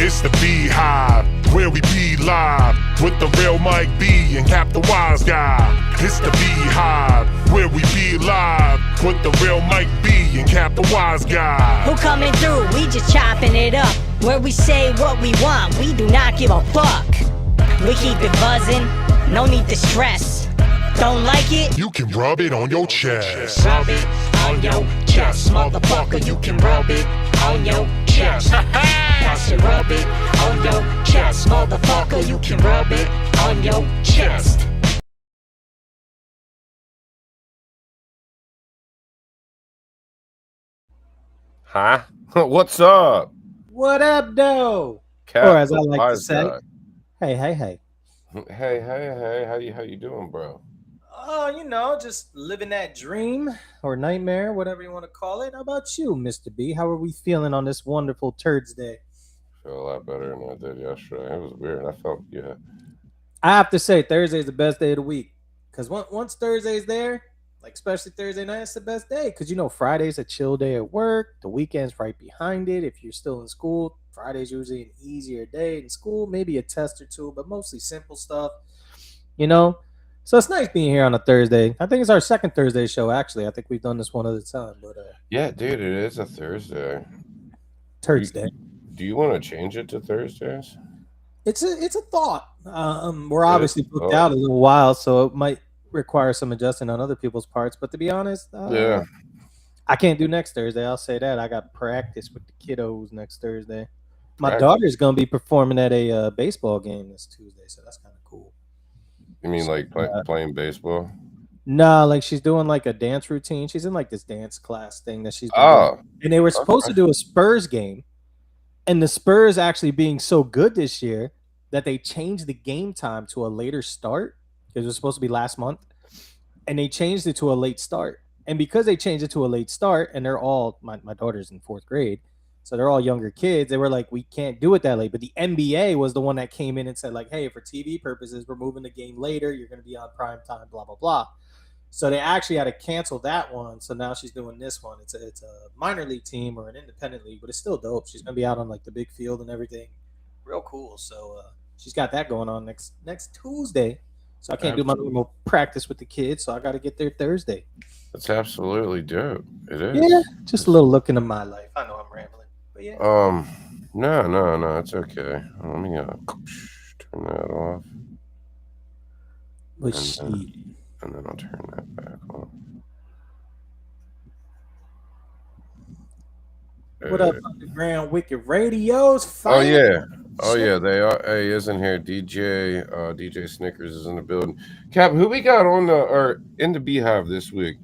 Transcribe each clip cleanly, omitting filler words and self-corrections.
It's the BeeHive, where we be live with the real Mike B and Cap the Wise Guy. It's the BeeHive, where we be live with the real Mike B and Cap the Wise Guy. Who coming through? We just chopping it up. Where we say what we want, we do not give a fuck. We keep it buzzing, no need to stress. Don't like it? You can rub it on your chest. Rub it on your chest, motherfucker. You can rub it on your chest. I said rub it on your chest, motherfucker. You can rub it on your chest. Huh? What's up? What up, though? Cap, Or as I like to say, guy. hey. Hey, how you doing, bro? Oh, you know, just living that dream or nightmare, whatever you want to call it. How about you, Mr. B? How are we feeling on this wonderful Thursday? Feel a lot better than I did yesterday. It was weird. I felt I have to say, Thursday's the best day of the week. Because once Thursday's there, like especially Thursday night, it's the best day. Because, you know, Friday's a chill day at work. The weekend's right behind it. If you're still in school, Friday's usually an easier day in school. Maybe a test or two, but mostly simple stuff. You know? So it's nice being here on a Thursday. I think it's our second Thursday show, actually. I think we've done this one at a time. But yeah, dude, it is a Thursday. Thursday. Do you want to change it to Thursdays? It's a thought. We're obviously booked out a little while, so it might require some adjusting on other people's parts. But to be honest, yeah, I can't do next Thursday. I'll say that. I got practice with the kiddos next Thursday. My daughter's gonna be performing at a baseball game this Tuesday, so that's kind of cool. You mean like playing baseball? No, like she's doing like a dance routine. She's in like this dance class thing that she's doing. And they were supposed to do a Spurs game, and the Spurs actually being so good this year that they changed the game time to a later start because it was supposed to be last month, and they changed it to a late start. And because they changed it to a late start, and they're all my daughter's in 4th grade, so they're all younger kids. They were like, we can't do it that late. But the NBA was the one that came in and said, like, hey, for TV purposes, we're moving the game later. You're going to be on prime time, blah, blah, blah. So they actually had to cancel that one. So now she's doing this one. It's a minor league team or an independent league, but it's still dope. She's going to be out on like the big field and everything. Real cool. So she's got that going on next Tuesday. So I can't do my normal practice with the kids. So I got to get there Thursday. That's absolutely dope. It is. Yeah, just a little look into my life. I know I'm rambling. Yeah. No, it's okay. Let me turn that off. And then I'll turn that back on. What up, Underground Wicked Radios? Oh yeah, they are. Hey, isn't here? DJ Snickers is in the building. Cap, who we got on in the BeeHive this week?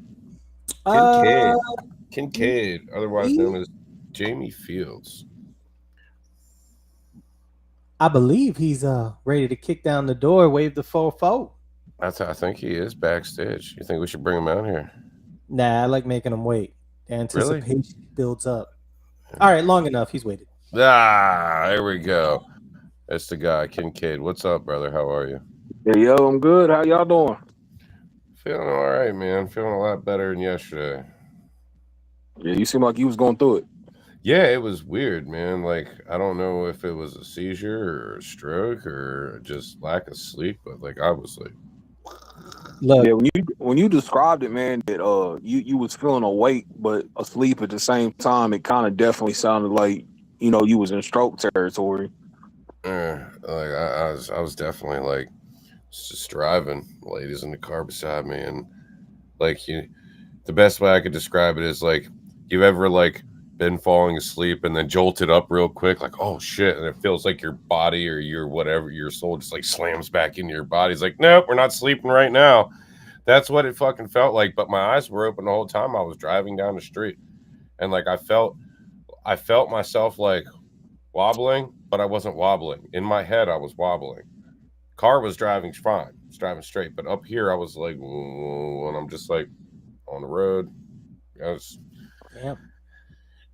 Kincaid, otherwise known as Jamie Fields. I believe he's ready to kick down the door, wave the 4-4. I think he is backstage. You think we should bring him out here? Nah, I like making him wait. The anticipation builds up. All right, long enough. He's waited. There we go. That's the guy, Kincaid. What's up, brother? How are you? Hey, yo, I'm good. How y'all doing? Feeling all right, man. Feeling a lot better than yesterday. Yeah, you seem like you was going through it. Yeah, it was weird, man. Like, I don't know if it was a seizure or a stroke or just lack of sleep, but like I was like, look. Yeah, when you described it, man, that you was feeling awake but asleep at the same time, it kind of definitely sounded like, you know, you was in stroke territory. Like I was definitely like just driving, ladies in the car beside me, and like the best way I could describe it is like you've ever like been falling asleep and then jolted up real quick, like, oh shit, and it feels like your body or your whatever, your soul just like slams back into your body. It's like, nope, we're not sleeping right now. That's what it fucking felt like. But my eyes were open the whole time I was driving down the street, and like I felt myself like wobbling, but I wasn't wobbling. In my head I was wobbling. Car was driving fine, it's driving straight, but up here I was like, and I'm just like on the road.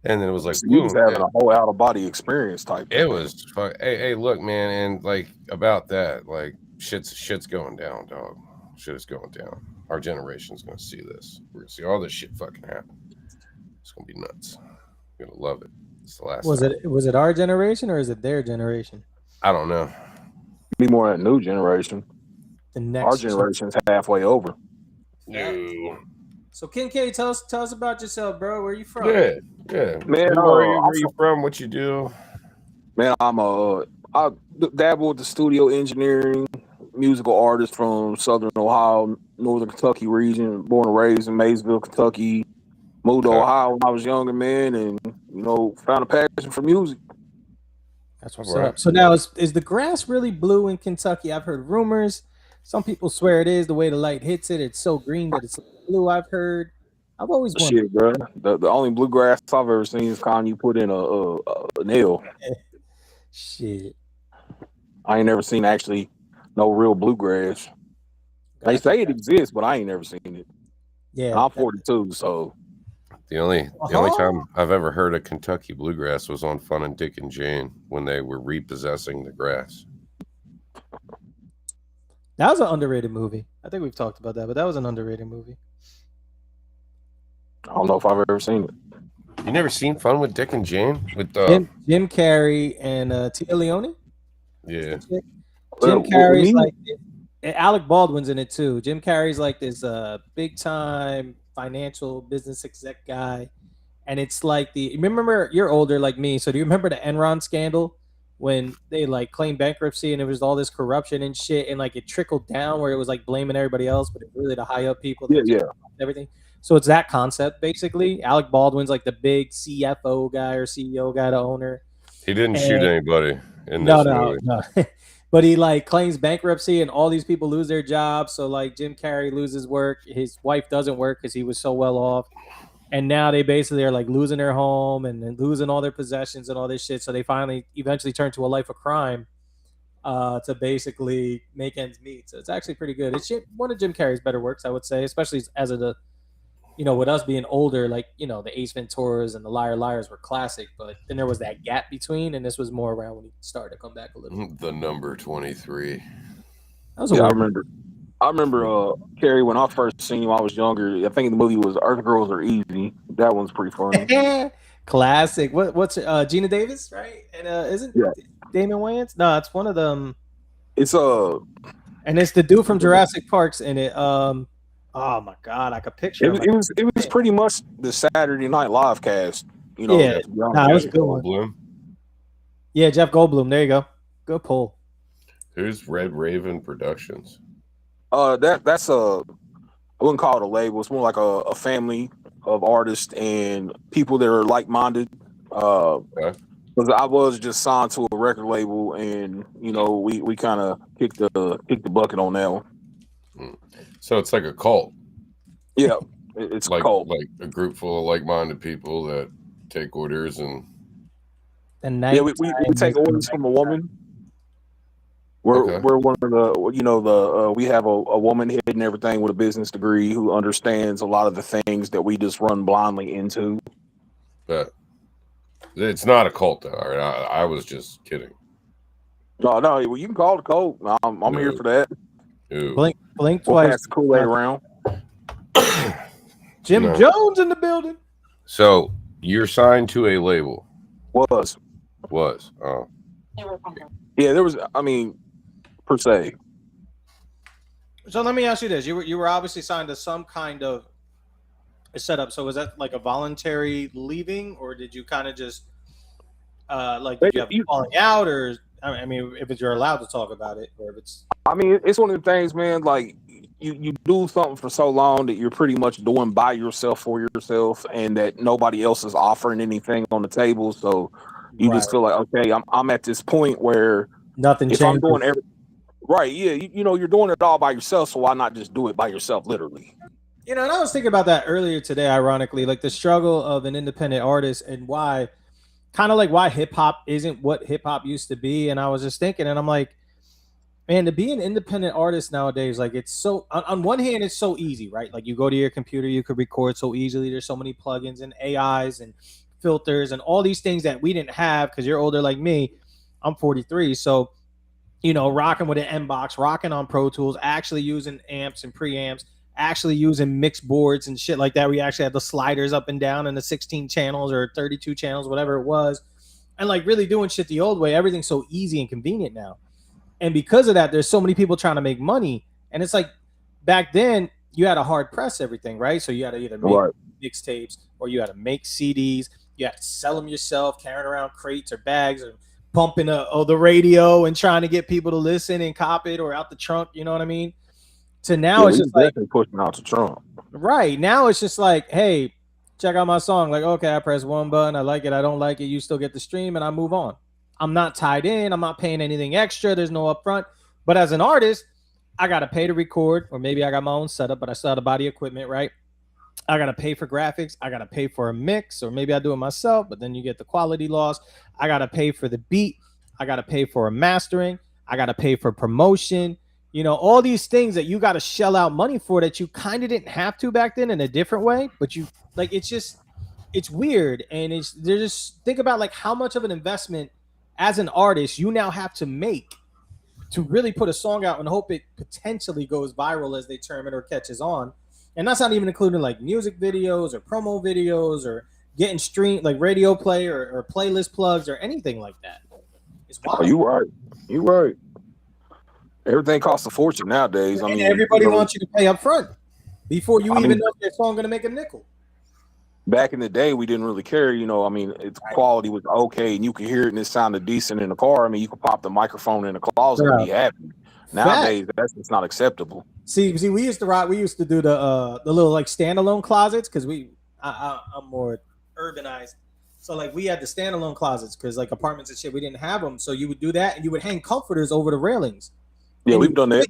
And then it was like, so you was having a whole out of body experience type. It was fuck. Hey, look, man, and like about that, like shit's going down, dog. Shit is going down. Our generation's gonna see this. We're gonna see all this shit fucking happen. It's gonna be nuts. You're gonna love it. It's the last. Was time. it our generation or is it their generation? I don't know. Be more that new generation. The next Our generation's halfway over. No. So Kincaid, tell us about yourself, bro. Where you from? Yeah. Man, Who are you? Where you from? What you do? Man, I dabble with the studio engineering, musical artist from Southern Ohio, Northern Kentucky region. Born and raised in Maysville, Kentucky. Moved to Ohio when I was younger, man, and found a passion for music. That's what's up. So now, is the grass really blue in Kentucky? I've heard rumors. Some people swear it is. The way the light hits it, it's so green that it's blue. I've heard. I've always wondered. Shit, bro. The only bluegrass I've ever seen is kind you put in a nail. Shit. I ain't never seen actually no real bluegrass. They say it exists, but I ain't never seen it. Yeah, and I'm 42, so the only time I've ever heard of Kentucky bluegrass was on Fun and Dick and Jane when they were repossessing the grass. That was an underrated movie. I think we've talked about that, but that was an underrated movie. I don't know if I've ever seen it. You never seen Fun with Dick and Jane with Jim Carrey and Tia Leone? Yeah. Jim Carrey's like Alec Baldwin's in it too. Jim Carrey's like this big time financial business exec guy, and it's like remember, you're older like me, so do you remember the Enron scandal when they like claimed bankruptcy and it was all this corruption and shit, and like it trickled down where it was like blaming everybody else, but it really the high up people. Yeah. Everything. So it's that concept basically. Alec Baldwin's like the big CFO guy or CEO guy, the owner. He didn't shoot anybody in this movie. No. But he like claims bankruptcy and all these people lose their jobs. So like Jim Carrey loses work. His wife doesn't work because he was so well off. And now they basically are like losing their home and losing all their possessions and all this shit. So they eventually turn to a life of crime to basically make ends meet. So it's actually pretty good. It's one of Jim Carrey's better works, I would say, especially as with us being older, like, the Ace Venturas and the Liar Liars were classic, but then there was that gap between, and this was more around when he started to come back a little. The number 23. That was I remember Carrie, when I first seen you, I was younger. I think the movie was Earth Girls Are Easy. That one's pretty funny. Classic. What's Gina Davis, right? And isn't Damon Wayans? No, it's one of them. It's and it's the dude from Jurassic Park's in it. Oh my God, I could picture it was pretty much the Saturday Night Live cast. It was a good one. Yeah, Jeff Goldblum. There you go. Good pull. Who's Red Raven Productions? That's I wouldn't call it a label. It's more like a family of artists and people that are like-minded. Because I was just signed to a record label, and we kind of kicked the bucket on that one. So it's like a cult. Yeah, it's a cult. Like a group full of like-minded people that take orders and we take orders from a woman. We're one of the we have a woman heading everything with a business degree who understands a lot of the things that we just run blindly into. But it's not a cult, though. All right? I was just kidding. No. Well, you can call it a cult. I'm here for that. Ew. Blink twice. Pass the Kool-Aid around. Jim Jones in the building. So you're signed to a label. Was. Oh. Yeah, there was. Per se. So let me ask you this: you were obviously signed to some kind of a setup. So was that like a voluntary leaving, or did you kind of just did you have falling out, or if you're allowed to talk about it, or if it's. It's one of the things, man. Like you do something for so long that you're pretty much doing by yourself for yourself, and that nobody else is offering anything on the table. So you just feel like, okay, I'm at this point where nothing changes. I'm doing right, yeah, you're doing it all by yourself, so why not just do it by yourself, literally? And I was thinking about that earlier today, ironically, like the struggle of an independent artist and why hip hop isn't what hip hop used to be. And I was just thinking, and I'm like, man, to be an independent artist nowadays, like it's so, on one hand, it's so easy, right? Like you go to your computer, you could record so easily. There's so many plugins and AIs and filters and all these things that we didn't have because you're older like me. I'm 43. So, rocking with an M-Box, rocking on Pro Tools, actually using amps and preamps, actually using mix boards and shit like that. We actually had the sliders up and down and the 16 channels or 32 channels, whatever it was. And like really doing shit the old way. Everything's so easy and convenient now. And because of that, there's so many people trying to make money. And it's like back then you had to hard press everything, right? So you had to either make mixtapes or you had to make CDs. You had to sell them yourself, carrying around crates or bags or pumping the radio and trying to get people to listen and cop it or out the trunk. You know what I mean? So now it's just like pushing out the trunk. Right. Now it's just like, hey, check out my song. Like, okay, I press one button. I like it. I don't like it. You still get the stream and I move on. I'm not tied in. I'm not paying anything extra. There's no upfront. But as an artist, I got to pay to record, or maybe I got my own setup, but I still have to buy the equipment, right? I got to pay for graphics. I got to pay for a mix, or maybe I do it myself, but then you get the quality loss. I got to pay for the beat. I got to pay for a mastering. I got to pay for promotion. You know, all these things that you got to shell out money for that you kind of didn't have to back then in a different way, but you like, it's weird. And they're just think about like how much of an investment as an artist you now have to make to really put a song out and hope it potentially goes viral, as they term it, or catches on. And that's not even including like music videos or promo videos or getting streamed like radio play or playlist plugs or anything like that. It's wild. Oh, you right. You right. Everything costs a fortune nowadays. I mean, everybody wants you to pay up front before you even know if their song going to make a nickel. Back in the day, we didn't really care. You know, I mean, its quality was okay, and you could hear it, and it sounded decent in the car. I mean, you could pop the microphone in the closet and be happy. Nowadays, that's just not acceptable. See, we used to do the little like standalone closets because I'm more urbanized. So like we had the standalone closets because like apartments and shit, we didn't have them. So you would do that, and you would hang comforters over the railings. Yeah, we've done that.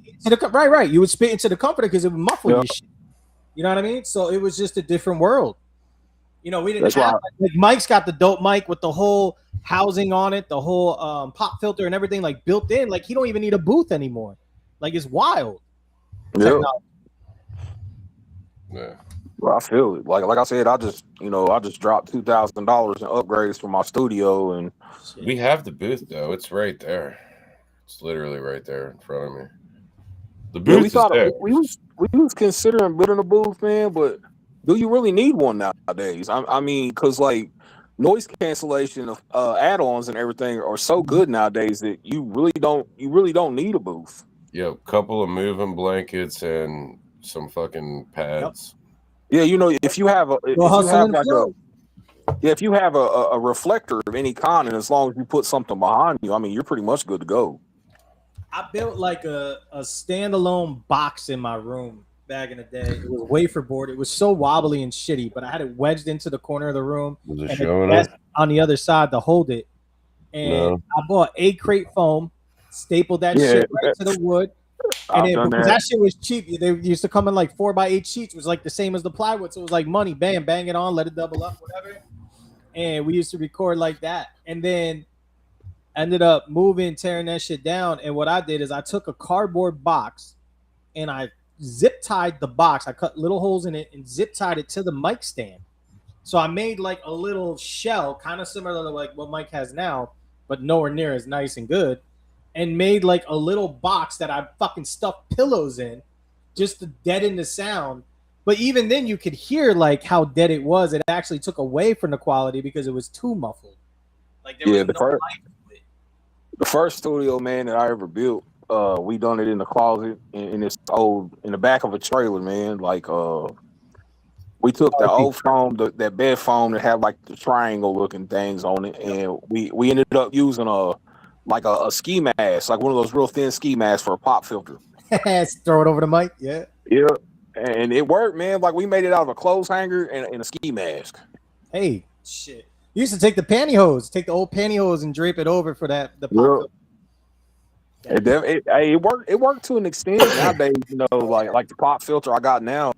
Right. You would spit into the comforter because it would muffle your shit. You know what I mean? So it was just a different world. You know, we didn't have like Mike's got the dope mic with the whole housing on it, the whole pop filter and everything like built in. Like he don't even need a booth anymore. Like it's wild. Yeah. Well, I feel it. Like I said, I just dropped $2,000 in upgrades for my studio, and we have the booth though. It's right there. It's literally right there in front of me. The booth is there. We was considering building a booth, man, but do you really need one nowadays? I mean, because like noise cancellation of add-ons and everything are so good nowadays that you really don't need a booth. Yeah, couple of moving blankets and some fucking pads. Yeah, you know, if you have a reflector of any kind, and as long as you put something behind you, I mean, you're pretty much good to go. I built like a standalone box in my room back in the day. It was wafer board. It was so wobbly and shitty, but I had it wedged into the corner of the room and on the other side to hold it. And I bought 8 crate foam, stapled that shit right to the wood. And because that shit was cheap, they used to come in like 4x8 sheets. It was like the same as the plywood, so it was like money. Bam, bang it on, let it double up, whatever. And we used to record like that. And then ended up tearing that shit down. And what I did is I took a cardboard box and I zip tied the box. I cut little holes in it and zip tied it to the mic stand. So I made like a little shell, kind of similar to like what Mike has now, but nowhere near as nice and good. And made like a little box that I fucking stuffed pillows in just to deaden the sound. But even then you could hear like how dead it was. It actually took away from the quality because it was too muffled. Like there was no light to it. The first studio, man, that I ever built, we done it in the closet in this in the back of a trailer, man. Like we took the old foam, that bed foam that had like the triangle looking things on it, and we ended up using a ski mask, like one of those real thin ski masks for a pop filter. Throw it over the mic, yeah. And it worked, man. Like we made it out of a clothes hanger and a ski mask. Hey, shit. You used to take the old pantyhose and drape it over for the pop filter. It worked. It worked to an extent. Nowadays, you know, like the pop filter I got now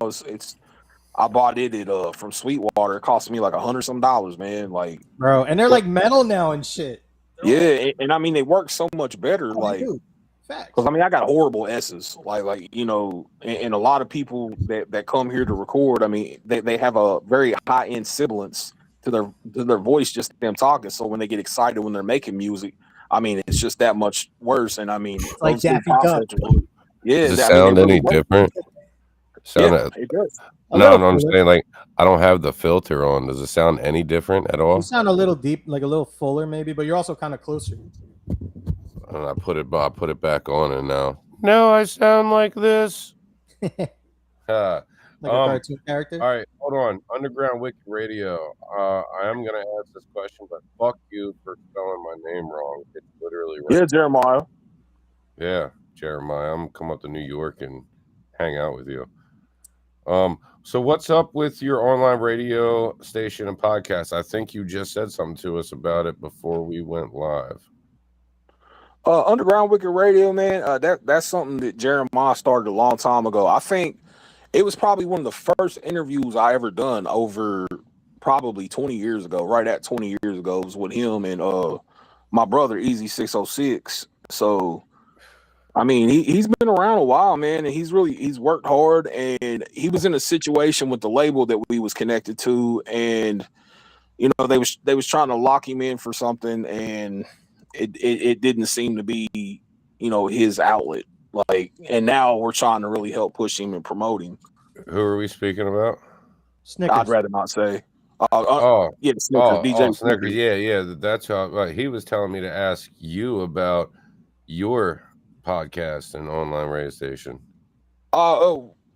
I bought it from Sweetwater. It cost me like $100 some, man. Like, bro, and they're like metal now and shit. And I mean they work so much better. Because I mean I got horrible S's. Like you know, and a lot of people that come here to record, I mean they have a very high end sibilance to their voice, just them talking. So when they get excited when they're making music, I mean it's just that much worse. And I mean it's like Daffy Duck. Does it sound any different? It does. No, I'm saying like I don't have the filter on. Does it sound any different at all? You sound a little deep, like a little fuller, maybe, but you're also kind of closer. And I put it back on, and now I sound like this. Like a cartoon character. All right, hold on. Underground Wicked Radio. I am gonna ask this question, but fuck you for spelling my name wrong. It's literally right. Yeah, Jeremiah. Yeah, Jeremiah. I'm gonna come up to New York and hang out with you. So what's up with your online radio station and podcast? I think you just said something to us about it before we went live. Underground Wicked Radio, man. That's something that Jeremiah started a long time ago. I think it was probably one of the first interviews I ever done over probably 20 years ago. Right at 20 years ago, it was with him and my brother Easy 606. So I mean, he's been around a while, man, and he's worked hard, and he was in a situation with the label that we was connected to, and you know they was trying to lock him in for something, and it didn't seem to be, you know, his outlet. Like, and now we're trying to really help push him and promote him. Who are we speaking about? Snickers. I'd rather not say. Yeah, Snickers, DJ Snickers. Yeah. That's how he was telling me to ask you about your podcast and online radio station.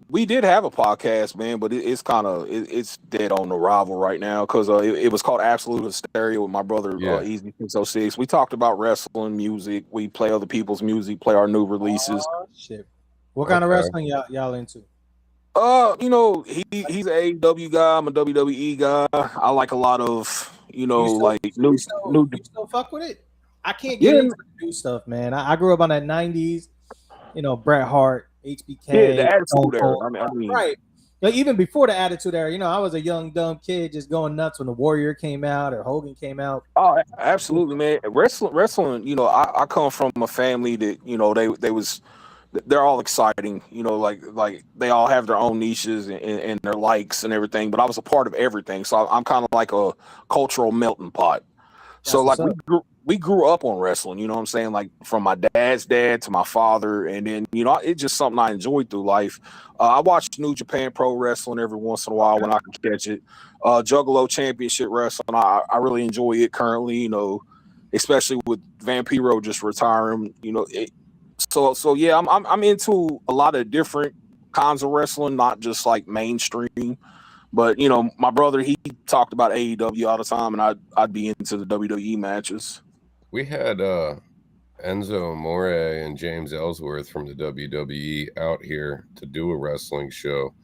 We did have a podcast, man, but it's kind of it's dead on arrival right now because it was called Absolute Hysteria with my brother Easy 606. We talked about wrestling, music. We play other people's music, play our new releases. Shit. What kind of wrestling y'all into? You know, he's an AEW guy. I'm a WWE guy. I like a lot of, you know, new. You still fuck with it? I can't get into the new stuff, man. I grew up on that 90s, you know, Bret Hart, HBK. Yeah, the Attitude Era. I mean, right. Like, even before the Attitude Era, you know, I was a young, dumb kid just going nuts when the Warrior came out or Hogan came out. Oh, absolutely, man. Wrestling, you know, I come from a family that, you know, they're all exciting, you know, like they all have their own niches and their likes and everything, but I was a part of everything. So I'm kind of like a cultural melting pot. So like we grew up on wrestling, you know what I'm saying? Like from my dad's dad to my father. And then, you know, it's just something I enjoyed through life. I watch New Japan Pro Wrestling every once in a while when I can catch it. Juggalo Championship Wrestling, I really enjoy it currently, you know, especially with Vampiro just retiring, you know. So yeah, I'm into a lot of different kinds of wrestling, not just like mainstream. But, you know, my brother, he talked about AEW all the time, and I'd be into the WWE matches. We had Enzo Amore and James Ellsworth from the WWE out here to do a wrestling show.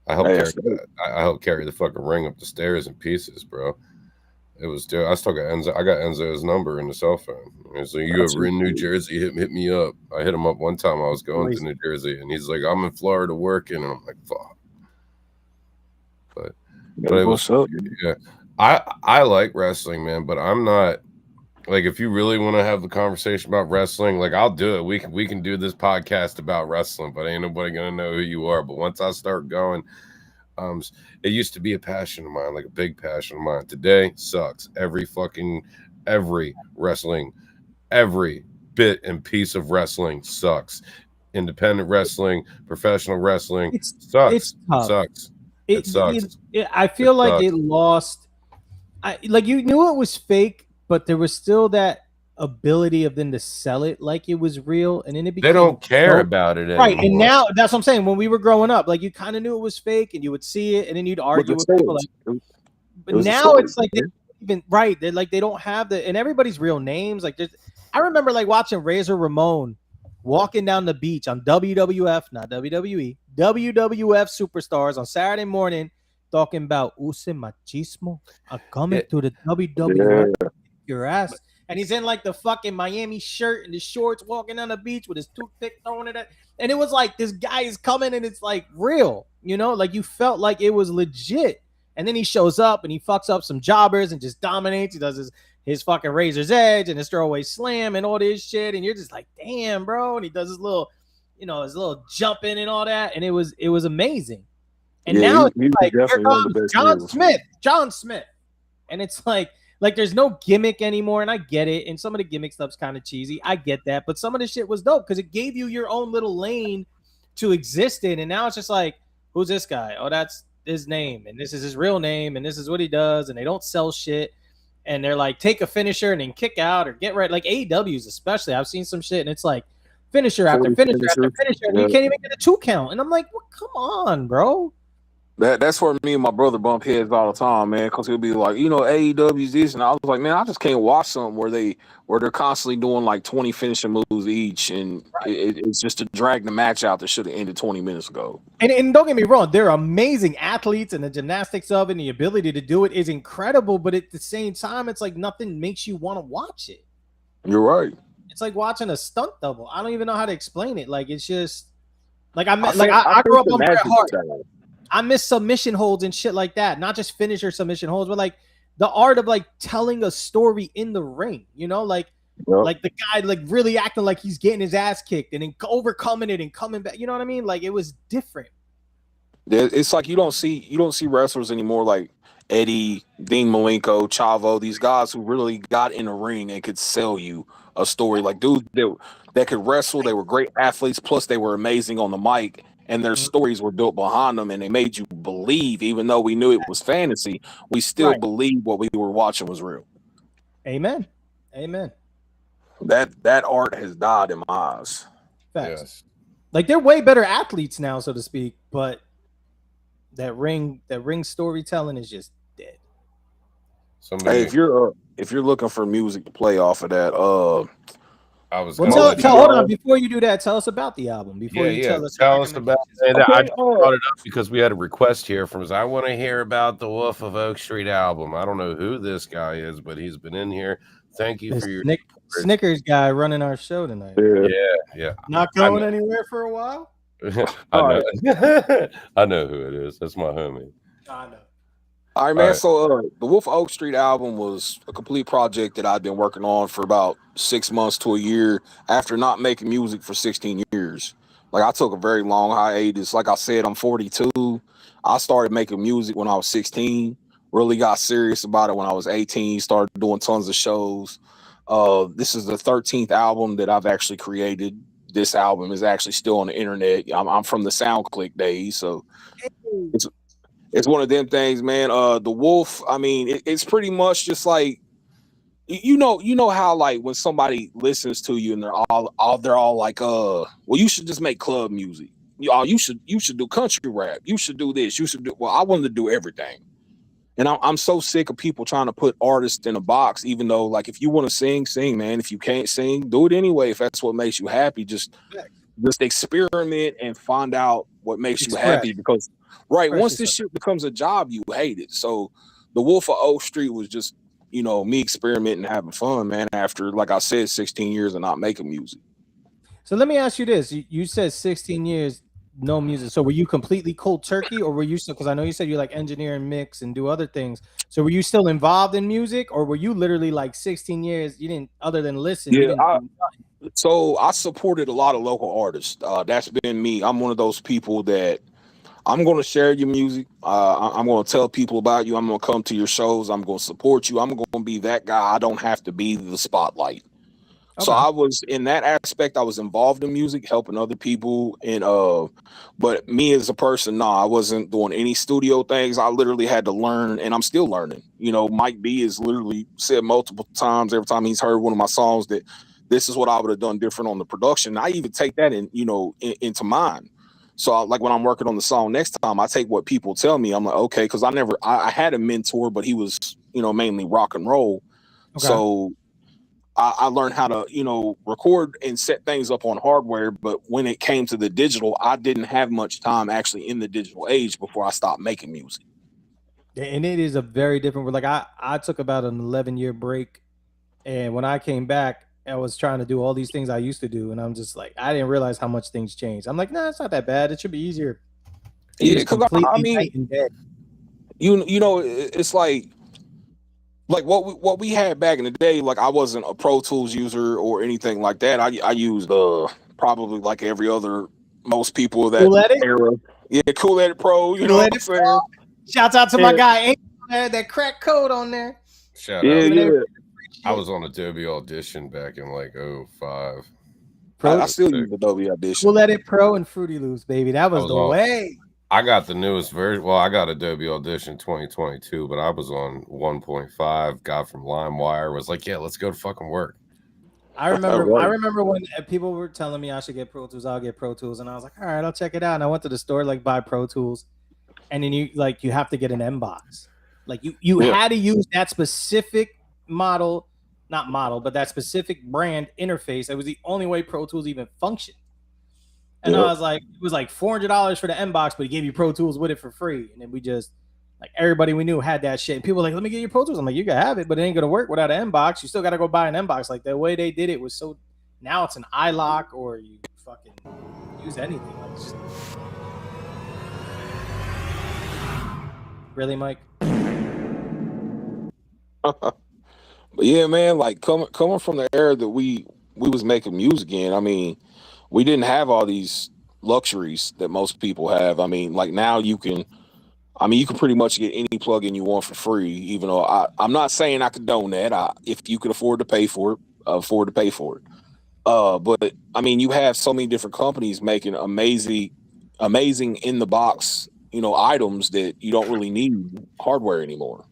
I helped carry the fucking ring up the stairs in pieces, bro. It was still. I still got Enzo. I got Enzo's number in the cell phone. So you ever in New Jersey? Hit me up. I hit him up one time. I was going to New Jersey, and he's like, "I'm in Florida working," and I'm like, "Fuck." But it was yeah. I like wrestling, man, but I'm not like, if you really want to have the conversation about wrestling, like, I'll do it. We can do this podcast about wrestling, but ain't nobody gonna know who you are. But once I start going, it used to be a passion of mine, like a big passion of mine. Today sucks. Every wrestling, every bit and piece of wrestling sucks. Independent wrestling, professional wrestling sucks. It's tough. It sucks. It sucks. I feel like it lost. Like, you knew it was fake, but there was still that ability of them to sell it like it was real, and then it became, they don't care about it anymore. Right, and now that's what I'm saying. When we were growing up, like, you kind of knew it was fake, and you would see it, and then you'd argue with people. Like, but now it's like they don't have the, and everybody's real names. Like, I remember like watching Razor Ramon walking down the beach on WWF, not WWE, WWF Superstars on Saturday morning, talking about use machismo. I'm coming to the WWF. Your ass. And he's in like the fucking Miami shirt and the shorts, walking down the beach with his toothpick throwing it at. And it was like, this guy is coming and it's like real, you know, like you felt like it was legit. And then he shows up and he fucks up some jobbers and just dominates. He does his fucking Razor's Edge and his throwaway slam and all this shit. And you're just like, damn, bro. And he does his little, you know, his little jumping and all that. And it was amazing. And now it's like, here comes John Smith. And it's like there's no gimmick anymore. And I get it. And some of the gimmick stuff's kind of cheesy. I get that. But some of the shit was dope because it gave you your own little lane to exist in. And now it's just like, who's this guy? Oh, that's his name, and this is his real name, and this is what he does, and they don't sell shit. And they're like, take a finisher and then kick out or get right. Like AEWs, especially. I've seen some shit, and it's like finisher after finisher after finisher. And you can't even get a 2 count. And I'm like, well, come on, bro. That's where me and my brother bump heads all the time, man. Because he'll be like, AEW's this, and I was like, man, I just can't watch something where they're constantly doing like 20 finishing moves each, and it's just to drag the match out that should have ended 20 minutes ago. And don't get me wrong, they're amazing athletes, and the gymnastics of it and the ability to do it is incredible. But at the same time, it's like nothing makes you want to watch it. You're right. It's like watching a stunt double. I don't even know how to explain it. Like it's just like I grew up on Bret Hart. I miss submission holds and shit like that. Not just finisher submission holds, but like the art of like telling a story in the ring, like the guy like really acting like he's getting his ass kicked and then overcoming it and coming back. You know what I mean? Like it was different. It's like you don't see wrestlers anymore like Eddie, Dean Malenko, Chavo, these guys who really got in the ring and could sell you a story. Like dudes that could wrestle, they were great athletes, plus they were amazing on the mic. And their stories were built behind them, and they made you believe, even though we knew it was fantasy, we still believed what we were watching was real. Amen. That art has died in my eyes. Facts. Yes. Like they're way better athletes now, so to speak, but that ring storytelling is just dead. Hey, if you're looking for music to play off of that, hold on before you do that. Tell us about the album. Tell us about it. Okay, I brought it up because we had a request here from us. I want to hear about the Wolf of Oak Street album. I don't know who this guy is, but he's been in here. Thank you for your Snickers guy running our show tonight. Yeah. Not going anywhere for a while. I know. I know who it is. That's my homie. I know. All right, man. All right. So the Wolf of Oak Street album was a complete project that I've been working on for about 6 months to a year after not making music for 16 years. Like I took a very long hiatus. Like I said, I'm 42. I started making music when I was 16. Really got serious about it when I was 18. Started doing tons of shows. This is the 13th album that I've actually created. This album is actually still on the internet. I'm from the SoundClick days, so it's one of them things, man. The Wolf, I mean, it's pretty much just like you know how like when somebody listens to you and they're all like, well, you should just make club music. You should do country rap. You should do this. You should do. Well, I wanted to do everything, and I'm so sick of people trying to put artists in a box. Even though, like, if you want to sing, man. If you can't sing, do it anyway. If that's what makes you happy, just experiment and find out what makes you happy. Because once this shit becomes a job, you hate it. So the Wolf of Oak Street was just, me experimenting and having fun, man, after, like I said, 16 years of not making music. So let me ask you this. You said 16 years, no music. So were you completely cold turkey, or were you still, because I know you said you like engineer and mix and do other things. So were you still involved in music, or were you literally like 16 years, you didn't, other than listen? So I supported a lot of local artists. That's been me. I'm one of those people that I'm going to share your music. I'm going to tell people about you. I'm going to come to your shows. I'm going to support you. I'm going to be that guy. I don't have to be the spotlight. Okay. So I was, in that aspect, I was involved in music, helping other people. And but me as a person, I wasn't doing any studio things. I literally had to learn, and I'm still learning. Mike B has literally said multiple times every time he's heard one of my songs that this is what I would have done different on the production. I even take that into mine. So like when I'm working on the song next time, I take what people tell me. I'm like, okay, because I had a mentor, but he was, mainly rock and roll. Okay. So I learned how to, record and set things up on hardware. But when it came to the digital, I didn't have much time actually in the digital age before I stopped making music. And it is a very different, like I took about an 11-year break. And when I came back, I was trying to do all these things I used to do. And I'm just like, I didn't realize how much things changed. I'm like, nah, it's not that bad. It should be easier. Because I mean, it's like what we had back in the day. Like I wasn't a Pro Tools user or anything like that. I used probably like every other, most people of that era. Yeah, Cool Edit Pro. You know what I'm saying? Shouts out to my guy. That crack code on there. Shout out. I was on Adobe Audition back in like 05. I still use Adobe Audition. Cool Edit Pro and Fruity Loops, baby. That was the way. I got the newest version. Well, I got Adobe Audition 2022, but I was on 1.5. Got from LimeWire. Was like, yeah, let's go to fucking work. I remember when people were telling me I should get Pro Tools. I'll get Pro Tools, and I was like, all right, I'll check it out. And I went to the store like buy Pro Tools, and then you have to get an M box. Like you had to use that specific model, not model, but that specific brand interface. It was the only way Pro Tools even functioned. And I was like, it was like $400 for the M box, but he gave you Pro Tools with it for free. And then we just like everybody we knew had that shit. And people were like, let me get you Pro Tools. I'm like, you can have it, but it ain't gonna work without an M box. You still gotta go buy an M box. Like the way they did it was so. Now it's an iLock or you fucking use anything. Like, just... Really, Mike? But yeah, man, like coming from the era that we was making music in, I mean, we didn't have all these luxuries that most people have. I mean, like now you can pretty much get any plugin you want for free, even though I'm not saying I condone that. If you could afford to pay for it. But I mean, you have so many different companies making amazing in the box, items that you don't really need hardware anymore.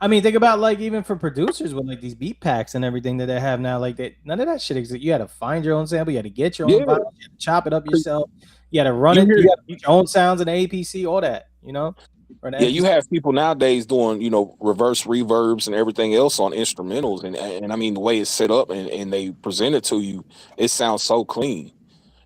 I mean, think about like even for producers with like these beat packs and everything that they have now, like that none of that shit exists. You had to find your own sample, you had to get your own vibe, you had to chop it up yourself, you had to run it, you had to get your own sounds in the APC, all that, Yeah, you have people nowadays doing, reverse reverbs and everything else on instrumentals, and I mean the way it's set up and they present it to you, it sounds so clean.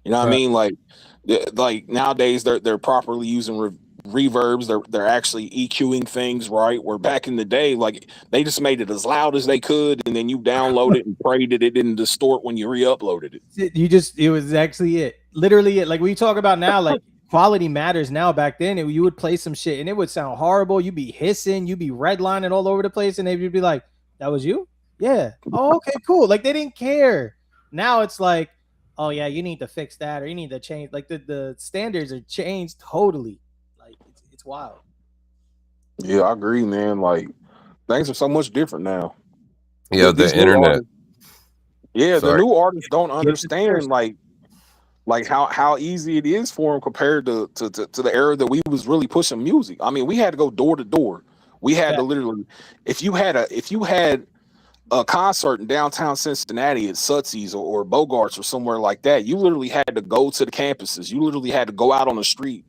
You know what I mean? Like nowadays they're properly using reverbs. They're actually EQing things right. Where back in the day, like they just made it as loud as they could, and then you download it and prayed that it didn't distort when you re-uploaded it. It was actually literally it. Like we talk about now, like quality matters now. Back then, you would play some shit and it would sound horrible. You'd be hissing, you'd be redlining all over the place, and they'd be like, "That was you? Yeah. Oh, okay, cool." Like they didn't care. Now it's like, "Oh yeah, you need to fix that, or you need to change." Like the standards are changed totally. Like it's wild. Yeah, I agree, man. Like things are so much different now. Yeah, the internet. The new artists don't understand like how easy it is for them compared to the era that we was really pushing music. I mean, we had to go door to door. We had to literally, if you had a concert in downtown Cincinnati at Sutsy's or Bogart's or somewhere like that, you literally had to go to the campuses. You literally had to go out on the street,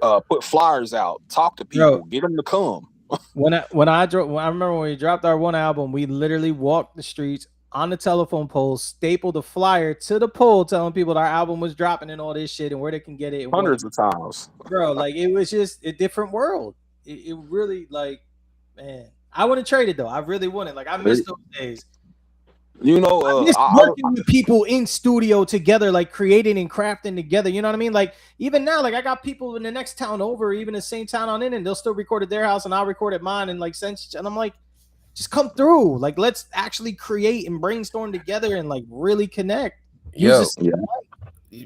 put flyers out, talk to people, get them to come. When I remember when we dropped our one album, we literally walked the streets on the telephone poles, stapled a flyer to the pole telling people our album was dropping and all this shit and where they can get it. Hundreds of times. Bro, like it was just a different world. It really, like, man, I wouldn't trade it though. I really wouldn't. Like I miss those days. I miss working with people in studio together, like creating and crafting together. You know what I mean? Like even now, like I got people in the next town over, even the same town I'm in, and they'll still record at their house and I'll record at mine and like and I'm like, just come through. Like let's actually create and brainstorm together and like really connect.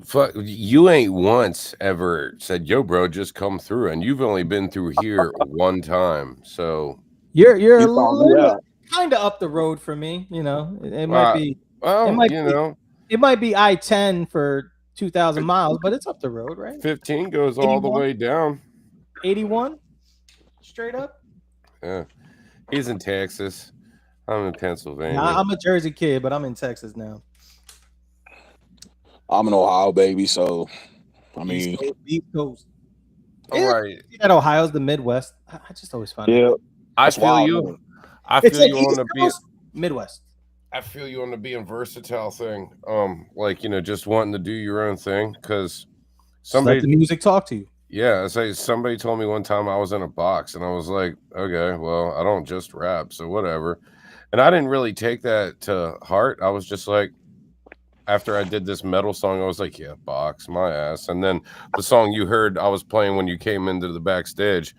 Fuck, you ain't once ever said, "Yo, bro, just come through," and you've only been through here one time. So you're a little kind of up the road for me. It might be. Well, it might be I-10 for 2,000 miles, but it's up the road, right? 15 goes 81? All the way down. 81, straight up. Yeah, he's in Texas. I'm in Pennsylvania. I'm a Jersey kid, but I'm in Texas now. I'm an Ohio baby, so I mean, East Coast. All right. That Ohio's the Midwest. I just always find it. I feel you. I feel you on the Midwest. I feel you on the being versatile thing. Like just wanting to do your own thing because somebody let the music talk to you. Yeah, somebody told me one time I was in a box, and I was like, okay, well, I don't just rap, so whatever. And I didn't really take that to heart. I was just like, after I did this metal song, I was like, yeah, box my ass. And then the song you heard I was playing when you came into the backstage,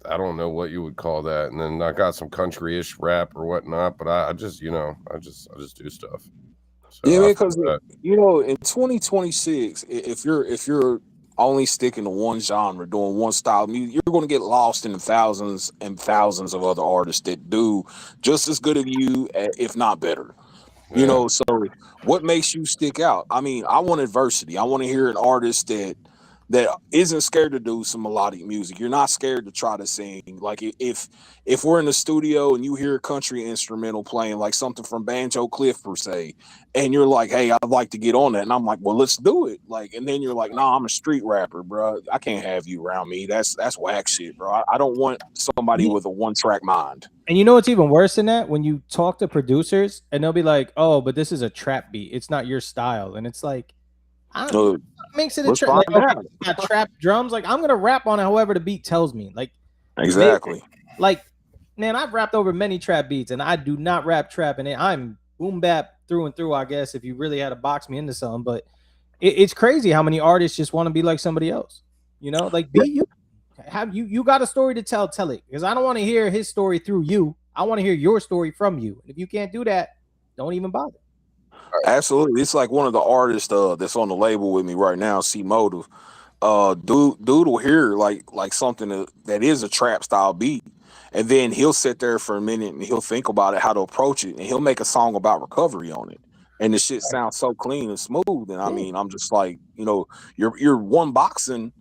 I don't know what you would call that. And then I got some country-ish rap or whatnot, but I just, I just do stuff. So yeah, because in 2026, if you're only sticking to one genre, doing one style of music, you're going to get lost in the thousands and thousands of other artists that do just as good as you, if not better. Yeah. So what makes you stick out? I mean, I want adversity. I want to hear an artist that that isn't scared to do some melodic music. You're not scared to try to sing. Like if we're in the studio and you hear a country instrumental playing, like something from Banjo Cliff per se, and you're like, hey, I'd like to get on that, and I'm like, well, let's do it. Like, and then you're like, no, I'm a street rapper, bro. I can't have you around me. That's whack shit, bro. I don't want somebody with a one-track mind. And you know what's even worse than that? When you talk to producers and they'll be like, oh, but this is a trap beat. It's not your style. And it's like, what makes it a trap? Like, okay, got trap drums. Like, I'm gonna rap on it however the beat tells me. Like, exactly. Like, man, I've rapped over many trap beats, and I do not rap trap, and I'm boom bap through and through. I guess if you really had to box me into something, but it's crazy how many artists just want to be like somebody else. You know, like you got a story to tell it, because I don't want to hear his story through you. I want to hear your story from you. And if you can't do that, don't even bother. Absolutely. It's like one of the artists that's on the label with me right now, C Motive. Dude will hear like something that is a trap style beat, and then he'll sit there for a minute and he'll think about it, how to approach it, and he'll make a song about recovery on it. And the shit sounds so clean and smooth. And I mean, I'm just like, you know, your one boxing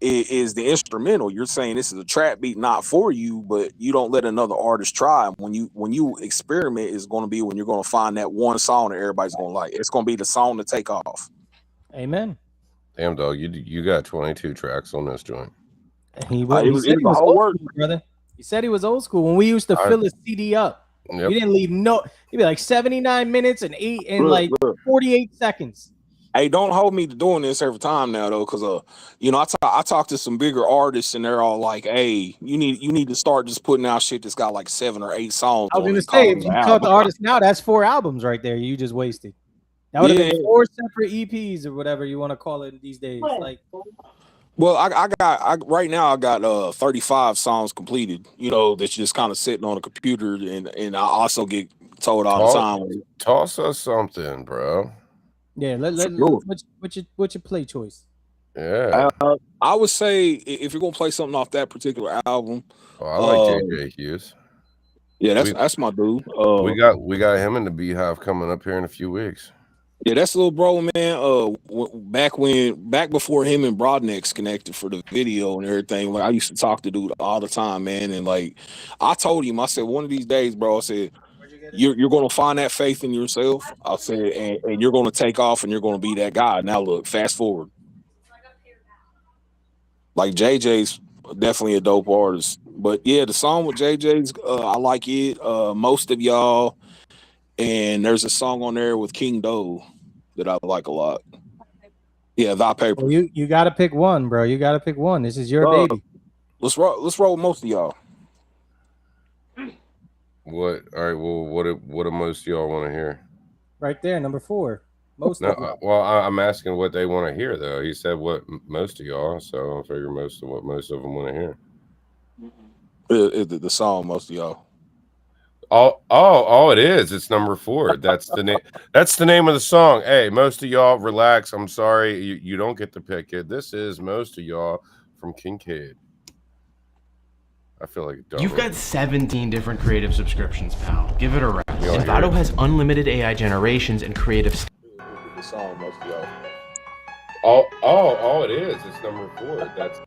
is the instrumental. You're saying this is a trap beat, not for you, but you don't let another artist try. When you experiment, is going to be when you're going to find that one song that everybody's going to like. It's going to be the song to take off. Amen. Damn, dog, you got 22 tracks on this joint. And he said he was old school, brother. He said he was old school. When we used to fill his CD up, we didn't leave he'd be like 79 minutes and 48 seconds. Hey, don't hold me to doing this every time now, though, because you know, I talk to some bigger artists and they're all like, "Hey, you need to start just putting out shit that's got like 7 or 8 songs." I was gonna say, if you talk to artists now, that's 4 albums right there. You just wasted. That would have been 4 separate EPs or whatever you want to call it these days. Like, well, I right now I got 35 songs completed. You know, that's just kind of sitting on a computer, and I also get told all the time. Toss us something, bro. Yeah, what's your play choice? Yeah, I would say if you're gonna play something off that particular album, I like JJ Hughes. Yeah, that's my dude. We got him in the BeeHive coming up here in a few weeks. Yeah, that's a little bro, man. Back before him and Broadnex connected for the video and everything, like I used to talk to dude all the time, man. And like I told him, I said, one of these days, bro, I said, you're going to find that faith in yourself. I said, and you're going to take off and you're going to be that guy. Now look, fast forward. Like JJ's definitely a dope artist. But yeah, the song with JJ's, I like it. Most of y'all. And there's a song on there with King Doe that I like a lot. Yeah, Thy Paper. Well, you got to pick one, bro. You got to pick one. This is your baby. Let's roll with most of y'all. What? All right. Well, what do most of y'all want to hear? Right there, number 4. Most. Well, I'm asking what they want to hear, though. He said what most of y'all, so I figure most of them want to hear. The song, most of y'all. Oh, it is. It's number 4. That's the name. That's the name of the song. Hey, most of y'all, relax. I'm sorry, you don't get to pick it. This is most of y'all from Kincaid. I feel like you've got 17 different creative subscriptions, pal. Give it a rest. Envato has unlimited AI generations and creative. The song, most of y'all. Oh, it is. It's number 4. That's.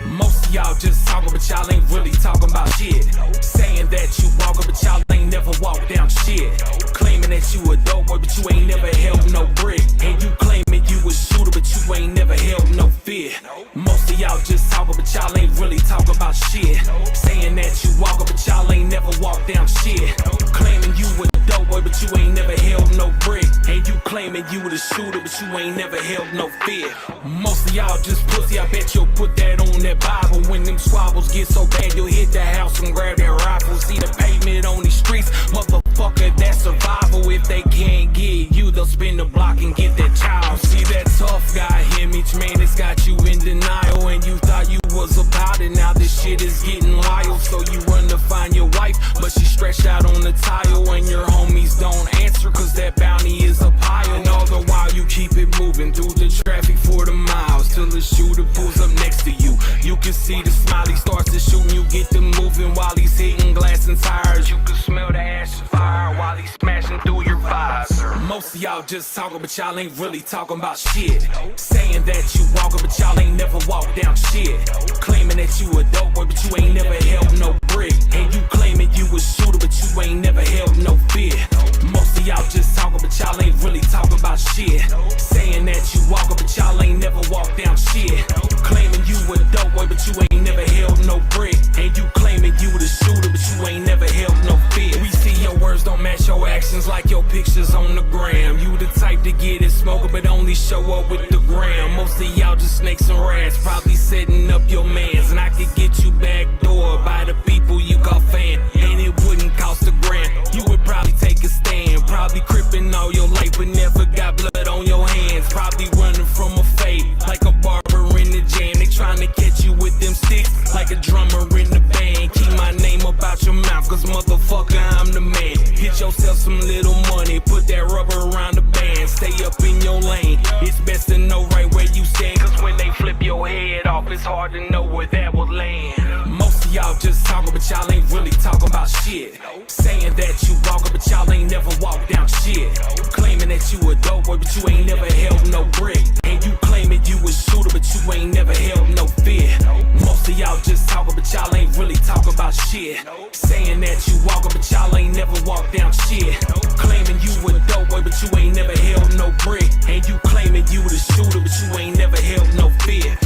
Most of y'all just talking, but y'all ain't really talking about shit. Saying that you walking, but y'all ain't never walked down shit. Claiming that you a dope boy, but you ain't never held no brick. And you claiming you a shooter, but you ain't never held no fear. Most of y'all just talking, but y'all ain't really talking about shit. Saying that you walking, but y'all ain't never walked down shit. Claiming you a dope boy, but you ain't never held no brick. And you claiming you the shooter, but you ain't never held no fear. Most of y'all just pussy, I bet you'll put that on that Bible. When them squabbles get so bad, you'll hit the house and grab that rifle. See the pavement on these streets, motherfucker, that's survival. If they can't get you, they'll spin the block and get that child. See that tough guy image, man, it's got you in denial. And you thought you was about it started, now this shit is getting wild. So you run to find your wife, but she stretched out on the tile. And your homies don't answer, cause that bounty is a pile. And all the while you keep it moving through the traffic for the miles, till the shooter pulls up next to you. You can see the smile, he starts to shoot, and you get to moving while he's hitting glass and tires. You can smell the ash and fire while he's smashing through your visor. Most of y'all just talking, but y'all ain't really talking about shit. Saying that you walking, but y'all ain't never walked down shit. Claiming that you a dope boy, but you ain't never held no brick. And you claiming you a shooter, but you ain't never held no fear. Most of y'all just talking, but y'all ain't really talking about shit. Saying that you walking, but y'all ain't never walked down shit. Claiming you a dope boy, but you ain't never held no brick. And you claiming you the shooter, but you ain't never held no fear. We see your words don't match your actions like your pictures on the gram. You the type to get it smoking, but only show up with the gram. Most of y'all just snakes and rats, probably setting up your mans. And I could get you backdoor by the people you call fan. And it wouldn't cost a grand. You would probably take a stand, probably crippin' all your life, but never got blood on your hands. Probably running from a fade, like a barber in the jam. They trying to catch you with them sticks, like a drummer in the band. Keep my name about your mouth, cause motherfucker, I'm the man. Get yourself some little money, put that rubber around the band. Stay up in your lane, it's best to know right where you stand. Cause when they flip your head off, it's hard to know where that will land. Most of y'all just talking, but y'all ain't really talking about shit. Saying that you walking, but y'all ain't never walked down shit. Claiming that you a dope boy, but you ain't never held no brick. And you claiming you a shooter, but you ain't never held no fear. Most of y'all just talking, but y'all ain't really talking about shit. Saying that you walking, but y'all ain't never walked down shit. Claiming you a dope boy, but you ain't never held no brick. And you claiming you the shooter, but you ain't never held no fear.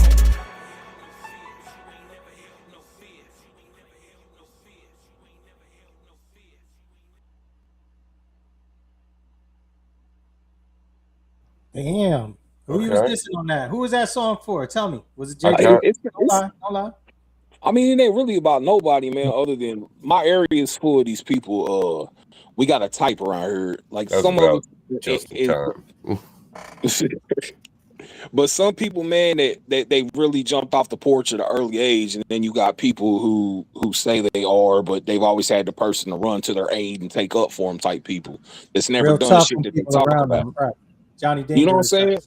Damn. Who you was dissing on that? Who was that song for? Tell me. Was it J.J.? Don't lie. I mean, it ain't really about nobody, man, other than my area is full of these people. We got a type around here. Like That's some of them. But some people, man, that they really jumped off the porch at an early age, and then you got people who say they are, but they've always had the person to run to their aid and take up for them type people. It's never Real done shit that they talk about. Them, right. Johnny Dangerous. You know what I'm saying?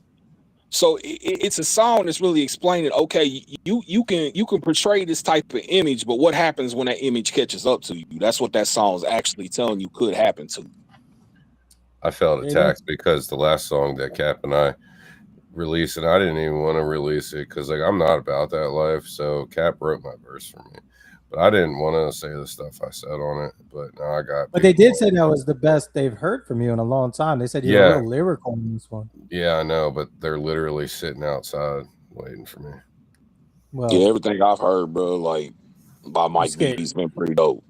So it's a song that's really explaining, okay, you can portray this type of image, but what happens when that image catches up to you? That's what that song is actually telling you could happen to you. I felt attacked because the last song that Cap and I released, and I didn't even want to release it because like I'm not about that life. So Cap wrote my verse for me, but I didn't want to say the stuff I said on it. But now I got. But they did say that was the best they've heard from you in a long time. They said you were real lyrical in this one. Yeah, I know, but they're literally sitting outside waiting for me. Well, yeah, everything I've heard, bro, like by Mike B, he's been pretty dope.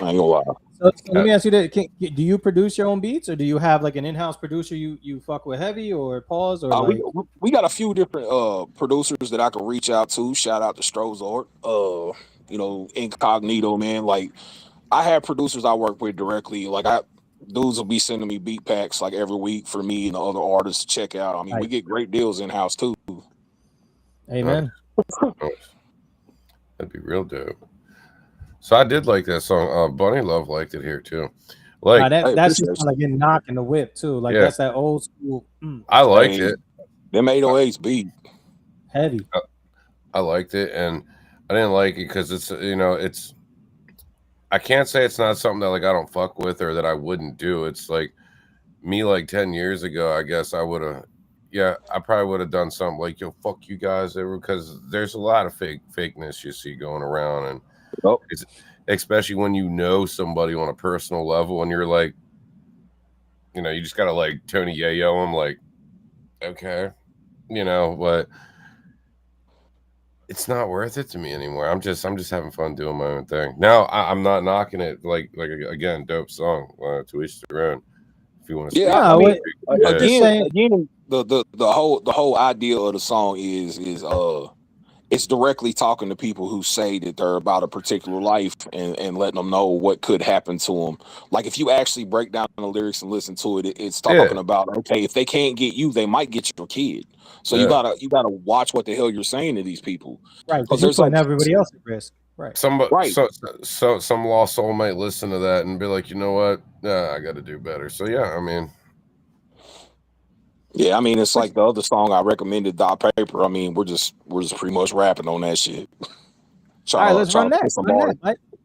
I ain't gonna lie. So let me ask you that: do you produce your own beats, or do you have like an in-house producer you fuck with heavy, or pause, or like... we got a few different producers that I can reach out to. Shout out to Strozart, you know, Incognito, man. Like I have producers I work with directly. Like dudes will be sending me beat packs like every week for me and the other artists to check out. I mean, we get great deals in house too. Amen. That'd be real dope. So I did like that song. Bunny Love liked it here too. Like that's just like getting knocked in the whip too. Like that's that old school. I liked it. Them 808s beat heavy. I liked it, and I didn't like it because it's it's. I can't say it's not something that like I don't fuck with or that I wouldn't do. It's like me like 10 years ago. I guess I would have. Yeah, I probably would have done something like yo fuck you guys because there's a lot of fakeness you see going around and. It's, especially when you know somebody on a personal level and you're like, you just gotta like Tony Yayo him like, okay, but it's not worth it to me anymore. I'm just having fun doing my own thing. Now I'm not knocking it. Like again, dope song. To each their own. If you want to, again, the whole idea of the song is it's directly talking to people who say that they're about a particular life and letting them know what could happen to them. Like if you actually break down the lyrics and listen to it, it's talking about, okay, if they can't get you, they might get your kid. So you gotta watch what the hell you're saying to these people, right? Because there's putting everybody else at risk, right? Some lost soul might listen to that and be like, you know what, I got to do better. So yeah, I mean. Yeah, I mean, it's like the other song I recommended, "Thy Paper." I mean, we're just pretty much rapping on that shit. All right, let's run that.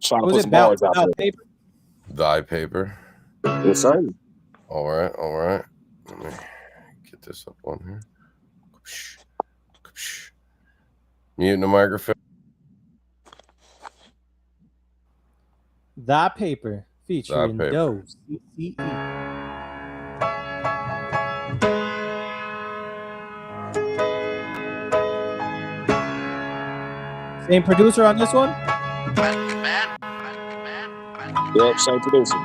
Trying to put some bars out there. Paper? Thy Paper. Yes, sir. All right. Let me get this up on here. Mute the microphone. Thy Paper featuring Doe CCE. Same producer on this one? Yep, same producer.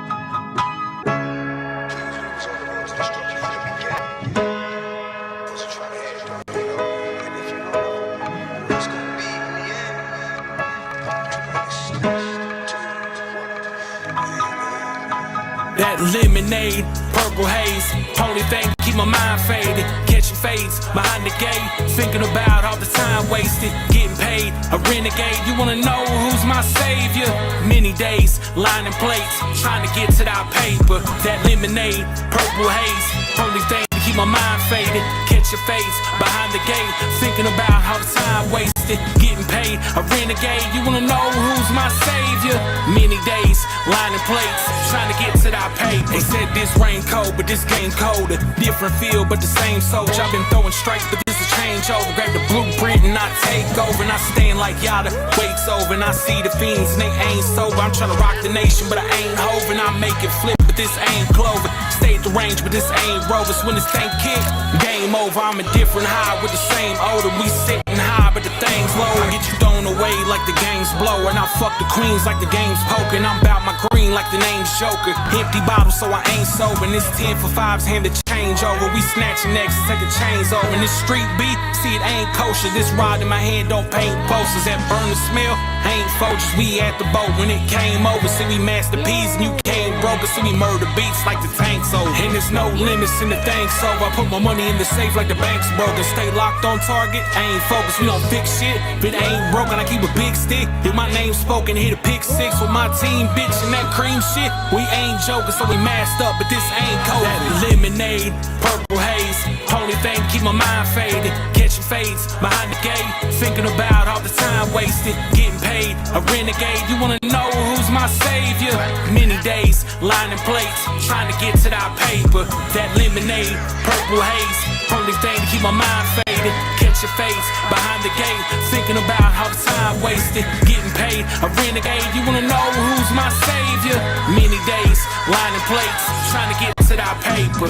That lemonade, purple haze, only thing keep my mind faded. Catching fades behind the gate, thinking about all the time wasted. Getting paid, a renegade. You wanna know who's my savior? Many days, lining plates, trying to get to that paper. That lemonade, purple haze, only thing keep my mind faded. Catch your face behind the gate, thinking about how the time wasted. Getting paid, a renegade. You wanna know who's my savior? Many days, lining plates, trying to get to that paper. They said this rain cold, but this game colder. Different feel, but the same soldier. I've been throwing straight, but this is changeover. Grab the blueprint and I take over. And I stand like Yada, waits over. And I see the fiends and they ain't sober. I'm trying to rock the nation, but I ain't hovering. I make it flip, but this ain't Clover. Stay at the range, but this ain't Rovers. When this thing kick, game over. I'm a different high with the same odor. We sitting high, but the thing's low. I get you thrown away like the game's blow. And I fuck the queens like the game's poker. And I'm about my green like the name's Joker. Empty bottle, so I ain't sober. And this 10 for 5's hand to change over. We snatching next, take the chains over. And this street beat, see it ain't kosher. This rod in my hand don't paint posters. That burn the smell, ain't folgers. We at the boat when it came over. See we master P's and you came broke. See we murder beats like the tank's over. And there's no limits in the thing, so I put my money in the safe like the bank's broken. Stay locked on target, I ain't focused. We don't fix shit, if it ain't broken, I keep a big stick. If my name's spoken, hit a pick six with my team, bitch, and that cream shit. We ain't joking, so we masked up, but this ain't cold. That lemonade, purple haze, only thing keep my mind faded. Catching fades behind the gate, thinking about all the time wasted. Getting paid, a renegade. You wanna know who's my savior? Many days, lining plates, trying to get to that paper. That lemonade, purple haze, only thing to keep my mind faded. Catch your face behind the gate, thinking about how the time wasted. Getting paid, a renegade. You wanna know who's my savior? Many days, lining plates, trying to get to that paper.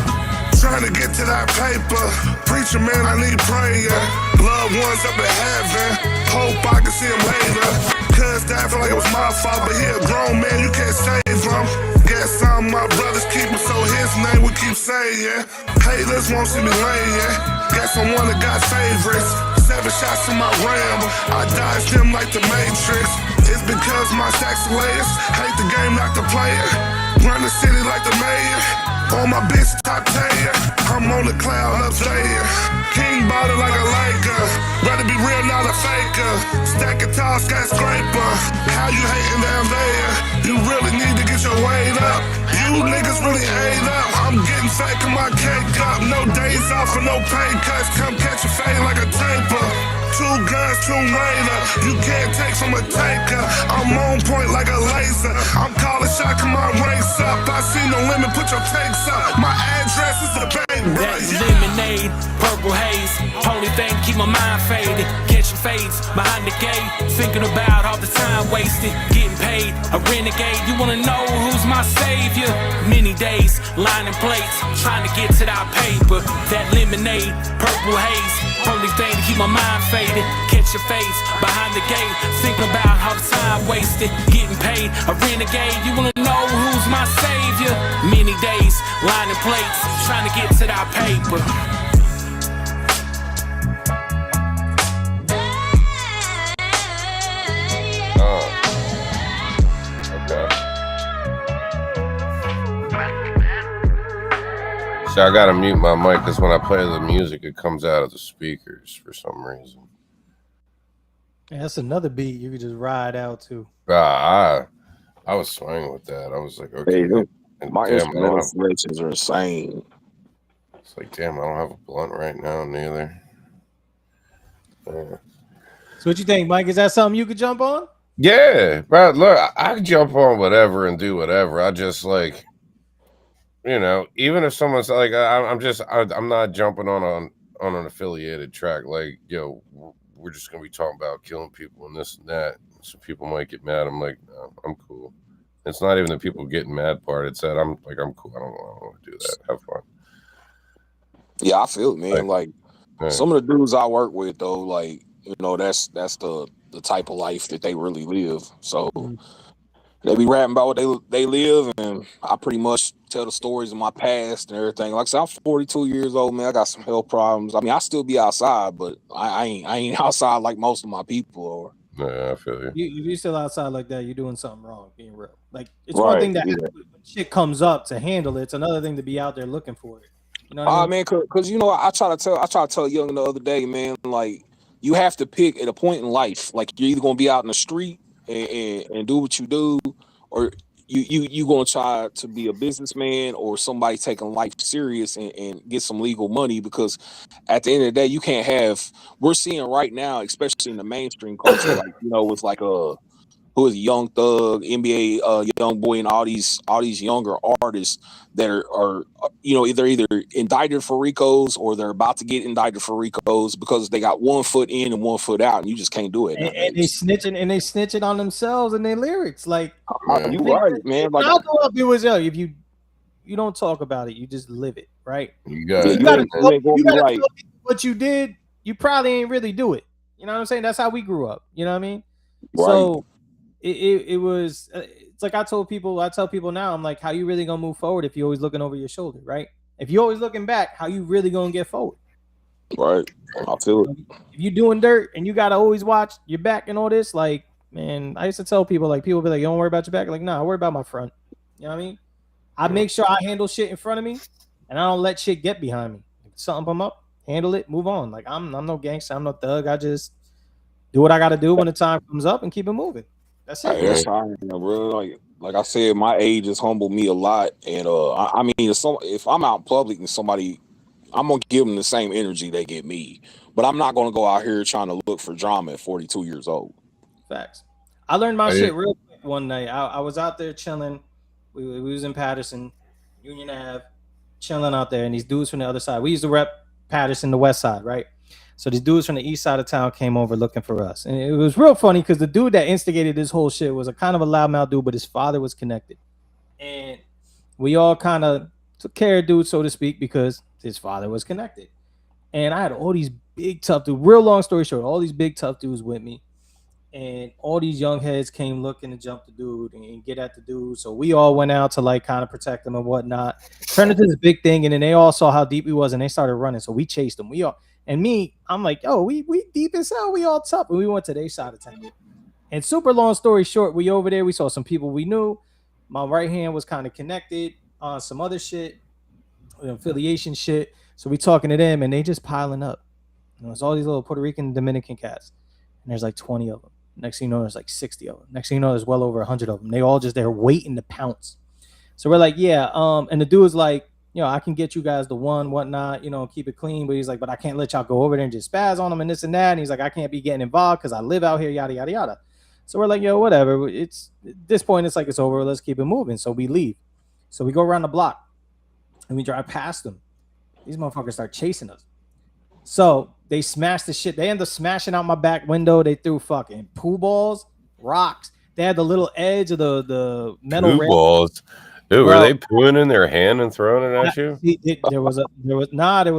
Trying to get to that paper. Preacher man, I need prayer. Loved ones up in heaven. Hope I can see him later. Cause that feel like it was my fault, but he a grown man, you can't save him. Guess I'm my brother's keeper, so his name we keep saying. Haters won't see me laying. Guess I'm one of God's favorites. 7 shots in my ram, I dodged him like the Matrix. It's because my stacks are layers. Hate the game, not the player. Run the city like the mayor. On my bitch top tier, I'm on the cloud up there. King bought it like a Laker. Rather be real, not a faker. Stack a tall skyscraper. How you hating down there? You really need to get your weight up. You niggas really ate up. I'm getting fat, come my cake up. No days off and no pay cuts. Come catch a fade like a taper. 2 guns, Tomb Raider. You can't take from a taker. I'm on point like a laser. I'm calling shot, come on, race up. I see no limit, put your takes up. My address is the bank, bro. That lemonade, purple haze, only thing keep my mind faded. Catching fades behind the gate, thinking about all the time wasted. Getting paid, a renegade. You wanna know who's my savior? Many days, lining plates, trying to get to that paper. That lemonade, purple haze, only thing to keep my mind faded. Catch your face behind the gate, thinking about how the time wasted. Getting paid, a renegade. You wanna know who's my savior? Many days, lining plates, trying to get to that paper. See, I gotta mute my mic because when I play the music, it comes out of the speakers for some reason. Yeah, that's another beat you could just ride out to. I was swinging with that. I was like, okay. Hey, my instrumental selections are insane. It's like, damn, I don't have a blunt right now, neither. So what you think, Mike? Is that something you could jump on? Yeah, but look, I can jump on whatever and do whatever. I just like, you know, even if someone's like, I'm not jumping on an affiliated track. Like, yo, we're just gonna be talking about killing people and this and that. So people might get mad. I'm like, no, I'm cool. It's not even the people getting mad part. It's that I'm cool. I don't want to do that. Have fun. Yeah, I feel it, man. Like some of the dudes I work with, though, like, you know, that's the type of life that they really live. So they be rapping about what they live, and I pretty much tell the stories of my past and everything. Like I said, I'm 42 years old, man. I got some health problems. I mean, I still be outside, but I ain't outside like most of my people are. Yeah, I feel you. If you're still outside like that, you're doing something wrong, being real. Like, it's one thing that when shit comes up to handle it. It's another thing to be out there looking for it. You know what I mean? Man, because you know, I try to tell Young the other day, man, like, you have to pick at a point in life. Like, you're either gonna be out in the street and do what you do, or you gonna try to be a businessman or somebody taking life serious and get some legal money. Because at the end of the day, you can't have. We're seeing right now, especially in the mainstream culture, like, you know, with like who is Young Thug, NBA Young Boy, and all these younger artists that are you know, either indicted for RICOs or they're about to get indicted for RICOs because they got 1 foot in and 1 foot out, and you just can't do it. And they snitching on themselves and their lyrics. Like, you right, man. Like, I'll go up. It was if you don't talk about it, you just live it, right? You got right. What you did, you probably ain't really do it. You know what I'm saying? That's how we grew up. You know what I mean? Right. So it was. It's like I tell people now, I'm like, how you really gonna move forward if you're always looking over your shoulder, right? If you're always looking back, how you really gonna get forward? Right. I feel it. If you're doing dirt and you gotta always watch your back and all this, like, man, I used to tell people, like, people be like, you don't worry about your back. Like, nah, I worry about my front. You know what I mean? I make sure I handle shit in front of me and I don't let shit get behind me. If something come up, handle it, move on. Like, I'm no gangster, I'm no thug. I just do what I gotta do when the time comes up and keep it moving. That's it. That's how I am, bro. Like I said, my age has humbled me a lot, and I mean, if I'm out in public and somebody, I'm gonna give them the same energy they give me, but I'm not gonna go out here trying to look for drama at 42 years old. Facts. I learned my shit real quick one night. I was out there chilling. We was in Patterson, Union Ave, chilling out there, and these dudes from the other side. We used to rep Patterson, the west side, right? So these dudes from the east side of town came over looking for us. And it was real funny because the dude that instigated this whole shit was a kind of a loudmouth dude, but his father was connected. And we all kind of took care of dude, so to speak, because his father was connected. And I had all these big, tough dudes. Real long story short, all these big, tough dudes with me. And all these young heads came looking to jump the dude and get at the dude. So we all went out to, like, kind of protect them and whatnot. Turned into this big thing. And then they all saw how deep he was and they started running. So we chased them. And me, I'm like, yo, we deep as hell. We all tough. And we went to their side of town. And super long story short, we over there. We saw some people we knew. My right hand was kind of connected on some other shit, affiliation shit. So we talking to them, and they just piling up. It's all these little Puerto Rican, Dominican cats. And there's like 20 of them. Next thing you know, there's like 60 of them. Next thing you know, there's well over 100 of them. They all just there waiting to pounce. So we're like, yeah. And the dude was like, I can get you guys the one, whatnot, keep it clean. But he's like, but I can't let y'all go over there and just spaz on them and this and that. And he's like, I can't be getting involved because I live out here, yada, yada, yada. So we're like, yo, whatever. It's at this point, it's like, it's over. Let's keep it moving. So we leave. So we go around the block and we drive past them. These motherfuckers start chasing us. So they smashed the shit. They ended up smashing out my back window. They threw fucking pool balls, rocks. They had the little edge of the metal pool balls. Dude, were they pooing in their hand and throwing it at you? There was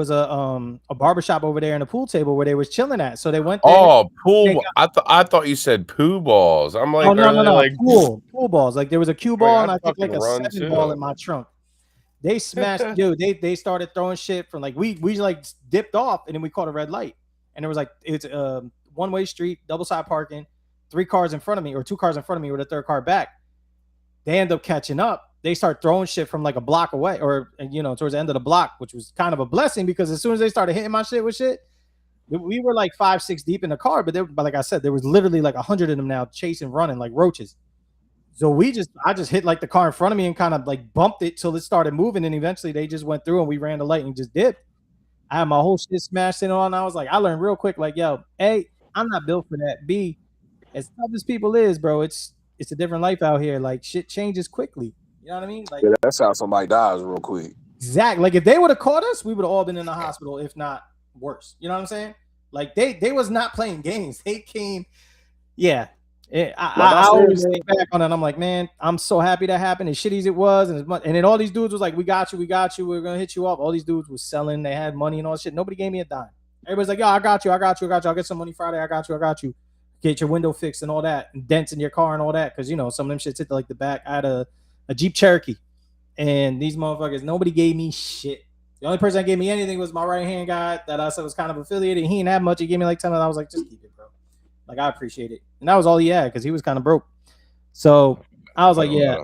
a barbershop over there and a pool table where they was chilling at. So they went there. Oh, pool! I thought you said poo balls. I'm like, no, like pool balls. Like there was a cue ball and I think like a 7 ball in my trunk. They smashed, dude. They started throwing shit from, like, we like dipped off and then we caught a red light and there was like, it's a one-way street, double side parking, 3 cars in front of me or 2 cars in front of me with a third car back. They end up catching up. they start throwing shit from like a block away, or towards the end of the block, which was kind of a blessing because as soon as they started hitting my shit with shit, we were like 5-6 deep in the car. But like I said, there was literally like 100 of them now chasing, running like roaches. So I just hit like the car in front of me and kind of like bumped it till it started moving, and eventually they just went through and we ran the light and just dipped. I had my whole shit smashed in on. And I was like, I learned real quick, like, yo, A, I'm not built for that. B, as tough as people is, bro, it's a different life out here. Like shit changes quickly. You know what I mean? Like that's how somebody dies real quick. Exactly. Like if they would have caught us, we would have all been in the hospital, if not worse. You know what I'm saying? Like they was not playing games. They came, yeah. I always think back on it. I'm like, man, I'm so happy that happened. As shitty as it was, and then all these dudes was like, we got you, we're gonna hit you up. All these dudes was selling, they had money and all that shit. Nobody gave me a dime. Everybody's like, yo, I got you. I'll get some money Friday. I got you. Get your window fixed and all that, and dents in your car and all that, because some of them shits hit like the back. I had a Jeep Cherokee, and these motherfuckers, nobody gave me shit. The only person that gave me anything was my right hand guy that I said was kind of affiliated. He didn't have much. He gave me like 10. I was like, just keep it, bro. Like, I appreciate it. And that was all he had because he was kind of broke. So I was like, yeah,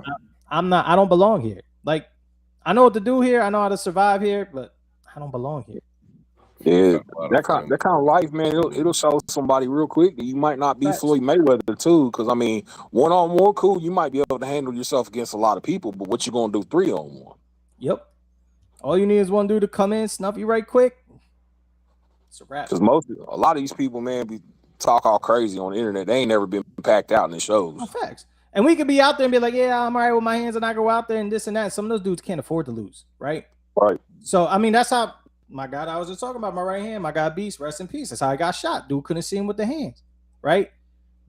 I don't belong here. Like, I know what to do here. I know how to survive here, but I don't belong here. Yeah, that kind of life, man, it'll show somebody real quick that you might not be Floyd Mayweather too. Because I mean, 1-on-1, cool, you might be able to handle yourself against a lot of people, but what you gonna do 3-on-1? Yep. All you need is one dude to come in, snuff you right quick. It's a wrap. Because a lot of these people, man, talk all crazy on the internet. They ain't never been packed out in the shows. No facts. And we could be out there and be like, yeah, I'm all right with my hands, and I go out there and this and that. Some of those dudes can't afford to lose, right? Right. So I mean, that's how my God, I was just talking about my right hand, my guy Beast, rest in peace. That's how I got shot. Dude couldn't see him with the hands, right?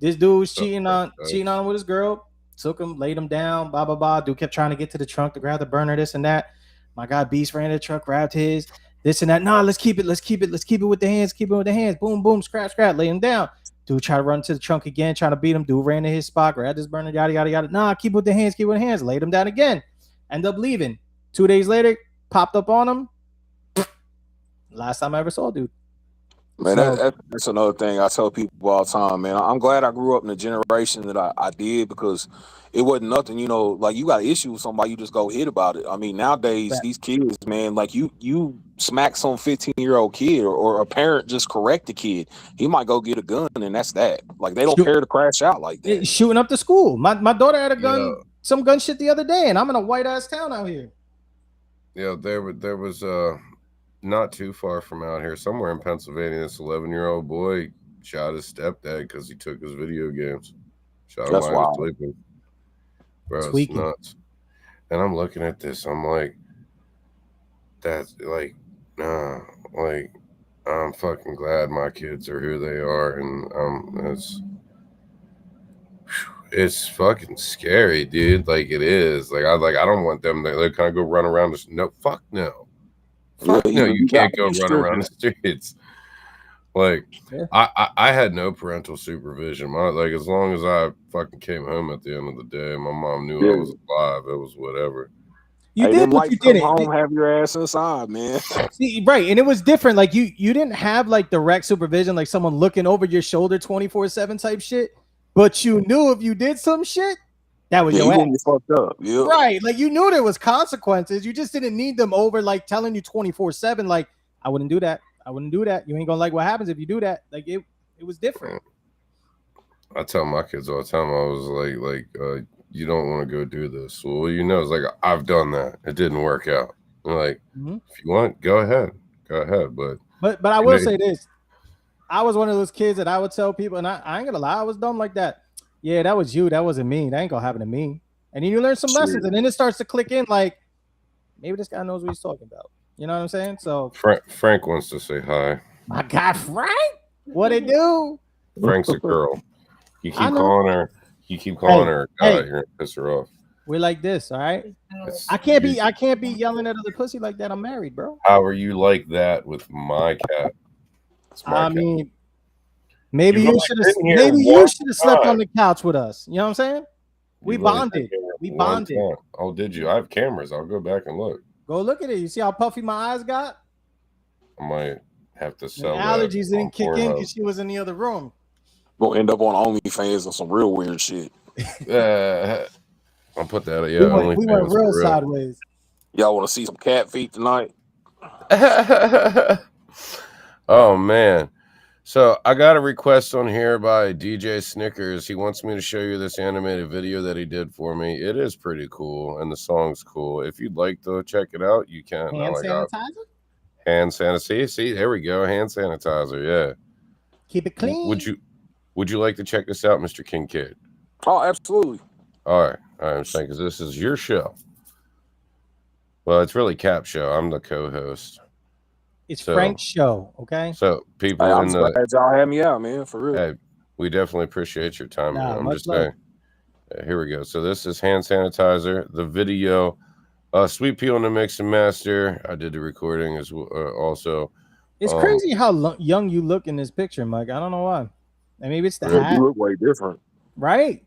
This dude was cheating on him with his girl, took him, laid him down, blah, blah, blah. Dude kept trying to get to the trunk to grab the burner, this and that. My guy Beast ran to the truck, grabbed his, this and that. Nah, let's keep it with the hands. Boom, boom, scrap, lay him down. Dude tried to run to the trunk again, trying to beat him. Dude ran to his spot, grabbed his burner, yada, yada, yada. Nah, keep it with the hands, laid him down again. End up leaving. 2 days later, popped up on him. Last time I ever saw dude. Man, that's another thing I tell people all the time, man. I'm glad I grew up in the generation that I did, because it wasn't nothing, like you got an issue with somebody, you just go hit about it. I mean, nowadays, these kids, man, like you smack some 15-year-old kid or a parent just correct the kid, he might go get a gun and that's that. Like, they don't care to crash out like that. Shooting up the school. My daughter had a gun, some gun shit the other day, and I'm in a white-ass town out here. Yeah, there was not too far from out here, somewhere in Pennsylvania, this 11-year-old boy shot his stepdad because he took his video games. Shot him while he was sleeping. Bro, it's nuts. And I'm looking at this, I'm like, that's like, nah, like, I'm fucking glad my kids are who they are, and it's fucking scary, dude. Like, it is. Like, I don't want them to kind of go run around this. No, fuck no. Fuck no, you can't go run around the streets. Like, I had no parental supervision. Like, as long as I fucking came home at the end of the day, my mom knew I was alive. It was whatever. You did what you did. Home, have your ass inside, man. See, right, and it was different. Like, you didn't have like direct supervision, like someone looking over your shoulder 24/7 type shit. But you knew if you did some shit, that was your ass. Fucked up. Yep. Right. Like, you knew there was consequences. You just didn't need them over, like, telling you 24/7, like, I wouldn't do that. You ain't gonna like what happens if you do that. Like, it was different. I tell my kids all the time, I was like, you don't want to go do this. Well, it's like, I've done that. It didn't work out. I'm like, if you want, go ahead. But I will say this. I was one of those kids that I would tell people, and I ain't gonna lie, I was dumb like that. Yeah, that was you. That wasn't me. That ain't gonna happen to me. And then you learn some lessons, and then it starts to click in. Like, maybe this guy knows what he's talking about. You know what I'm saying? So Frank wants to say hi. My God, Frank, what it do? Frank's a girl. You keep calling her. You're gonna piss her off. We're like this, all right? I can't be yelling at other pussy like that. I'm married, bro. How are you like that with my cat? I mean, maybe you should have slept on the couch with us. You know what I'm saying? We bonded. Oh, did you? I have cameras. I'll go back and look. Go look at it. You see how puffy my eyes got? I might have to sell. Allergies didn't kick in because she was in the other room. We'll end up on OnlyFans or some real weird shit. I'll put that. Yeah, we went real sideways. Y'all want to see some cat feet tonight? Oh man. So I got a request on here by DJ Snickers. He wants me to show you this animated video that he did for me. It is pretty cool, and the song's cool. If you'd like to check it out, you can. Hand sanitizer? Hand sanitizer. See, there we go. Hand sanitizer. Yeah. Keep it clean. Would you like to check this out, Mr. Kincaid? Oh, absolutely. All right. I'm saying because this is your show. Well, it's really Cap's show. I'm the co-host. It's Frank's show, okay? So people I'm glad y'all had me out, man, for real. Hey, we definitely appreciate your time. I'm just saying. Here we go. So this is hand sanitizer. The video, Sweet Pea on the mix and master. I did the recording as well. Also, it's crazy how young you look in this picture, Mike. I don't know why. And maybe it's the hat. You look way different, right?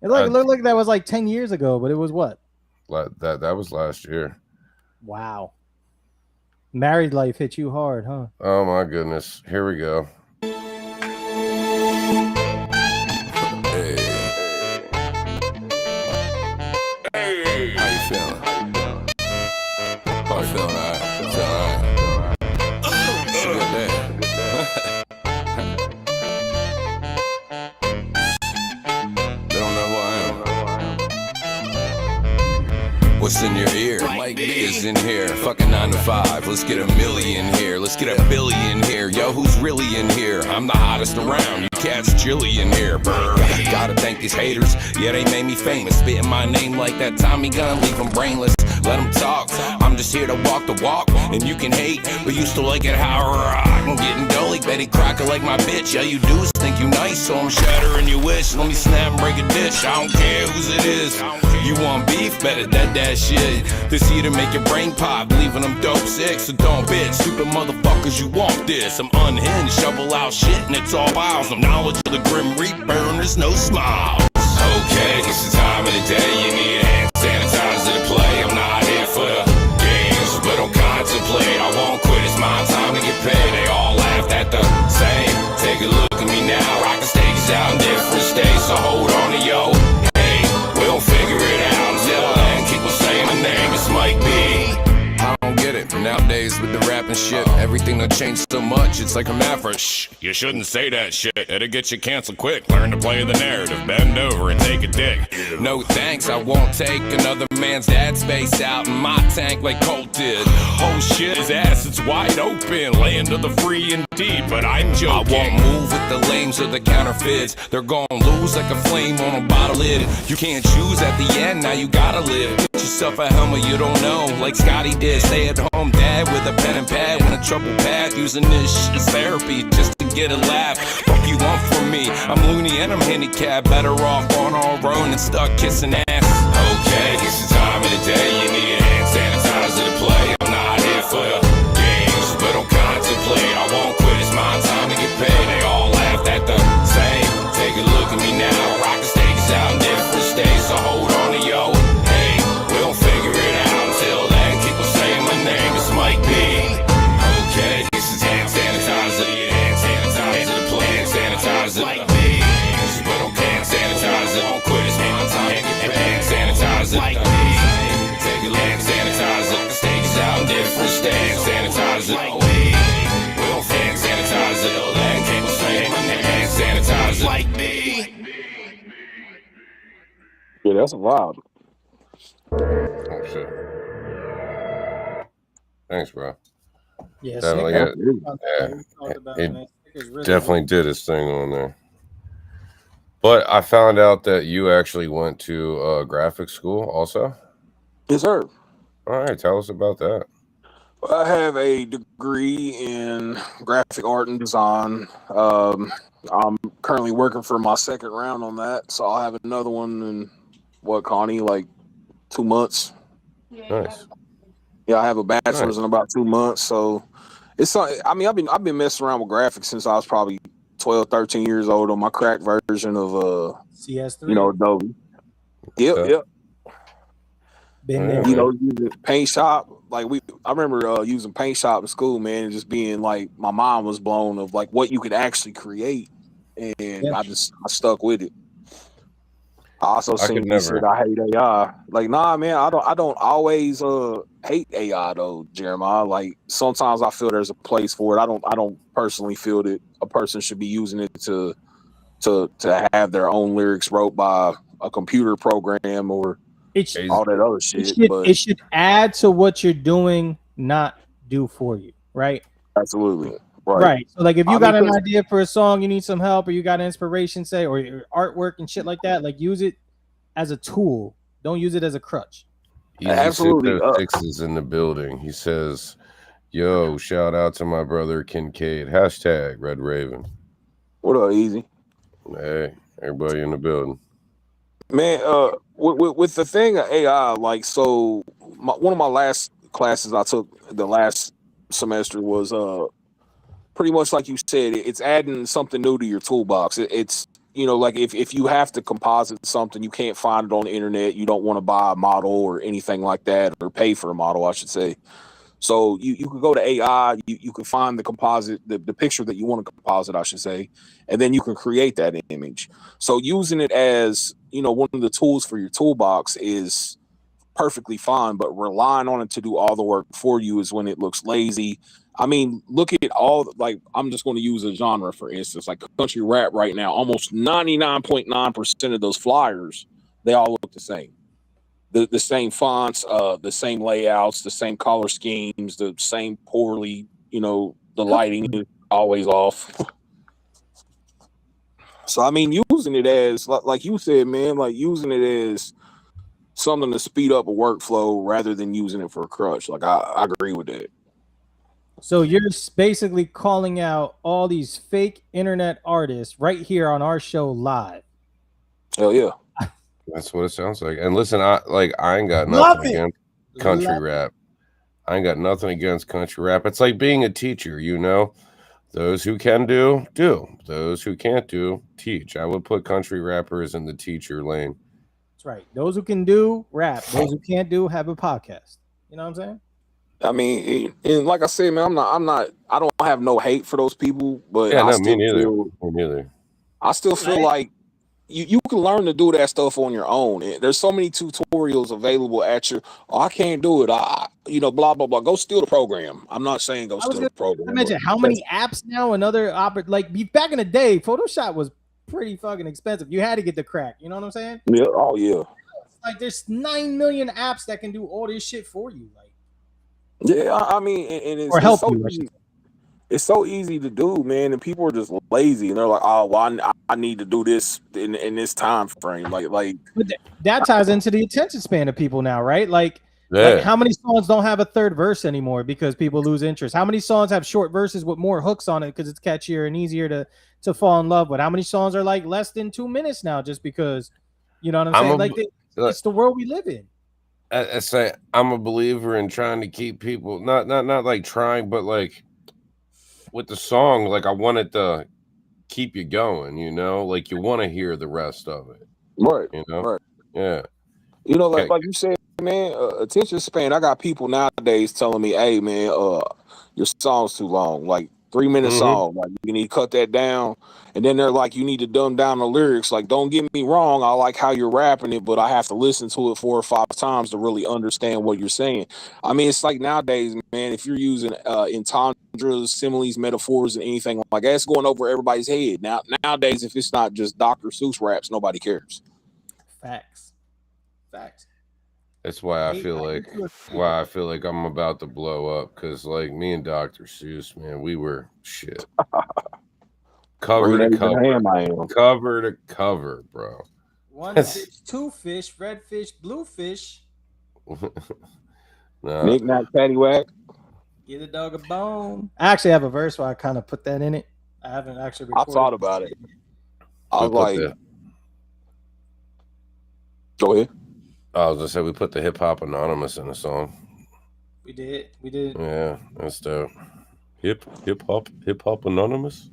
It looked like that was like 10 years ago, but it was what? That was last year. Wow. Married life hit you hard, huh? Oh my goodness. Here we go. Hey. Hey. How you feeling? How you feeling? All right. It's a good day. They don't know who I am. What's in your ear? Mike B is in here. Fucking 9 to 5. Let's get a million here. Let's get a billion here. Yo, who's really in here? I'm the hottest around. You cats chilly in here. Brr. Gotta thank these haters. Yeah, they made me famous. Spitting my name like that Tommy gun. Leave them brainless. Let them talk. I'm just here to walk the walk. And you can hate, but you still like it how I rock. I'm getting dull like Betty Crocker like my bitch. All you do is think you nice, so I'm shattering your wish. Let me snap and break a dish. I don't care whose it is. You want beef? Better that shit. This here to make your brain pop, leaving them dope sick. So don't bitch, stupid motherfuckers, you want this. I'm unhinged, shovel out shit, and it's all piles of knowledge of the Grim Reaper, and there's no smiles. Okay, it's the time of the day. You need a hand sanitizer to play. I'm not here for the games, but don't contemplate. I won't quit, it's my time to get paid. They all laughed at the same. Take a look at me now. Rockin' stages out in different states, so hold on to yo. Hey, we'll figure it out until then. Keep on saying my name, it's Mike B. I don't get it. Nowadays with the rap and shit, everything done changed so much. It's like a maverick. Shh, you shouldn't say that shit. It'll get you canceled quick. Learn to play the narrative. Bend over and take a dig. No thanks, I won't take another man's dad space out in my tank like Colt did. Oh shit, his ass is wide open. Land of the free and deep, but I'm joking. I won't move with the lames or the counterfeits. They're gonna lose like a flame on a bottle lid. You can't choose at the end, now you gotta live. Get yourself a helmet you don't know, like Scotty did. Stay at home dad with a pen and pad when a troubled path. Using this shit as therapy just to get a laugh. Fuck you want from me? I'm loony and I'm handicapped. Better off on our own and stuck kissing ass. Okay, it's the time of the day. You need a hand sanitizer to play. I'm not here for the games, but don't contemplate. I won't quit, it's my time to get paid. They all laughed at the same. Take a look at me now. Rockin' stages out in different states, so hold on to yo. Hey, we'll figure it out until then. Keep on saying my name, it's Mike B. Okay, this is hand sanitizer. Hand sanitizer to play. Hand sanitizer. Mike B. But don't hand sanitizer. Don't quit, it's my time to get paid. Hand sanitizer. Mike B. Take a hand sanitizer. Stages out in different states. Sanitizer. Mike B. We'll hand sanitizer. Then keep on saying my name. Hand sanitizer. Mike B. Yeah, that's wild. Oh shit. Thanks, bro. Yeah, Definitely, he definitely did his thing on there. But I found out that you actually went to graphic school also. Yes, sir. All right, tell us about that. I have a degree in graphic art and design. I'm currently working for my second round on that, so I'll have another one in Connie, like 2 months. Nice. Yeah, I have a bachelor's in about 2 months, so it's. I mean, I've been messing around with graphics since I was probably 12, 13 years old on my crack version of CS3. Adobe. Yep. Been there. Using Paint Shop. Like I remember using Paint Shop in school, man, and just being like, my mind was blown of like what you could actually create, and I stuck with it. I also seen you said I hate AI. Like, nah, man, I don't always hate AI though, Jeremiah. Like sometimes I feel there's a place for it. I don't personally feel that a person should be using it to have their own lyrics wrote by a computer program or all that other shit. It should add to what you're doing, not do for you, right? Absolutely. Right. So like if you got an idea for a song, you need some help, or you got inspiration, say, or your artwork and shit like that, like use it as a tool. Don't use it as a crutch. Absolutely. Six is in the building. He says, yo, shout out to my brother Kincaid. # Red Raven. What up, Easy? Hey, everybody in the building. Man, with the thing of AI, like, so one of my last classes I took the last semester was pretty much like you said, it's adding something new to your toolbox. It's like if you have to composite something, you can't find it on the internet, you don't want to buy a model or anything like that, or pay for a model, I should say. So you could go to AI, you can find the composite, the picture that you want to composite, I should say, and then you can create that image. So using it as, one of the tools for your toolbox is perfectly fine, but relying on it to do all the work for you is when it looks lazy. I mean, look at like, I'm just going to use a genre, for instance, like country rap right now. Almost 99.9% of those flyers, they all look the same. The same fonts, the same layouts, the same color schemes, the same poorly, the lighting is always off. So, I mean, using it as, like you said, man, like using it as something to speed up a workflow rather than using it for a crutch. Like, I agree with that. So you're basically calling out all these fake internet artists right here on our show live. Hell yeah. That's what it sounds like. And listen, I ain't got nothing against country rap. I ain't got nothing against country rap. It's like being a teacher, Those who can do. Those who can't do, teach. I would put country rappers in the teacher lane. That's right. Those who can do, rap. Those who can't do, have a podcast. You know what I'm saying? I mean, and like I said, man, I don't have no hate for those people, but me neither. I still feel like you can learn to do that stuff on your own. There's so many tutorials available at your, I can't do it. Blah, blah, blah. Go steal the program. I'm not saying go steal the program. I mentioned how many apps now and other back in the day, Photoshop was pretty fucking expensive. You had to get the crack. You know what I'm saying? Yeah. Oh, yeah. Like there's 9 million apps that can do all this shit for you. Like, yeah, I mean, and it's, or help so you. Easy. It's so easy to do, man, and people are just lazy, and they're like, "Oh, well, I need to do this in this time frame." Like but that ties into the attention span of people now, right? Like how many songs don't have a third verse anymore because people lose interest? How many songs have short verses with more hooks on it because it's catchier and easier to fall in love with? How many songs are like less than 2 minutes now just because, you know what I'm saying? It's the world we live in. I say I'm a believer in trying to keep people not like trying, but like with the song, like I want it to keep you going, like you want to hear the rest of it, right? Right? Yeah, like you said, man, attention span. I got people nowadays telling me, "Hey, man, your song's too long. Like 3-minute song. Like you need to cut that down." And then they're like, "You need to dumb down the lyrics." Like, don't get me wrong, I like how you're rapping it, but I have to listen to it 4 or 5 times to really understand what you're saying. I mean, it's like nowadays, man, if you're using entendres, similes, metaphors, and anything like that, it's going over everybody's head. Nowadays, if it's not just Dr. Seuss raps, nobody cares. Facts. That's why I feel like I'm about to blow up, because like me and Dr. Seuss, man, we were shit. Cover to cover, bro. 1 fish, 2 fish, red fish, blue fish. Knick-knack, paddywhack. Get a dog a bone. I actually have a verse where I kind of put that in it. I haven't actually recorded. I thought about it. I was like, go ahead. I was gonna say we put the Hip Hop Anonymous in the song. We did. Yeah, that's dope. Hip Hop Anonymous.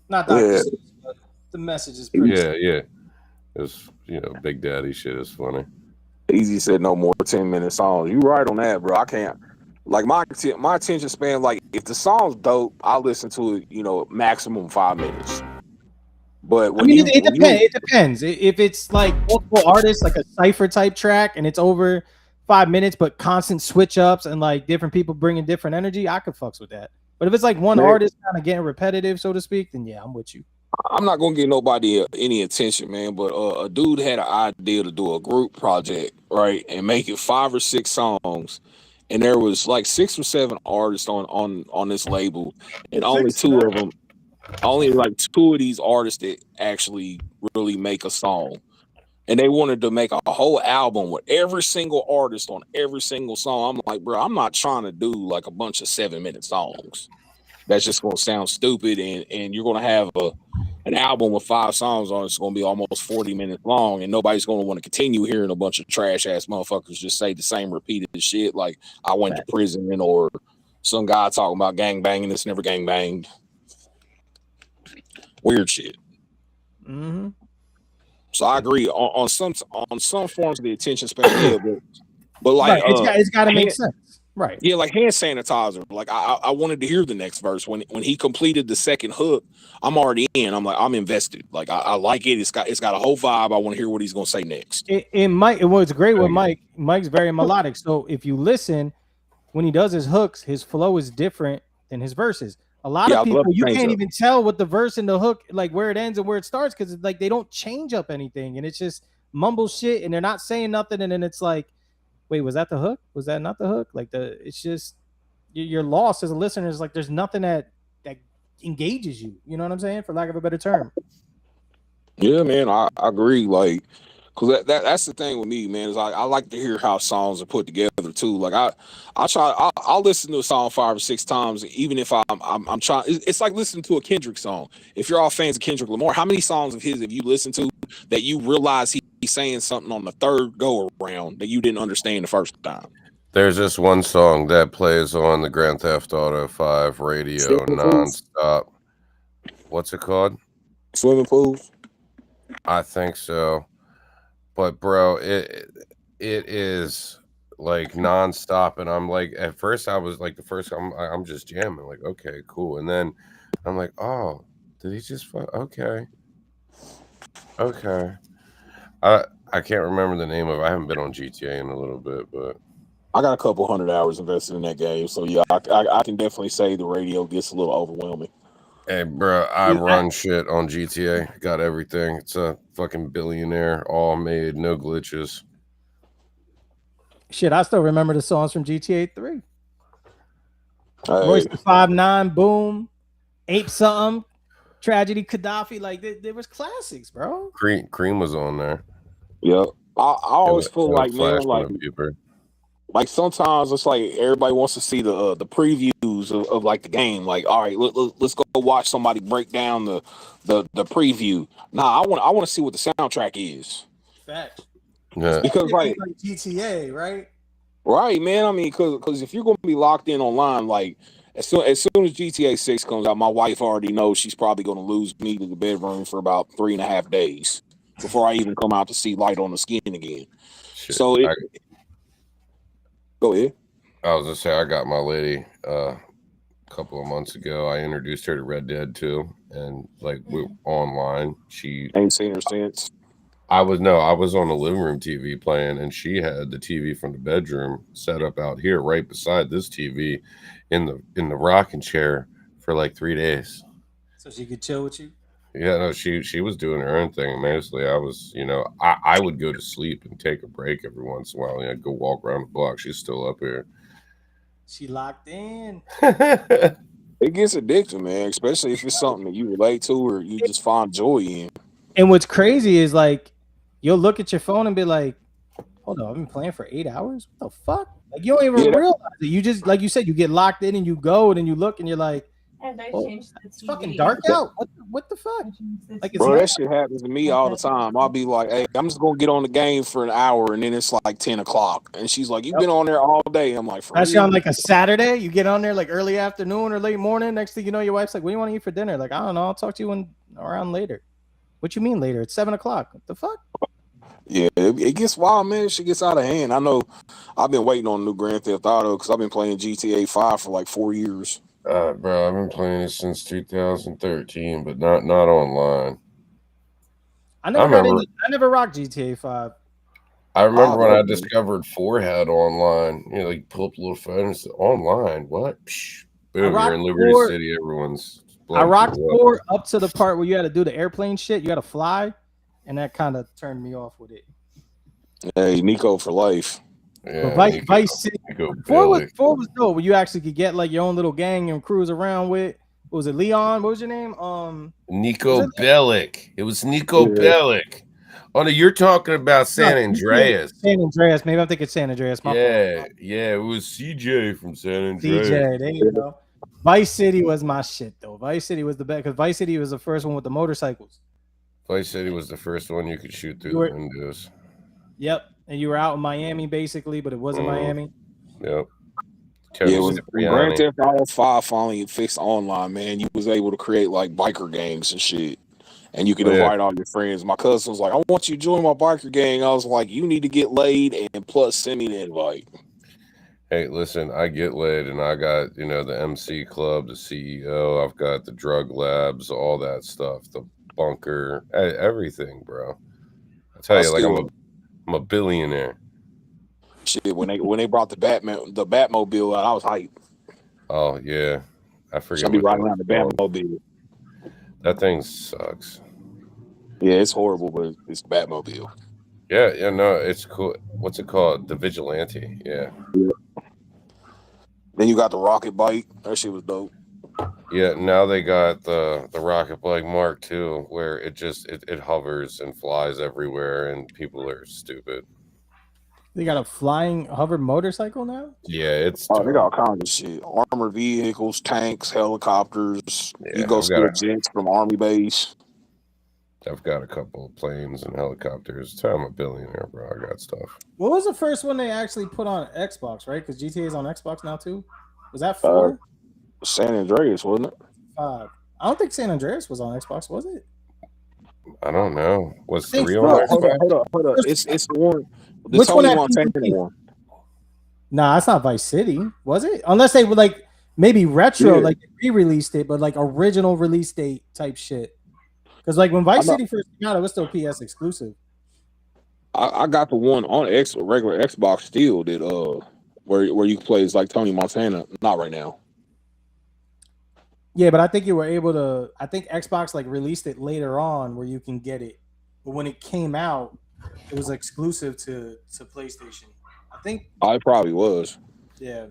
Not Dr. Seuss, but the message is pretty simple. Yeah. It's Big Daddy shit is funny. Easy said no more 10-minute songs. You right on that, bro. I can't. Like my attention span. Like if the song's dope, I'll listen to it. Maximum 5 minutes. But I mean, it depends. It depends. If it's like multiple artists, like a cipher type track, and it's over 5 minutes, but constant switch ups and like different people bringing different energy, I could fucks with that. But if it's like one artist kind of getting repetitive, so to speak, then yeah, I'm with you. I'm not gonna give nobody any attention, man. But a dude had an idea to do a group project, right, and make it 5 or 6 songs, and there was like 6 or 7 artists on this label, and only 2 of them, only like 2 of these artists that actually really make a song. And they wanted to make a whole album with every single artist on every single song. I'm like, bro, I'm not trying to do like a bunch of 7-minute songs. That's just gonna sound stupid, and you're gonna have an album with 5 songs on it. It's gonna be almost 40 minutes long, and nobody's gonna want to continue hearing a bunch of trash ass motherfuckers just say the same repeated shit like I went to prison, or some guy talking about gang banging that's never gang banged. Weird shit. Mm-hmm. So I agree on some forms of the attention span, yeah, but like it's got to make sense, right? Yeah, like hand sanitizer. Like I wanted to hear the next verse when he completed the second hook. I'm already in. I'm invested. Like I like it. It's got a whole vibe. I want to hear what he's gonna say next. It was great with Mike. Mike's very melodic. So if you listen, when he does his hooks, his flow is different than his verses. A lot of people, you can't even tell what the verse and the hook, like where it ends and where it starts, because like they don't change up anything, and it's just mumble shit, and they're not saying nothing, and then it's like, wait, was that the hook? Was that not the hook? Like it's just you're lost as a listener. It's like there's nothing that engages you. You know what I'm saying? For lack of a better term. Yeah, man, I agree. Like, cause that's the thing with me, man. Is I like to hear how songs are put together too. Like I'll listen to a song 5 or 6 times, even if I'm trying. It's like listening to a Kendrick song. If you're all fans of Kendrick Lamar, how many songs of his have you listened to that you realize he's saying something on the third go around that you didn't understand the first time? There's this one song that plays on the Grand Theft Auto 5 radio nonstop. What's it called? Swimming Pools. I think so. But bro, it is like nonstop, and I'm like, at first I was like, I'm just jamming, like, okay, cool, and then I'm like, oh, did he just okay. I can't remember the name of it. I haven't been on GTA in a little bit, but I got a couple 100 hours invested in that game, so yeah, I can definitely say the radio gets a little overwhelming. Hey, bro, I run shit on GTA. Got everything. It's a fucking billionaire, all made, no glitches. Shit, I still remember the songs from GTA 3. Royce the 5'9", Boom, Ape Something, Tragedy, Gaddafi. Like there was classics, bro. Cream was on there. Yeah, I always feel like, man, like sometimes it's like everybody wants to see the previews of like the game. Like, all right, let's go watch somebody break down the preview. Nah, I want to see what the soundtrack is. Fact. Yeah. Because like GTA, right? Right, man. I mean, because if you're gonna be locked in online, like as soon as GTA 6 comes out, my wife already knows she's probably gonna lose me to the bedroom for about 3.5 days before I even come out to see light on the skin again. Shit, so go ahead. I was gonna say I got my lady a couple of months ago. I introduced her to Red Dead 2, and like we're online. She ain't seen her since. I was on the living room TV playing, and she had the TV from the bedroom set up out here right beside this TV in the rocking chair for like 3 days. So she could chill with you? Yeah, no, she was doing her own thing. Mostly I was, I would go to sleep and take a break every once in a while. I'd go walk around the block. She's still up here. She locked in. It gets addictive, man, especially if it's something that you relate to or you just find joy in. And what's crazy is like you'll look at your phone and be like, hold on, I've been playing for 8 hours? What the fuck? Like you don't even realize it. You just, like you said, you get locked in and you go and then you look and you're like, it's fucking dark out. What the fuck? Like, bro, that shit happens to me all the time. I'll be like, hey, I'm just gonna get on the game for an hour, and then it's like 10 o'clock, and she's like, you've been on there all day. I'm like, that's on like a Saturday. You get on there like early afternoon or late morning. Next thing you know, your wife's like, what do you want to eat for dinner? Like, I don't know. I'll talk to you around later. What you mean later? It's 7 o'clock. What the fuck? Yeah, it gets wild, man. Shit gets out of hand. I know. I've been waiting on a new Grand Theft Auto because I've been playing GTA 5 for like 4 years. Bro, I've been playing it since 2013, but not online. I never rocked GTA 5. I remember when I discovered Forehead online. You know, like pull up a little phone and say, online. What? Psh, boom! You're in Liberty City. Everyone's. I rocked 4 up to the part where you had to do the airplane shit. You had to fly, and that kind of turned me off with it. Hey, Nico for life. Yeah, Vice City. 4 was dope. Where you actually could get like your own little gang and cruise around with. What was it, Leon? What was your name? Nico Bellic. It was Nico Bellic. Oh no, you're talking about San Andreas. San Andreas. Maybe I'm thinking San Andreas. Yeah, it was CJ from San Andreas. CJ, there you go. Vice City was my shit though. Vice City was the best because Vice City was the first one with the motorcycles. Vice City was the first one you could shoot through the windows. Yep, and you were out in Miami basically, but it wasn't Miami. Yep. Yeah, when Grand Theft Auto 5 finally fixed online, man, you was able to create like biker gangs and shit. And you could invite all your friends. My cousin was like, I want you to join my biker gang. I was like, you need to get laid and plus send me the invite. Hey, listen, I get laid and I got, the MC club, the CEO. I've got the drug labs, all that stuff, the bunker, everything, bro. I tell you, I'm a billionaire. Shit, when they brought the Batmobile out, I was hyped. Oh, yeah. I forget. Somebody riding around the Batmobile. That thing sucks. Yeah, it's horrible, but it's Batmobile. Yeah, no, it's cool. What's it called? The Vigilante. Yeah. Then you got the rocket bike. That shit was dope. Yeah, now they got the rocket bike Mark II, where it hovers and flies everywhere, and people are stupid. They got a flying hover motorcycle now? Yeah, it's they got all kinds of shit. Armored vehicles, tanks, helicopters. Yeah, you go steal jets from Army base. I've got a couple of planes and helicopters. That's how I'm a billionaire, bro. I got stuff. What was the first one they actually put on Xbox, right? Because GTA is on Xbox now too. Was that 4? San Andreas, wasn't it? 5. I don't think San Andreas was on Xbox, was it? I don't know. Was 3 on Xbox? Hold up. It's the one. Which one? Nah, it's not Vice City, was it? Unless they were like maybe retro, like they re-released it, but like original release date type shit. Because like when Vice City first came out, it was still PS exclusive. I got the one on regular Xbox still that where you play is like Tony Montana. Not right now. Yeah, but I think you were able to. I think Xbox like released it later on where you can get it, but when it came out, it was exclusive to PlayStation. I think. It probably was. Yeah.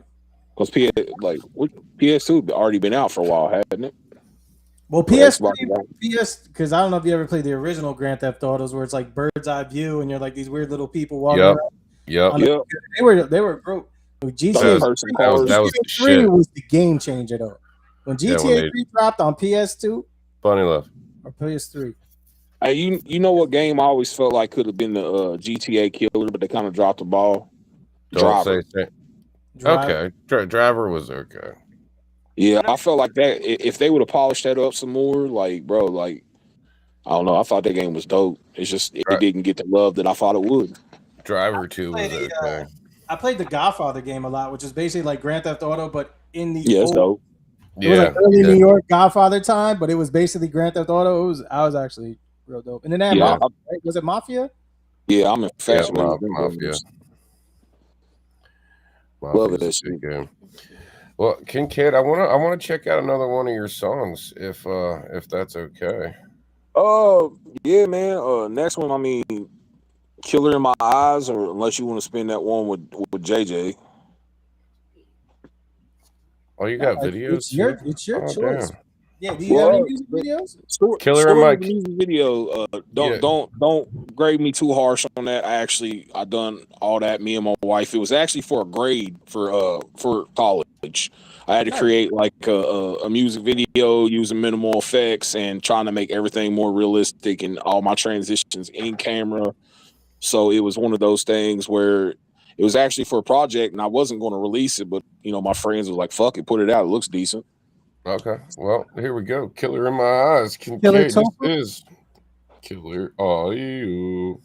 Because PS2 already been out for a while, hadn't it? Well, PS, because I don't know if you ever played the original Grand Theft Autos where it's like bird's eye view and you're like these weird little people walking around. Yep. They were broke. GTA 3 was the game changer though. When GTA 3 dropped on PS2, Funny Love, or PS3. Hey, you know what game I always felt like could have been the GTA killer, but they kind of dropped the ball. Driver. Okay, Driver was okay. Yeah, I felt like that. If they would have polished that up some more, like, bro, like, I don't know. I thought that game was dope. It's just it didn't get the love that I thought it would. Driver 2 was okay. I played the Godfather game a lot, which is basically like Grand Theft Auto, but in the it's dope. It was like early New York Godfather time, but it was basically Grand Theft Auto. I was actually real dope. And then that Mafia, right? Was it Mafia? Yeah, I'm in fashion. Mafia. Love it. This game. Well, Kid, I want to check out another one of your songs if that's okay. Yeah, man. Next one, I mean, Killer in My Eyes, or unless you want to spin that one with JJ. Oh, you got videos? It's your choice. Damn. Yeah, do you have any music videos? Killer in My music video. Don't grade me too harsh on that. I done all that. Me and my wife. It was actually for a grade for college. I had to create like a music video using minimal effects and trying to make everything more realistic and all my transitions in camera. So it was one of those things where it was actually for a project and I wasn't going to release it, but my friends was like, "Fuck it, put it out. It looks decent." Okay, well, here we go. Killer in My Eyes. Killer this is Killer. Oh, you.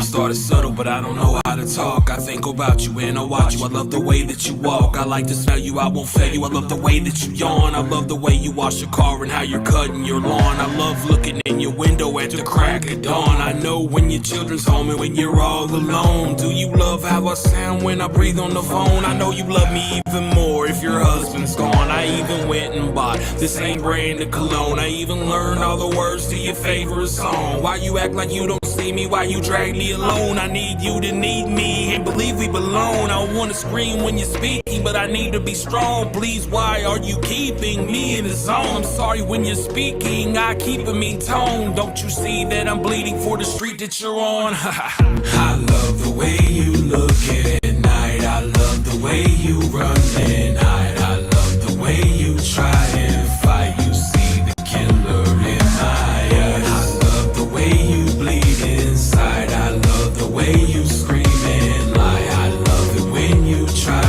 I started subtle, but I don't know how to talk. I think about you and I watch you. I love the way that you walk. I like to smell you, I won't fail you. I love the way that you yawn. I love the way you wash your car and how you're cutting your lawn. I love looking in your window at the crack of dawn. I know when your children's home and when you're all alone. Do you love how I sound when I breathe on the phone? I know you love me even more if your husband's gone. I even went and bought the same brand of cologne. I even learned all the words to your favorite song. Why you act like you don't see me? Why you drag me alone? I need you to need me and believe we belong. I wanna scream when you're speaking, but I need to be strong. Please, why are you keeping me in the zone? I'm sorry when you're speaking, I keep a mean tone. Don't you see that I'm bleeding for the street that you're on? I love the way you look at night. I love the way you run at night. I love the way you try and fight. You see the killer in my eyes. I love the way you bleed inside. I love the way you scream and lie. I love it when you try to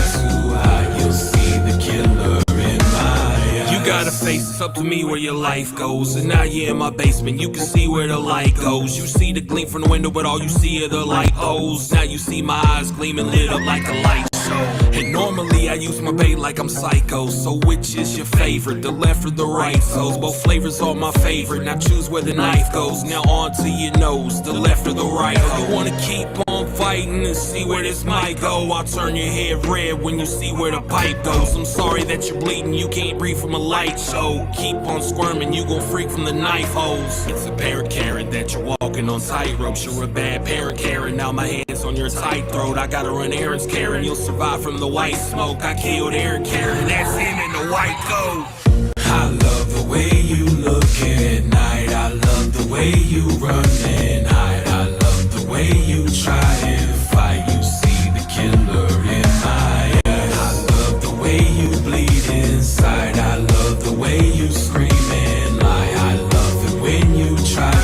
hide. You'll see the killer in my eyes. You gotta face it's up to me where your life goes. And now you're in my basement, you can see where the light goes. You see the gleam from the window, but all you see are the light poles. Now you see my eyes gleaming, lit up like a light show. And normally I use my bait like I'm psycho. So which is your favorite, the left or the right toes? Both flavors are my favorite, now choose where the knife goes. Now on to your nose, the left or the right. You wanna keep on fighting and see where this might go. I'll turn your head red when you see where the pipe goes. I'm sorry that you're bleeding, you can't breathe from a light show. Keep on squirming, you gon' freak from the knife holes. It's a parent Karen that you're walking on tightropes. You're a bad parent Karen, now my hands on your tight throat. I gotta run errands Karen, you'll survive from the white smoke. I killed Aaron Karen, that's him in the white coat. I love the way you look at night. I love the way you run at night. I love the way you try and fight. You see the killer in my eyes. I love the way you bleed inside. I love the way you scream and lie. I love it when you try to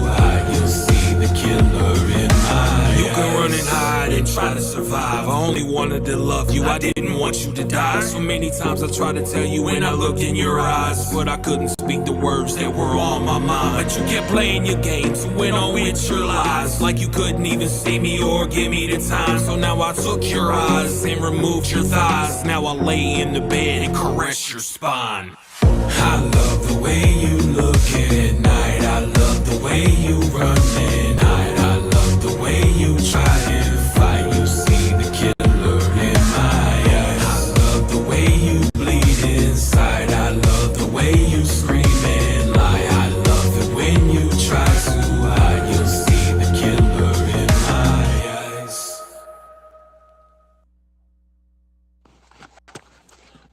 hide. You'll see the killer in my eyes. You can run and hide and try to survive. I only wanted to love you, I didn't want you to die. So many times I tried to tell you when I looked in your eyes, but I couldn't speak the words that were on my mind. But you kept playing your games and went on with your lies, like you couldn't even see me or give me the time. So now I took your eyes and removed your thighs. Now I lay in the bed and caress your spine. I love the way you look at night. I love the way you run at night. I love the way you try and fight. You see the killer in my eyes. I love the way you bleed inside. I love the way you scream and lie. I love it when you try to hide. You'll see the killer in my eyes.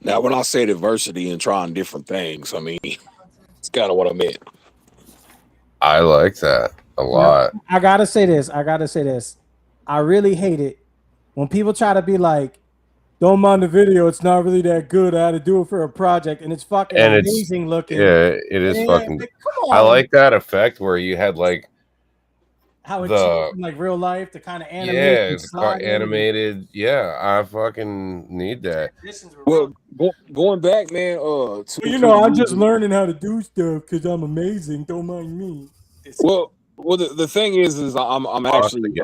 Now, when I say diversity and trying different things, I mean, it's kind of what I meant. I like that a lot. I gotta say this. I really hate it when people try to be like, don't mind the video, it's not really that good. I had to do it for a project, and it's fucking amazing looking. Yeah, it is fucking. Like, come on. I like that effect where you had like how it changed in like real life, the kind of animated. Yeah, animated. Yeah, I fucking need that. Well, going back, man. I'm just learning how to do stuff because I'm amazing. Don't mind me. Well, the thing is I'm actually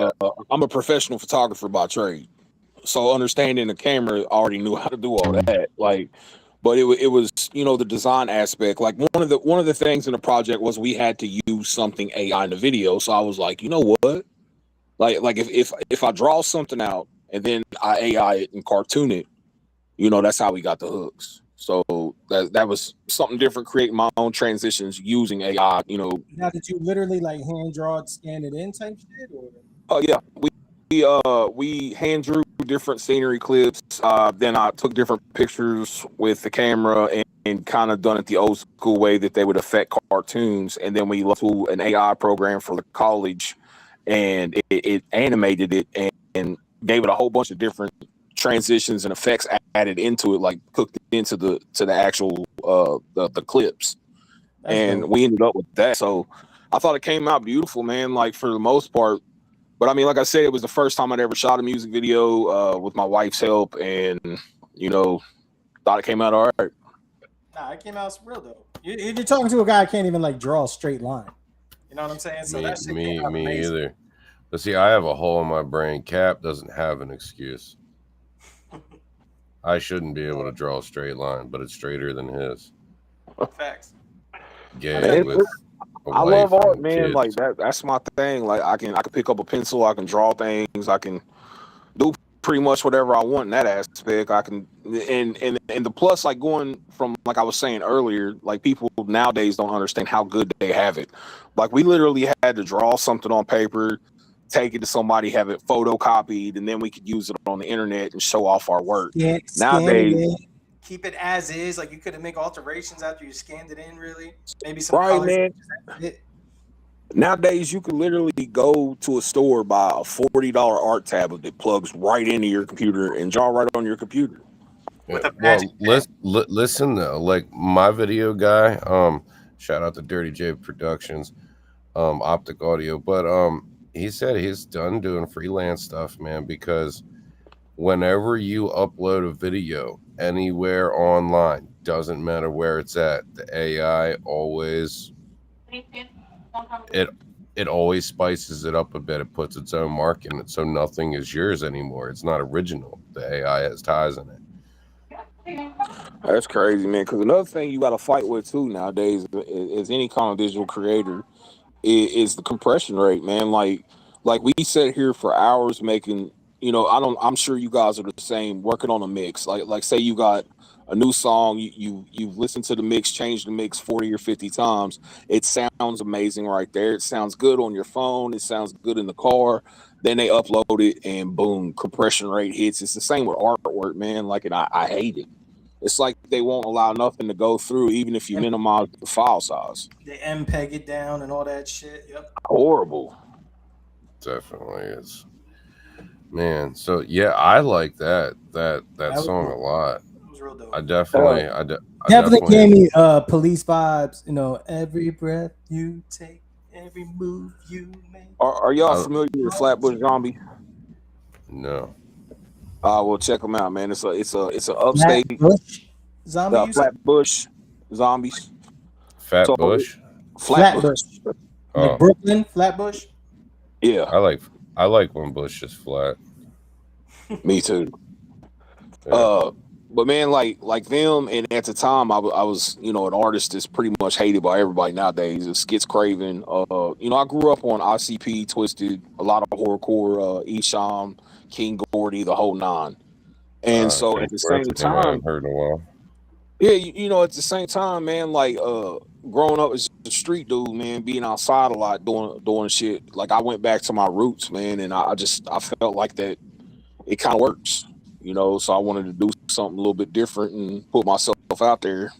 I'm a professional photographer by trade, so understanding the camera, I already knew how to do all that. Like, but it was the design aspect. Like one of the things in the project was we had to use something AI in the video. So I was like, you know what? Like if I draw something out and then I AI it and cartoon it, that's how we got the hooks. So that was something different, creating my own transitions using AI, Now, did you literally like hand draw it, scan it in type shit? Oh, yeah. We hand drew different scenery clips. Then I took different pictures with the camera and kind of done it the old school way that they would affect cartoons. And then we looked to an AI program for the college, and it animated it and gave it a whole bunch of different transitions and effects added into it, like cooked into the actual the clips. That's and dope. We ended up with that. So I thought it came out beautiful, man, like for the most part. But I mean, like I said, it was the first time I'd ever shot a music video with my wife's help, and thought it came out all right. Nah, it came out real dope. You're talking to a guy who can't even like draw a straight line. You know what I'm saying? So me either. But see, I have a hole in my brain. Cap doesn't have an excuse. I shouldn't be able to draw a straight line, but it's straighter than his. Facts. Gay with I love art, man. Kids. Like that's my thing. Like I can pick up a pencil, I can draw things, I can do pretty much whatever I want in that aspect. I can and the plus, like going from, like I was saying earlier, like people nowadays don't understand how good they have it. Like we literally had to draw something on paper, take it to somebody, have it photocopied, and then we could use it on the internet and show off our work. Nowadays, keep it as is. Like you couldn't make alterations after you scanned it in. Really, maybe some right, colors. Man. Nowadays, you can literally go to a store, buy a $40 art tablet that plugs right into your computer and draw right on your computer. Listen though, like my video guy, shout out to Dirty J Productions, Optic Audio, but he said he's done doing freelance stuff, man, because whenever you upload a video anywhere online, doesn't matter where it's at, the AI always it always spices it up a bit. It puts its own mark in it, so nothing is yours anymore. It's not original. The AI has ties in it. That's crazy, man. Because another thing you got to fight with too nowadays, is any kind of digital creator, is the compression rate, man. Like we sit here for hours making. I'm sure you guys are the same, working on a mix. Like say you got a new song, you've listened to the mix, changed the mix 40 or 50 times. It sounds amazing right there. It sounds good on your phone. It sounds good in the car. Then they upload it and boom, compression rate hits. It's the same with artwork, man. Like, and I hate it. It's like they won't allow nothing to go through, even if you minimize the file size. They MPEG it down and all that shit. Yep. Horrible. Definitely is. Man, so yeah, I like that song a lot. It was real dope. I definitely gave me police vibes. Every breath you take, every move you make. Are y'all familiar with Flatbush Zombie? No. Well, check them out, man. It's a upstate Zombie. Flatbush Zombies. Flatbush. Flatbush. Like Brooklyn, Flatbush. Yeah, I like when Bush is flat. Me too. Yeah. But man, like them, and at the time I was an artist that's pretty much hated by everybody nowadays. It's Skits Craven. I grew up on ICP, Twisted, a lot of horrorcore, Esham, King Gordy, the whole nine. And so at the same time, I haven't heard in a while. Yeah, at the same time, man, like growing up as a street dude, man, being outside a lot, doing shit. Like I went back to my roots, man, and I felt like that it kind of works, so I wanted to do something a little bit different and put myself out there.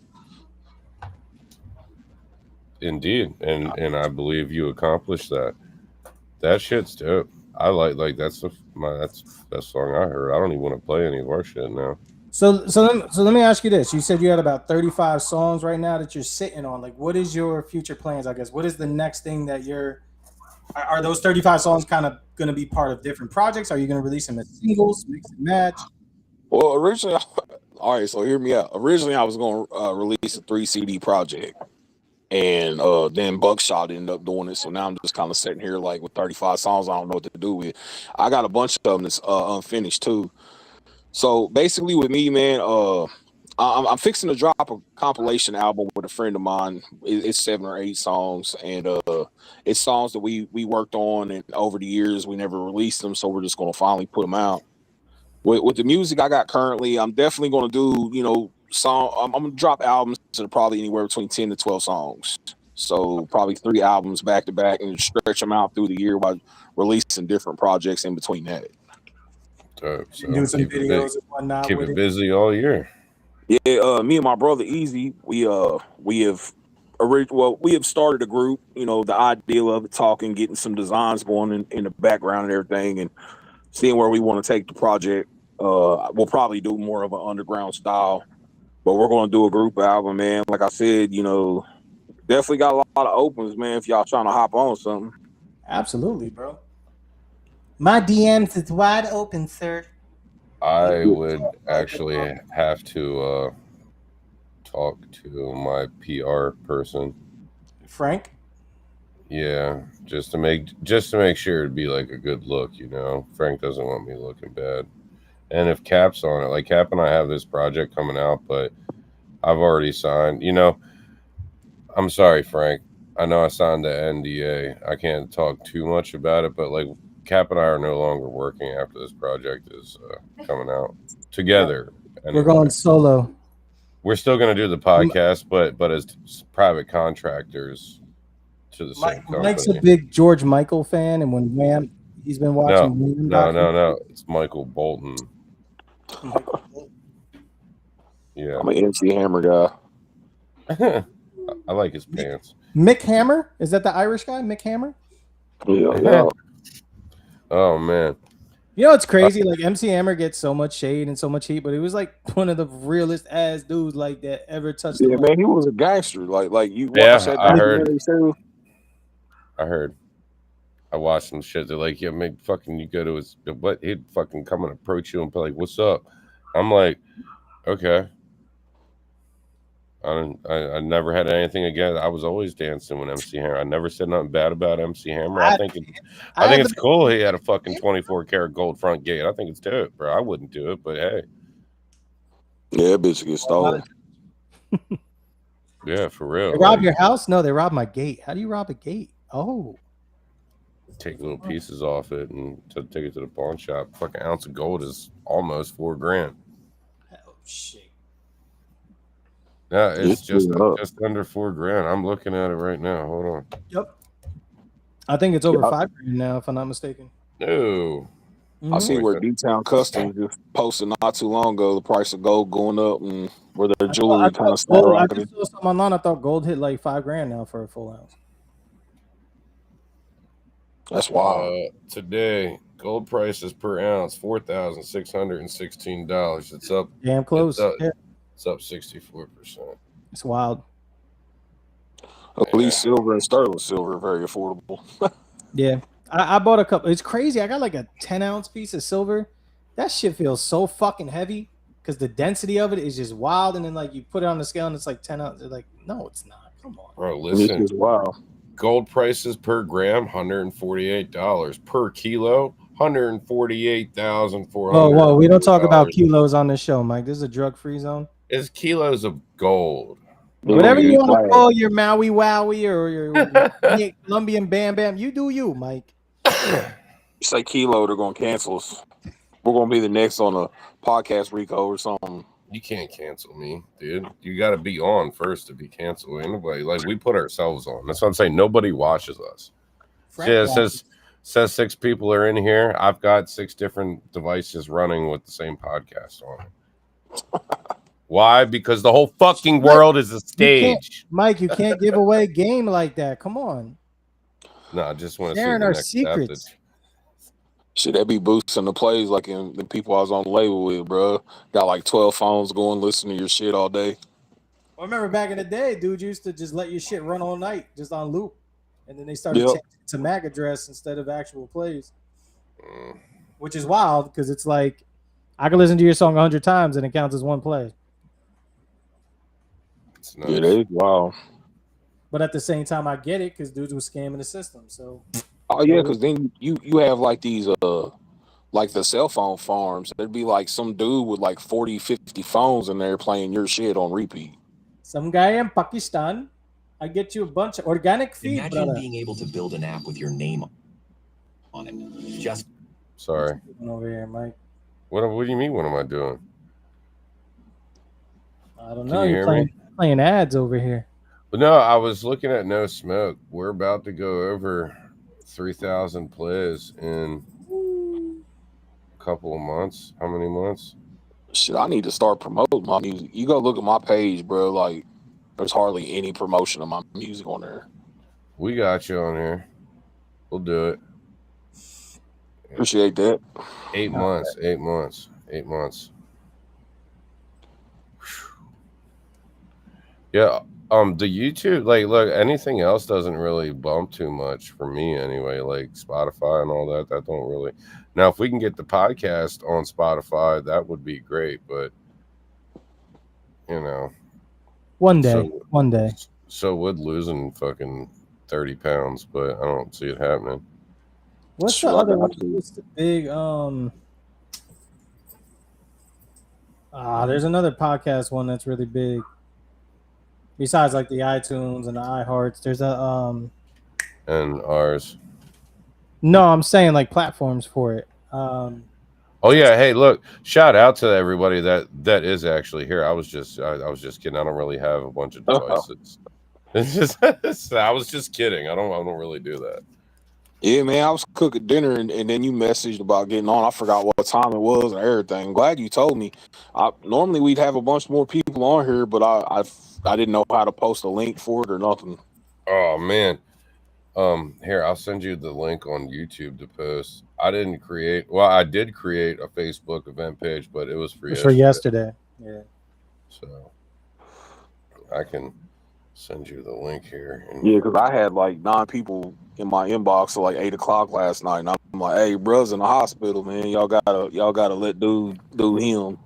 Indeed, and I believe you accomplished that. That shit's dope. I like that's the best song I heard. I don't even want to play any of our shit now. So let me ask you this. You said you had about 35 songs right now that you're sitting on. Like, what is your future plans, I guess? What is the next thing that are those 35 songs kind of going to be part of different projects? Are you going to release them as singles, mix and match? Well, originally, all right, so hear me out. Originally, I was going to release a 3 CD project, and then Buckshot ended up doing it. So now I'm just kind of sitting here like with 35 songs I don't know what to do with. I got a bunch of them that's unfinished too. So basically with me, man, I'm fixing to drop a compilation album with a friend of mine. It's 7 or 8 songs, and it's songs that we worked on, and over the years we never released them, so we're just going to finally put them out. With the music I got currently, I'm definitely going to do, I'm going to drop albums that are probably anywhere between 10 to 12 songs. So probably 3 albums back to back, and stretch them out through the year while releasing different projects in between that. So do some videos and whatnot. Keep it busy all year. Yeah, me and my brother Easy, we have started a group. The idea of it, talking, getting some designs going in the background and everything, and seeing where we want to take the project. We'll probably do more of an underground style, but we're going to do a group album, man. Like I said, definitely got a lot of opens, man. If y'all trying to hop on something, absolutely, bro. My DMs is wide open, sir. I would actually have to talk to my PR person. Frank? Yeah, just to make sure it'd be like a good look, you know. Frank doesn't want me looking bad. And if Cap's on it, like Cap and I have this project coming out, but I've already signed. You know, I'm sorry, Frank. I know I signed the NDA. I can't talk too much about it, but like Cap and I are no longer working after this project is coming out together. Anyway. We're going solo. We're still going to do the podcast, but as private contractors to the same company. Mike's a big George Michael fan, and when Wham, he's been watching. No. It's Michael Bolton. Yeah, I'm an MC Hammer guy. I like his pants. Mick Hammer, is that the Irish guy? Mick Hammer. Yeah. Oh man. You know it's crazy. Like MC Hammer gets so much shade and so much heat, but he was like one of the realest ass dudes like that ever touched. Yeah, man, he was a gangster. Like you. Yeah, I heard. I watched some shit. They're like, yeah, man, fucking, you go to his, what? He'd fucking come and approach you and be like, "What's up?" I'm like, okay. I never had anything against. I was always dancing with MC Hammer. I never said nothing bad about MC Hammer. I think it's cool. He had a fucking 24 karat gold front gate. I think it's dope, bro. I wouldn't do it, but hey. Yeah, bitch get stolen. Yeah, for real. They robbed your house? No, they robbed my gate. How do you rob a gate? Oh. Take little pieces off it and take it to the pawn shop. Fucking ounce of gold is almost $4,000. Oh shit. Yeah, it's just under $4,000. I'm looking at it right now. Hold on. Yep. I think it's over $5,000 now, if I'm not mistaken. No. I see where D-Town Customs just posted not too long ago the price of gold going up and where their jewelry kind of skyrocketed. I just saw something online. I thought gold hit like $5,000 now for a full ounce. That's wild. Today, gold prices per ounce $4,616. It's up. Damn close. It's up 64%. It's wild. At least silver and sterling silver are very affordable. Yeah. I bought a couple. It's crazy. I got like a 10-ounce piece of silver. That shit feels so fucking heavy because the density of it is just wild. And then like you put it on the scale and it's like 10 ounces. Like, no, it's not. Come on. Bro, listen. Wow. Gold prices per gram, $148 per kilo. $148,400. Whoa! We don't talk about kilos on this show, Mike. This is a drug-free zone. It's kilos of gold. Whatever you want to call your Maui Wowie or your Colombian Bam Bam, you do you, Mike. You say kilo, they're going to cancel us. We're going to be the next on a podcast, Rico, or something. You can't cancel me, dude. You got to be on first to be canceled. Anybody, like, we put ourselves on. That's what I'm saying. Nobody watches us. Yeah, it says 6 people are in here. I've got 6 different devices running with the same podcast on it. Why? Because the whole fucking world is a stage. Mike, you can't give away game like that. Come on. No, I just want to sharing our secrets. Shit, that be boosting the plays like in the people I was on the label with, bro. Got like 12 phones going, listening to your shit all day. I remember back in the day, dude used to just let your shit run all night, just on loop. And then they started changing it to MAC address instead of actual plays. Which is wild because it's like I can listen to your song 100 times and it counts as one play. Nice. Yeah, that is wild. But at the same time, I get it because dudes were scamming the system. So, oh yeah, because then you have like these like the cell phone farms. There'd be like some dude with like 40, 50 phones in there playing your shit on repeat. Some guy in Pakistan, I get you a bunch of organic feed. Imagine being able to build an app with your name on it. Just sorry. Over here, Mike. What do you mean? What am I doing? I don't know. You're playing ads over here. But no, I was looking at No Smoke. We're about to go over 3,000 plays in a couple of months. How many months? Shit, I need to start promoting my music. You go look at my page, bro. Like, there's hardly any promotion of my music on there. We got you on here. We'll do it. Appreciate that. 8 months. 8 months. 8 months. Yeah. The YouTube, like, look, anything else doesn't really bump too much for me anyway. Like Spotify and all that don't really. Now, if we can get the podcast on Spotify, that would be great. But you know, one day. So would losing fucking 30 pounds, but I don't see it happening. What's Sure, the I other got one? you. What's the big there's another podcast one that's really big. Besides like the iTunes and the iHearts, there's a And ours. no, I'm saying like platforms for it. Oh yeah, hey, look! Shout out to everybody that is actually here. I was just kidding. I don't really have a bunch of devices. It's just I was just kidding. I don't really do that. Yeah, man, I was cooking dinner and then you messaged about getting on. I forgot what time it was and everything. I'm glad you told me. Normally we'd have a bunch more people on here, but I didn't know how to post a link for it or nothing. Oh man. Here, I'll send you the link on YouTube to post. I did create a Facebook event page, but it was for yesterday. Yeah. So I can send you the link here. Yeah, because I had like 9 people in my inbox at like 8 o'clock last night, and I'm like, "Hey, bro's in the hospital, man. Y'all gotta let dude do him."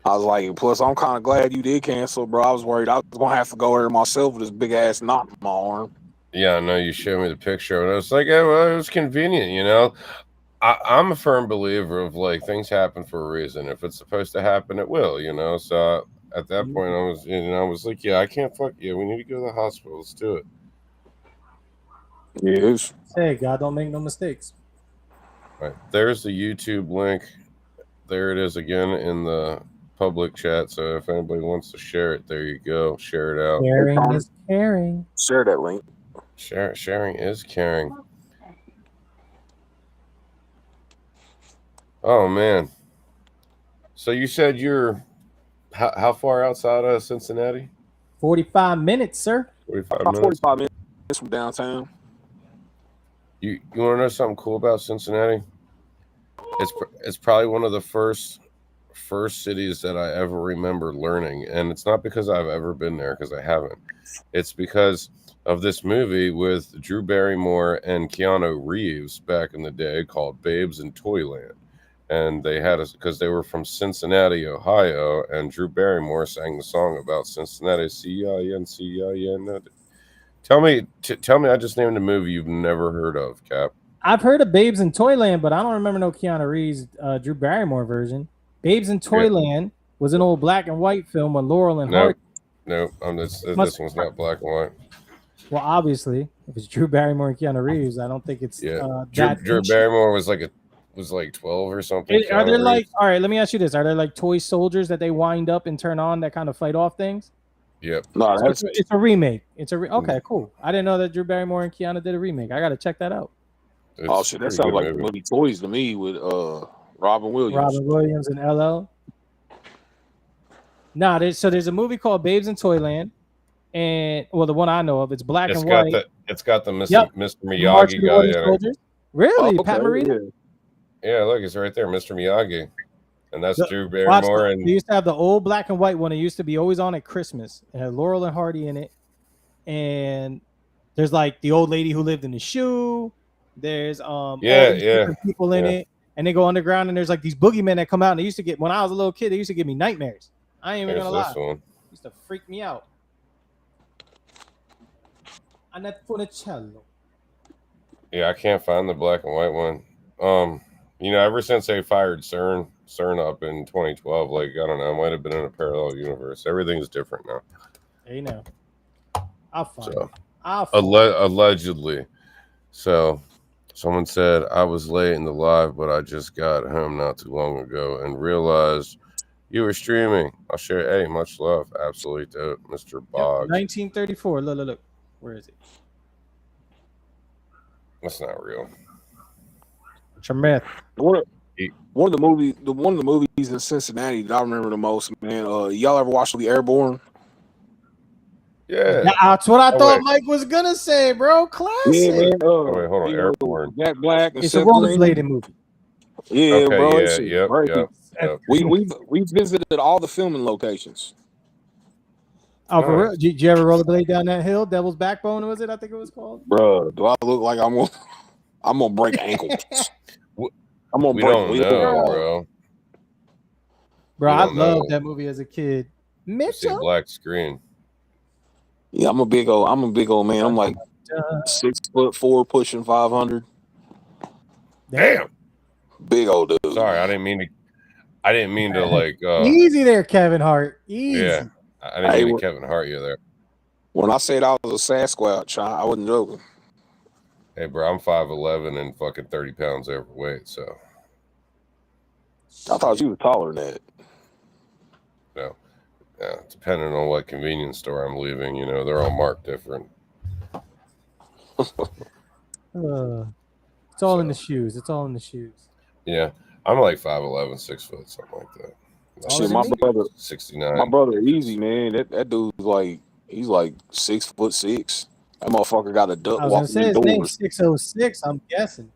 I was like, plus I'm kind of glad you did cancel, bro. I was worried I was gonna have to go there myself with this big ass knot in my arm. Yeah, I know you showed me the picture, and I was like, yeah, well, it was convenient, you know. I'm a firm believer of like things happen for a reason. If it's supposed to happen, it will, you know. So at that point, I was like, yeah, I can't fuck you. We need to go to the hospital. Let's do it. Yes. Hey, God don't make no mistakes. All right, there's the YouTube link. There it is again in the public chat. So if anybody wants to share it, there you go. Share it out. Sharing is caring. Share that link. Sharing is caring. Oh man. So you said you're how far outside of Cincinnati? 45 minutes, sir. 45 About minutes. 45 minutes from downtown. You want to know something cool about Cincinnati? It's probably one of the first cities that I ever remember learning, and it's not because I've ever been there, because I haven't. It's because of this movie with Drew Barrymore and Keanu Reeves back in the day called Babes in Toyland. And they had us because they were from Cincinnati, Ohio, and Drew Barrymore sang the song about Cincinnati. C-I-N-C-I-N. Tell me, I just named a movie you've never heard of, Cap. I've heard of Babes in Toyland, but I don't remember no Keanu Reeves, Drew Barrymore version. Babes in Toyland was an old black and white film with Laurel and Hardy. No, this one's not black and white. Well, obviously, if it's Drew Barrymore and Keanu Reeves, I don't think it's Drew Barrymore was like 12 or something. Are there like, all right, let me ask you this. Are there like toy soldiers that they wind up and turn on that kind of fight off things? Yep. No, it's a remake. Okay, cool. I didn't know that Drew Barrymore and Keanu did a remake. I got to check that out. Oh shit, that sounds like the movie Toys to me with Robin Williams and LL. Nah, there's a movie called Babes in Toyland, and the one I know of, it's black and white. It's got the Mr. Miyagi guy in it. Really, Pat Morita? Yeah, look, it's right there, Mr. Miyagi, and that's Drew Barrymore. And they used to have the old black and white one. It used to be always on at Christmas. It had Laurel and Hardy in it, and there's like the old lady who lived in the shoe. There's different people in it, and they go underground, and there's like these boogeymen that come out. And they used to when I was a little kid, they used to give me nightmares. I ain't even gonna lie. It used to freak me out. Yeah, I can't find the black and white one. Ever since they fired CERN up in 2012, like I don't know, it might have been in a parallel universe. Everything's different now. You know, I'll find it. Allegedly. So someone said I was late in the live, but I just got home not too long ago and realized you were streaming. I'll share. Hey, much love. Absolutely dope, Mr. Boggs. 1934. Look. Where is it? That's not real. It's a myth. One of the movies in Cincinnati that I remember the most, man. Y'all ever watch The Airborne? Yeah, that's what I thought Mike was gonna say, bro. Classic. Yeah, man. Wait, hold on. Airborne. Jack Black. It's a rollerblading movie. Yeah, okay, bro. Yep. We visited all the filming locations. Oh, for real? Did you ever rollerblade down that hill? Devil's Backbone, was it? I think it was called. Bro, do I look like I'm gonna break ankles? I'm gonna we break. Don't know, bro. Bro, I loved that movie as a kid. Mitchell, black screen. Yeah, I'm a big old man. I'm like 6'4", pushing 500. Damn. Big old dude. Sorry, I didn't mean to like. Easy there, Kevin Hart. Easy. Yeah, I didn't mean to Kevin Hart you there. When I said I was a Sasquatch, I wasn't joking. Hey, bro, I'm 5'11" and fucking 30 pounds overweight. So I thought you were taller than that. No, yeah, depending on what convenience store I'm leaving, you know, they're all marked different. It's all in the shoes. It's all in the shoes. Yeah, I'm like 5'11", 6 foot, something like that. Shit, my brother, 69. My brother, easy man. That dude's like, he's like 6'6". That motherfucker got a duck. I was gonna say his name's 606. I'm guessing.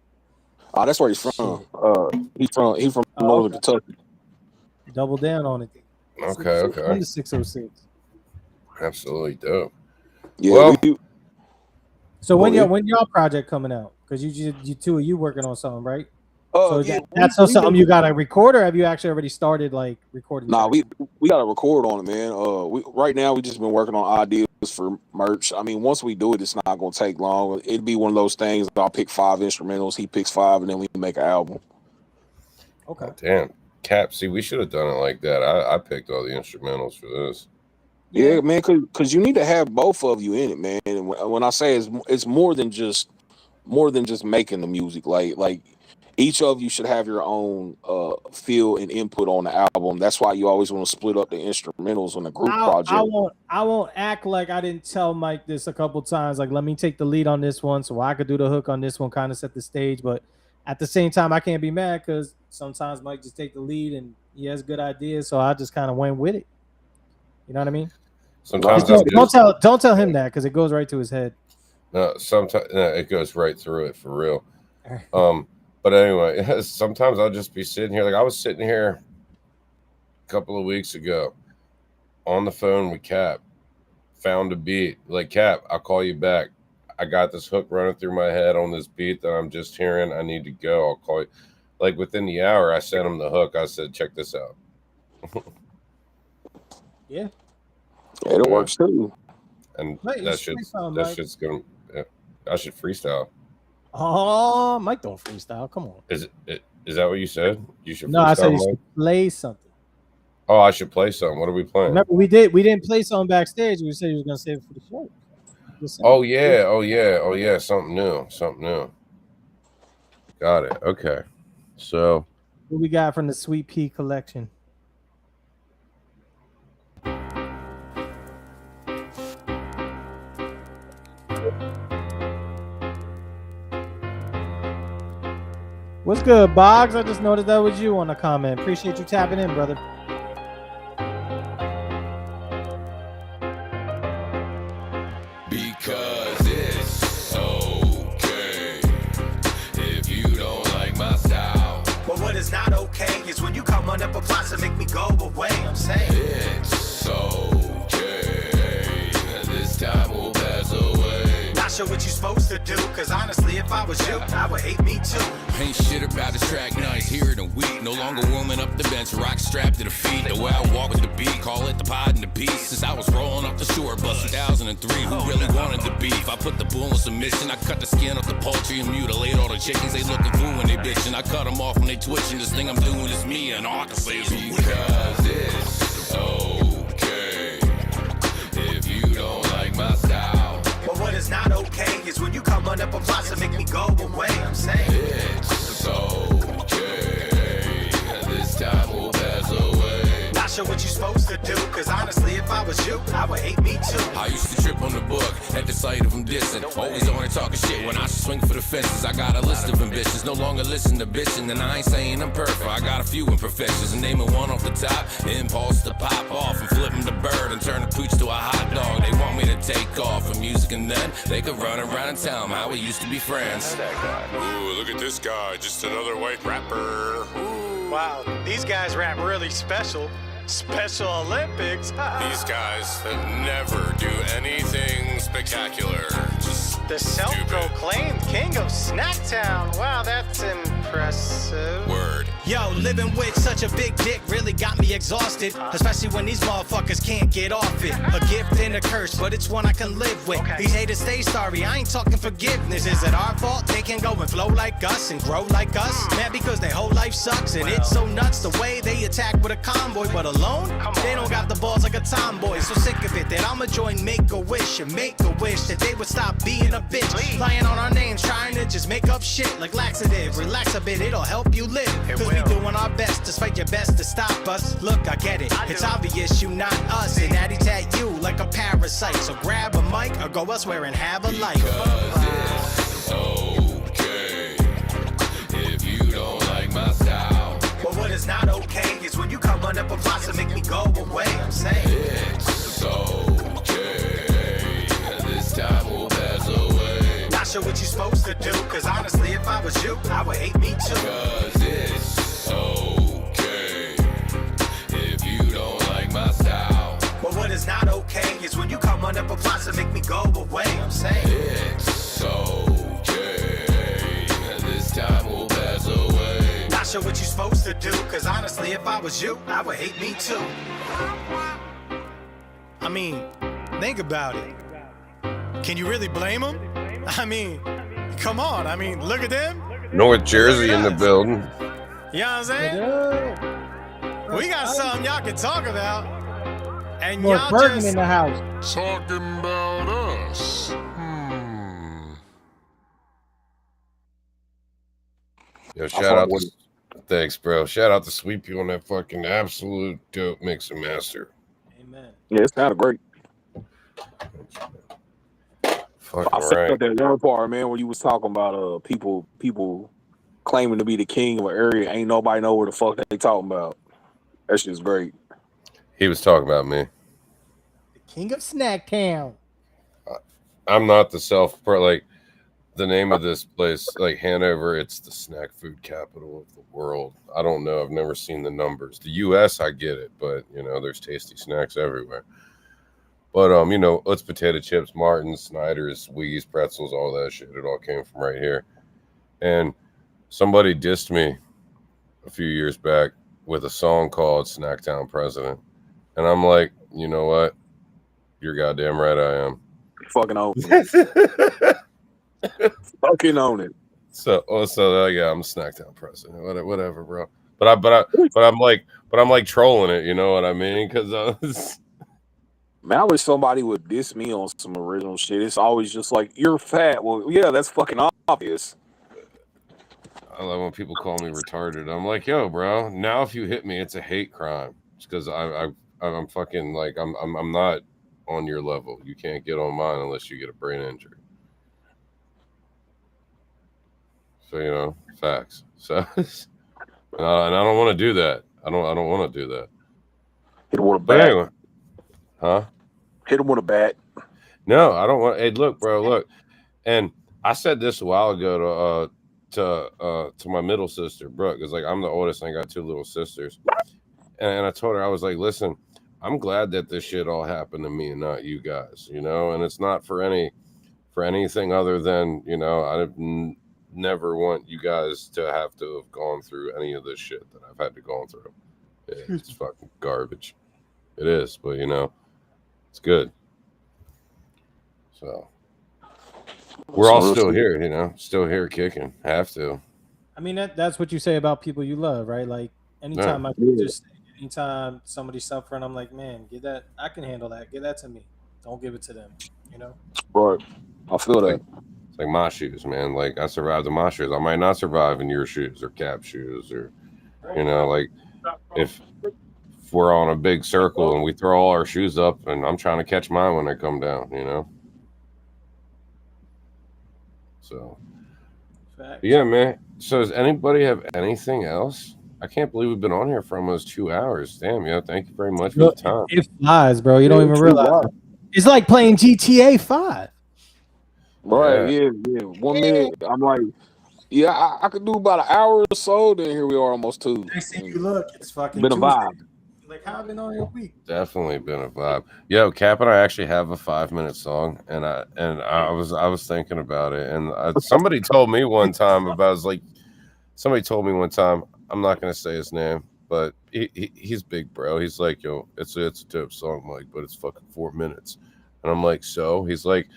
Oh, that's where he's from. He's from Northern Kentucky. Double down on it. Okay. From the 606. Absolutely dope. Yeah. Well, so when y'all project coming out? Because you two of you working on something, right? So that's something you got to record, or have you actually already started like recording? Nah, we got to record on it, man. Right now we just been working on ideas for merch. I mean, once we do it, it's not gonna take long. It'd be one of those things. I'll pick 5 instrumentals, he picks 5, and then we make an album. Okay. Oh, damn, Cap. See, we should have done it like that. I picked all the instrumentals for this. Yeah, man, because you need to have both of you in it, man. And when I say it's more than just making the music. Like each of you should have your own feel and input on the album. That's why you always want to split up the instrumentals on a group project. I won't act like I didn't tell Mike this a couple times. Like, let me take the lead on this one so I could do the hook on this one, kind of set the stage. But at the same time, I can't be mad because sometimes Mike just take the lead and he has good ideas. So I just kind of went with it. You know what I mean? Sometimes don't tell him that because it goes right to his head. No, sometimes it goes right through it for real. But anyway, sometimes I'll just be sitting here. Like I was sitting here a couple of weeks ago on the phone with Cap, found a beat. Like, Cap, I'll call you back. I got this hook running through my head on this beat that I'm just hearing. I need to go. I'll call you. Like within the hour, I sent him the hook. I said, check this out. Yeah. It works too. And that shit's going to, I should freestyle. Oh, Mike don't freestyle. Come on. Is that what you said? You should freestyle. No, I said you should play something. Oh, I should play something. What are we playing? Remember, we didn't play something backstage. We said you were gonna save it for the show. Oh yeah. Something new. Got it. Okay. So what we got from the Sweet Pea collection? What's good, Boggs? I just noticed that was you on the comment. Appreciate you tapping in, brother. Because it's okay if you don't like my style. But what is not okay is when you come on up a plot to make me go away. I'm saying it's okay. This time will pass away. Not sure what you're supposed to do, cause honestly, if I was you, I would hate me too. Ain't shit about this track nice, hear it a week. No longer warming up the bench, rock strapped to the feet. The way I walk with the beat, call it the pod and the piece. Since I was rolling off the shore bus 2003, who really wanted the beef? I put the bull in submission, I cut the skin off the poultry and mutilate all the chickens. They looking fool when they bitchin', I cut them off when they twitching. This thing I'm doing is me, and all I can say is because it's okay if you don't like my style. But what is not okay is when you come on up a plot to make me go away. I'm saying it's okay. This time will pass away. Not sure what you're supposed to do, cause honestly, if I was you, I would hate me too. I used to trip on the book at the sight of them dissing. Always on there talking shit when I should swing for the fences. I got a list of ambitions, no longer listen to bitching. And I ain't saying I'm perfect, I got a few imperfections. And naming one off the top, impulse to pop off and flip them the bird and turn the pooch to a hot dog. They want me to take off from music and then they could run around and tell them how we used to be friends. Ooh, look at this guy, just another white rapper. Ooh. Wow, these guys rap really special. Special Olympics. These guys that never do anything spectacular. Just the self-proclaimed king of Snacktown. Wow, that's impressive. Word. Yo, living with such a big dick really got me exhausted. Especially when these motherfuckers can't get off it. A gift and a curse, but it's one I can live with. These haters stay sorry, I ain't talking forgiveness. Is it our fault they can go and flow like us and grow like us? Mad because their whole life sucks and it's so nuts the way they attack with a convoy. But alone, they don't got the balls like a tomboy. So sick of it that I'ma join Make-A-Wish and make a wish that they would stop being a bitch. Lying on our names, trying to just make up shit like laxative. Relax a bit, it'll help you live. Cause we doing our best despite your best to stop us. Look, I get it, it's obvious you not us. And Natty tat you like a parasite. So grab a mic or go elsewhere and have a life. Cause it's okay if you don't like my style. But what is not okay is when you come run up a box and make me go away. I'm saying It's okay, this time will pass away. not sure what you're supposed to do, cause honestly if I was you, I would hate me too. Cause it's okay if you don't like my style. But what is not okay is when you come run up a box and make me go away. I'm saying It's okay, this time will pass away. not sure what you're supposed to do, cause honestly if I was you, I would hate me too. I mean, think about it. Can you really blame them? I mean, come on. I mean, look at them. North Jersey in the building. You know what I'm saying? We got something y'all can talk about. And More y'all Bergen just in the house. Talking about us. Yo, shout out to thanks, bro. Shout out to Sweet Pea on that fucking absolute dope mix and master. Amen. Yeah, it sounded great. Fucking I said right. that one part, man, where you was talking about people claiming to be the king of an area, ain't nobody know where the fuck they talking about. That shit's great. He was talking about me. The king of Snack Town. I'm not like the name of this place, like Hanover, it's the snack food capital of the world. I don't know. I've never seen the numbers. The US, I get it, but you know, there's tasty snacks everywhere. But you know, Utz potato chips, Martin's, Snyder's, Wheaties, pretzels, all that shit. It all came from right here. And somebody dissed me a few years back with a song called Snacktown President. And I'm like, you know what? You're goddamn right I am. Fucking own it. Fucking own it. So yeah, I'm a Snacktown president. Whatever, bro. But I'm like trolling it. You know what I mean? Because man, I wish somebody would diss me on some original shit. It's always just like, you're fat. Well, yeah, that's fucking obvious. I love when people call me retarded. I'm like, yo, bro. Now if you hit me, it's a hate crime. It's because I'm fucking like I'm not on your level. You can't get on mine unless you get a brain injury. So you know, facts. So and I don't want to do that. I don't want to do that. Hit him with a But bat. anyway, huh? Hit him with a bat. No, I don't want. Hey, look, bro, look. And I said this a while ago to my middle sister, Brooke, because like I'm the oldest and I got two little sisters. And I told her, I was like, listen, I'm glad that this shit all happened to me and not you guys, you know, and it's not for anything other than, you know, I never want you guys to have to have gone through any of this shit that I've had to go through. It's fucking garbage. It is, but you know, it's good. So we're all still here, you know, still here kicking. Have to. I mean, that's what you say about people you love, right? Like anytime anytime somebody's suffering, I'm like, man, get that. I can handle that. Give that to me. Don't give it to them. You know. Right. I feel that. It's like my shoes, man. Like I survived in my shoes. I might not survive in your shoes or Cap shoes or, you know, like if we're on a big circle and we throw all our shoes up and I'm trying to catch mine when they come down, you know. So, yeah, man. So does anybody have anything else? I can't believe we've been on here for almost 2 hours. Damn, yo, thank you very much for the time. It flies, bro. You don't even realize. It's like playing GTA 5. Right, yeah. 1 minute, I'm like, yeah, I could do about an hour or so. Then here we are, almost 2. Next thing you look, it's fucking been a vibe. Like, how I've been on your week? Definitely been a vibe. Yo, Cap and I actually have a 5-minute song, and I was thinking about it, and somebody told me one time about, it's like, somebody told me one time, I'm not gonna say his name, but he's big, bro. He's like, yo, it's a dope song, Mike, but it's fucking 4 minutes. And I'm like, so? He's like,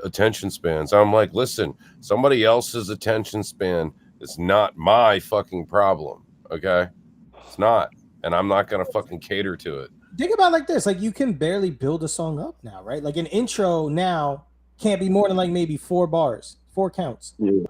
attention spans. I'm like, listen, somebody else's attention span is not my fucking problem. Okay, it's not, and I'm not gonna fucking cater to it. Think about it like this: like you can barely build a song up now, right? Like an intro now can't be more than like maybe 4 bars, 4 counts. Yeah,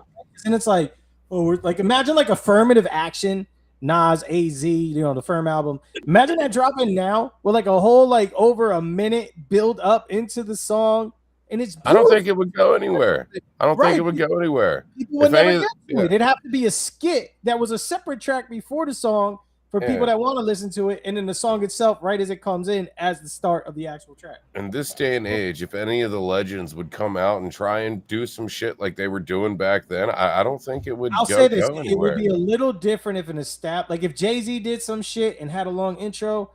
and it's like, oh, like imagine like Affirmative Action, Nas, AZ, you know, the Firm album. Imagine that dropping now with like a whole like over a minute build up into the song. And it's beautiful. I don't think it would go anywhere. I don't think it would go anywhere. People would never get to it. It'd have to be a skit that was a separate track before the song for people that want to listen to it, and then the song itself, right as it comes in, as the start of the actual track. In this day and age, if any of the legends would come out and try and do some shit like they were doing back then, I don't think it would. I'll say this: it would be a little different if like if Jay-Z did some shit and had a long intro,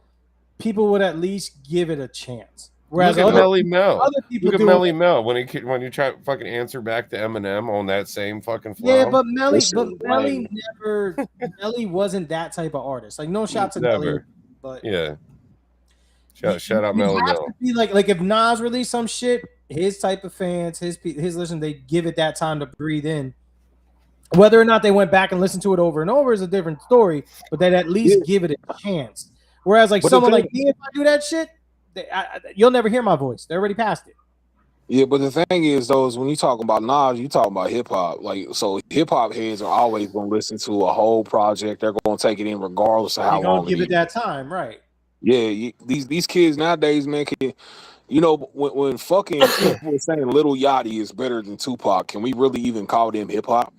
people would at least give it a chance. Whereas look at Melly Mel. Look at Melly Mel when you try to fucking answer back to Eminem on that same fucking flow. Yeah, but Melly never. Melly wasn't that type of artist. Like no shots at Melly, but yeah. Shout out Melly Mel. Like if Nas released some shit, his type of fans, his listen, they give it that time to breathe in. Whether or not they went back and listened to it over and over is a different story, but they'd at least give it a chance. Whereas like someone like me, if I do that shit. You'll never hear my voice. They're already past it. Yeah, but the thing is, though, is when you talking about Nas, you talking about hip hop. Like, so hip hop heads are always going to listen to a whole project. They're going to take it in regardless of how long. Give it that time, right? Yeah, these kids nowadays, man, can, you know, when fucking people are saying Lil Yachty is better than Tupac, can we really even call them hip hop?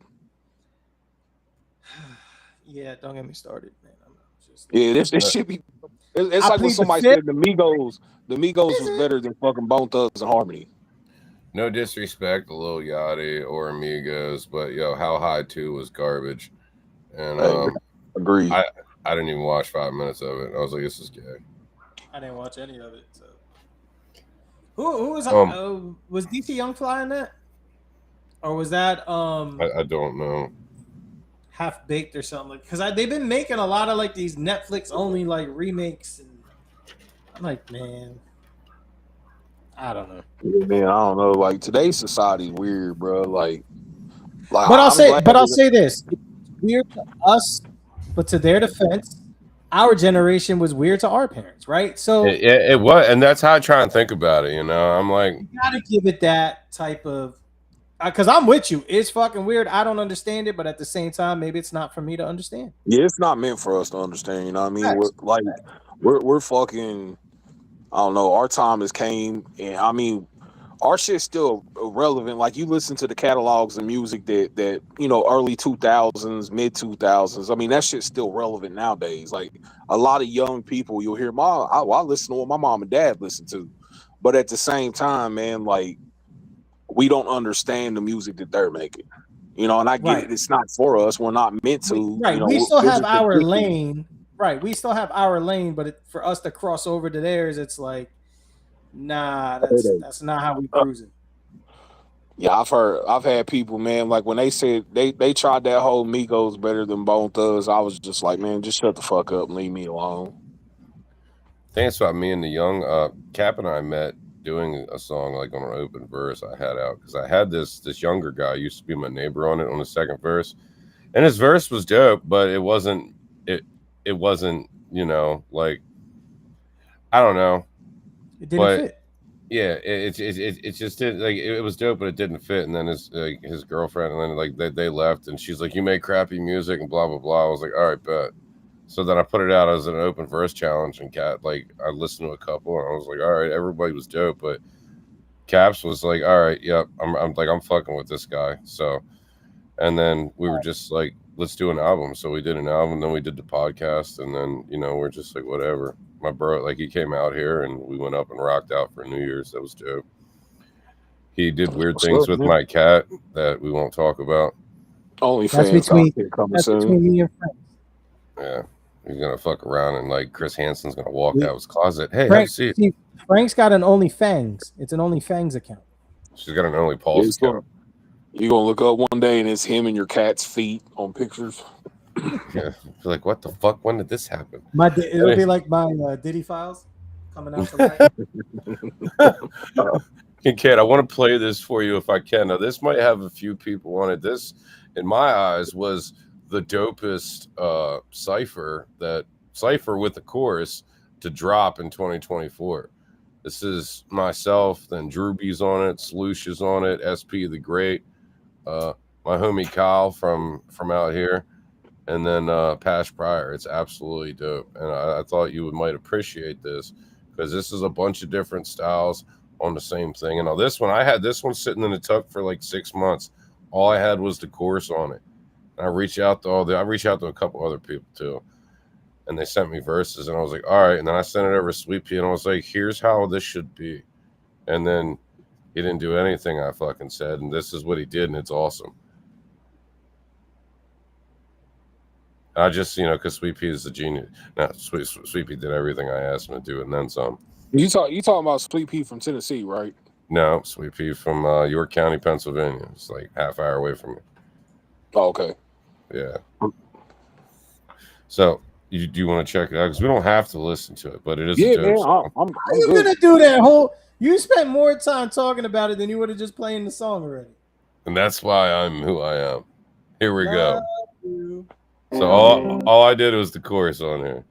Yeah, don't get me started, man. This should be. It's like when somebody said the Migos was better than fucking Bone Thugs and Harmony. No disrespect to Lil Yachty or Amigos, but yo, How High 2 was garbage. And agreed. I didn't even watch 5 minutes of it. I was like, this is gay. I didn't watch any of it. So who was was DC Young Fly in that? Or was that I don't know. Half Baked or something, because they've been making a lot of like these Netflix only like remakes, and I'm like, man, I don't know. Yeah, man, I don't know. Like today's society weird, bro. Like but I'll say this: it's weird to us, but to their defense, our generation was weird to our parents, right? So it was, and that's how I try and think about it. You know, I'm like, you gotta give it that type of. Because I'm with you. It's fucking weird. I don't understand it, but at the same time, maybe it's not for me to understand. Yeah, it's not meant for us to understand. You know what I mean? We're fucking. I don't know. Our time has came, and I mean, our shit's still relevant. Like you listen to the catalogs of music that you know, early 2000s, mid 2000s. I mean, that shit's still relevant nowadays. Like a lot of young people, you'll hear I listen to what my mom and dad listen to, but at the same time, man, like. We don't understand the music that they're making, you know, and I get it. It's not for us. We're not meant to. Right. You know, we still have our lane. Right. We still have our lane, but for us to cross over to theirs, it's like, nah, that's not how we cruise it. Yeah, I've had people, man, like when they said they tried that whole Migos better than Bone Thugs, I was just like, man, just shut the fuck up and leave me alone. I think it's about me and the young Cap and I met doing a song like on an open verse I had out, because I had this younger guy used to be my neighbor on it on the second verse, and his verse was dope, but it wasn't you know, like, I don't know, it didn't fit. Yeah, it just didn't, like, it was dope, but it didn't fit. And then his girlfriend, and then like they left, and she's like, you make crappy music and blah blah blah. I was like, all right, bet. So then I put it out as an open verse challenge, and I listened to a couple, and I was like, all right, everybody was dope, but Caps was like, all right, yep, I'm fucking with this guy. So, and then we were just like, let's do an album. So we did an album, then we did the podcast, and then, you know, we're just like, whatever. My bro, like, he came out here, and we went up and rocked out for New Year's. That was dope. He did weird things with my cat that we won't talk about. That's between me and Frank. Yeah. He's gonna fuck around, and like Chris Hansen's gonna walk out of his closet. Hey, see it. Frank's got an OnlyFangs. It's an OnlyFangs account. She's got an OnlyPulse account. You gonna look up one day and it's him and your cat's feet on pictures. Yeah, like what the fuck? When did this happen? It'll be like my Diddy files coming out to life. Kid, I want to play this for you if I can. Now, this might have a few people on it. This, in my eyes, was the dopest cipher with the chorus to drop in 2024. This is myself, then Drewby's on it, Sloosh is on it, SP the Great, my homie Kyle from out here, and then Pash Pryor. It's absolutely dope, and I thought you might appreciate this because this is a bunch of different styles on the same thing. And now this one, I had this one sitting in the tuck for like 6 months. All I had was the chorus on it. And I reached out to a couple other people too, and they sent me verses, and I was like, all right. And then I sent it over to Sweet Pea, and I was like, here's how this should be. And then he didn't do anything I fucking said, and this is what he did, and it's awesome. I just, because Sweet Pea is the genius. No, Sweet Pea did everything I asked him to do, and then some. You talking about Sweet Pea from Tennessee, right? No, Sweet Pea from York County, Pennsylvania. It's like half hour away from me. Oh, okay. Yeah. So do you want to check it out? Because we don't have to listen to it, but it is. Yeah, man. I'm How you gonna do that? You spent more time talking about it than you would have just playing the song already. And that's why I'm who I am. Here we go. So all I did was the chorus on here.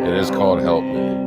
It is called Help Me.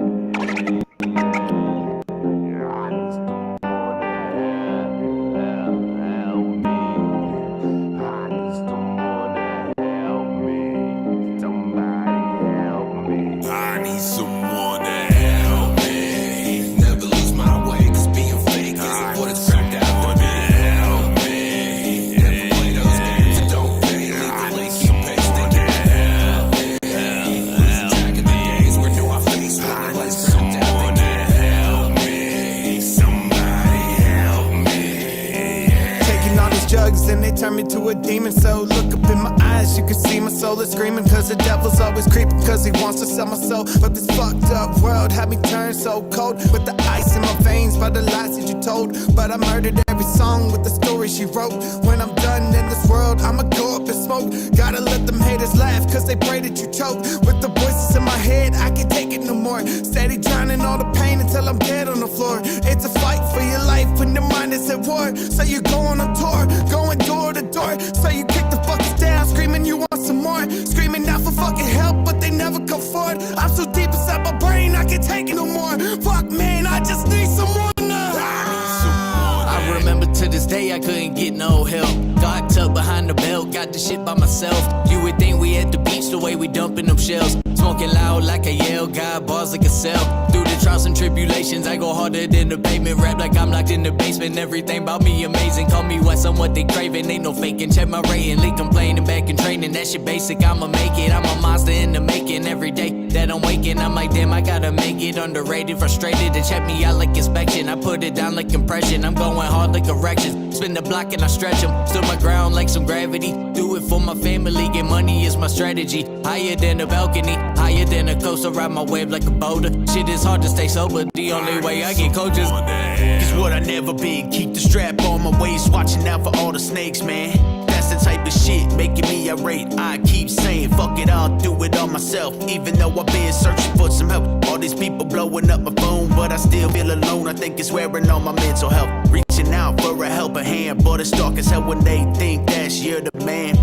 I need someone to help me. Never lose my way, cause being fake isn't what it's turned out to be. Help me. Never play those games that don't pay. Leave the link, keep pasting it. Help me. Losing track of the days where do I face when the lights turned out to help me. Somebody help me. Taking all these drugs and they turn me to a demon. So look up in my eyes, you can see my soul is screaming. Cause the devil's always creeping, cause he wants to sell my soul. But this fucked up world had me turn so cold, with the ice in my veins by the lies that you told. But I murdered every song with the story she wrote. When I'm done in this world, I'ma go up in smoke. Gotta let them haters laugh, cause they pray that you choke. With the voices in my head, I can't take it no more. Steady drowning all the pain until I'm dead on the floor. It's a fight for your life when your mind is at war. So you're going on tour, going door to door. So you kick the fuckers down, screaming you want some more. Screaming out for fucking help, but they never come forward. I'm so deep inside my brain, I can't take it no more. Fuck man, I just need someone I remember to this day I couldn't get no help. Got tucked behind the belt, got the shit by myself. You would think we at the beach the way we dumping them shells. Smoking loud like a yell, got bars like a cell. Through the trials and tribulations, I go harder than the pavement. Rap like I'm locked in the basement, everything about me amazing. Call me what's on what they craving, ain't no faking. Check my rating, leak complaining, back in training. That shit basic, I'ma make it. I'm a monster in the making. Every day that I'm waking, I'm like damn, I gotta make it. Underrated, frustrated, to check me out like inspection. I put it down like compression, I'm going hard like erections. Spin the block and I stretch them, stood my ground like some gravity. Do it for my family, get money is my strategy. Higher than a balcony, higher than a coaster, ride my wave like a boulder. Shit is hard to stay sober, the only way I get coaches is what I never been. Keep the strap on my waist, watching out for all the snakes, man. That's the type of shit making me irate. I keep saying, fuck it, I'll do it all myself. Even though I've been searching for some help. All these people blowing up my phone, but I still feel alone. I think it's wearing on my mental health. Reaching out for a helping hand, but it's dark as hell when they think that you're the man.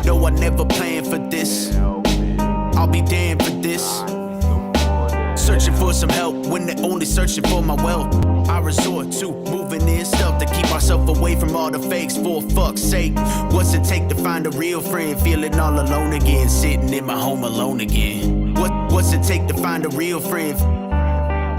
No, I never planned for this. I'll be damned for this. Searching for some help when they're only searching for my wealth. I resort to moving in stealth to keep myself away from all the fakes. For fuck's sake, what's it take to find a real friend? Feeling all alone again, sitting in my home alone again. What's it take to find a real friend?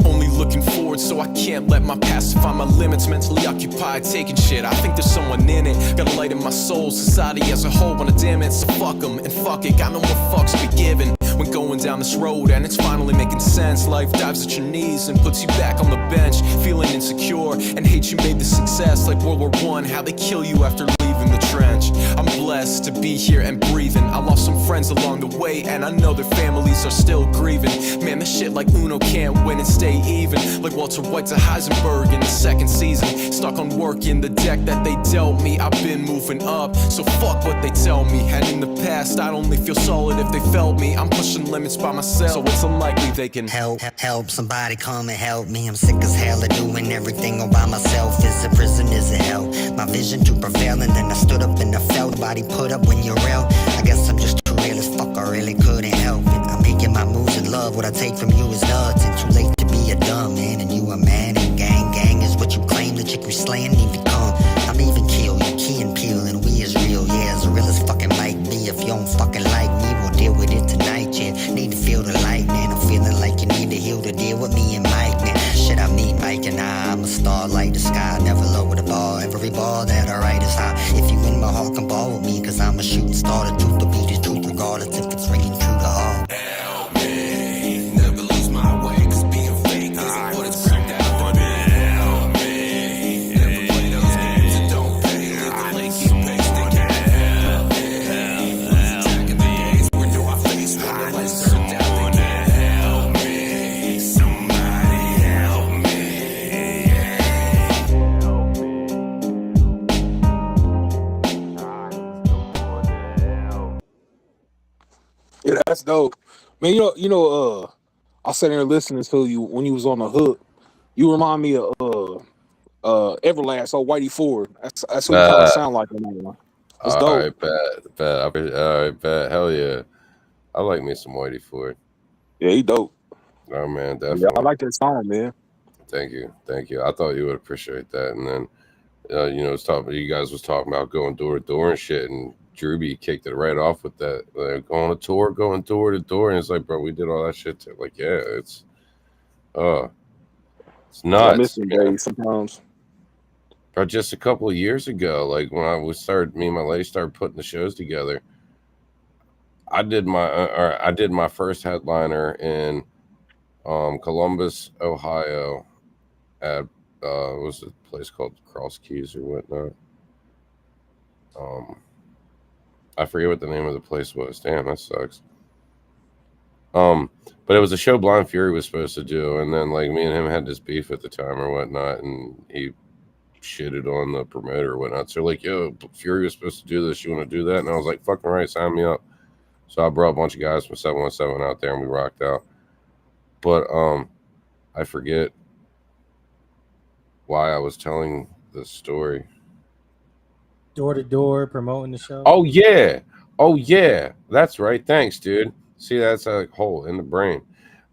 Only looking forward, so I can't let my past define my limits. Mentally occupied, taking shit. I think there's someone in it. Got a light in my soul. Society as a whole wanna dim it. So fuck them and fuck it. Got no more fucks to be given. When going down this road and it's finally making sense, life dives at your knees and puts you back on the bench. Feeling insecure and hate you made the success like World War I. How they kill you after leaving the trench. I'm blessed to be here and breathing. I lost some friends along the way, and I know their families are still grieving. Man, this shit like Uno can't win and stay even. Like Walter White to Heisenberg in the second season. Stuck on working the deck that they dealt me. I've been moving up, so fuck what they tell me. And in the past, I'd only feel solid if they felt me. I'm pushing limits by myself, so it's unlikely they can help somebody come and help me. I'm sick as hell of doing everything all by myself. Is a prison, is a hell? My vision to prevail, and then I stood up and I felt nobody put up when you're real. I guess I'm just too real as fuck, I really couldn't help it. I'm making my moves in love, what I take from you is nuts. It's too late to be a dumb man, and you a man, and gang is what you claim. The chick we slaying need to come. I'm even kill you, key and peel, and we is real, yeah, as real as fucking might be. If you don't fucking like me, we'll deal with it tonight, yeah. Need to feel the light, man. I'm feeling like you need to heal to deal with me and Mike, man. Shit, I meet Mike and I'm a star like the sky. Never lower the ball, every ball that I write is high. If you in my heart, come ball with me, cause I'm a shooting star. The truth will be the truth, regardless if it's ringing true to all. Help me, never lose my way, cause being fake isn't what it's cracked out for me. Help me, never play those games that don't pay. Let the lake keep pace, they can't help me. Back in the days, where do I face when the lights turned down? They can't help me, somebody help me. Yeah, that's dope, man. I sat there listening to you when you was on the hook. You remind me of Everlast or Whitey Ford. That's what you kind of sound like. That's dope. All right, bet. All right, bet. Hell yeah. I like me some Whitey Ford. Yeah, he dope. Oh man, definitely. Yeah, I like that song, man. Thank you. I thought you would appreciate that. And then, you guys was talking about going door to door and shit, and Drewby kicked it right off with that. Like, going door to door, and it's like, bro, we did all that shit too. Like, yeah, it's nuts. I miss them days sometimes. But just a couple of years ago, like when me and my lady started putting the shows together, I did my first headliner in Columbus, Ohio, at what was a place called Cross Keys or whatnot. I forget what the name of the place was. Damn, that sucks. But it was a show Blind Fury was supposed to do, and then like me and him had this beef at the time or whatnot, and he shitted on the promoter or whatnot. So like, yo, Fury was supposed to do this. You want to do that? And I was like, fucking right, sign me up. So I brought a bunch of guys from 717 out there, and we rocked out. But I forget why I was telling this story. Door to door promoting the show. Oh yeah, that's right. Thanks, dude. See, that's a hole in the brain.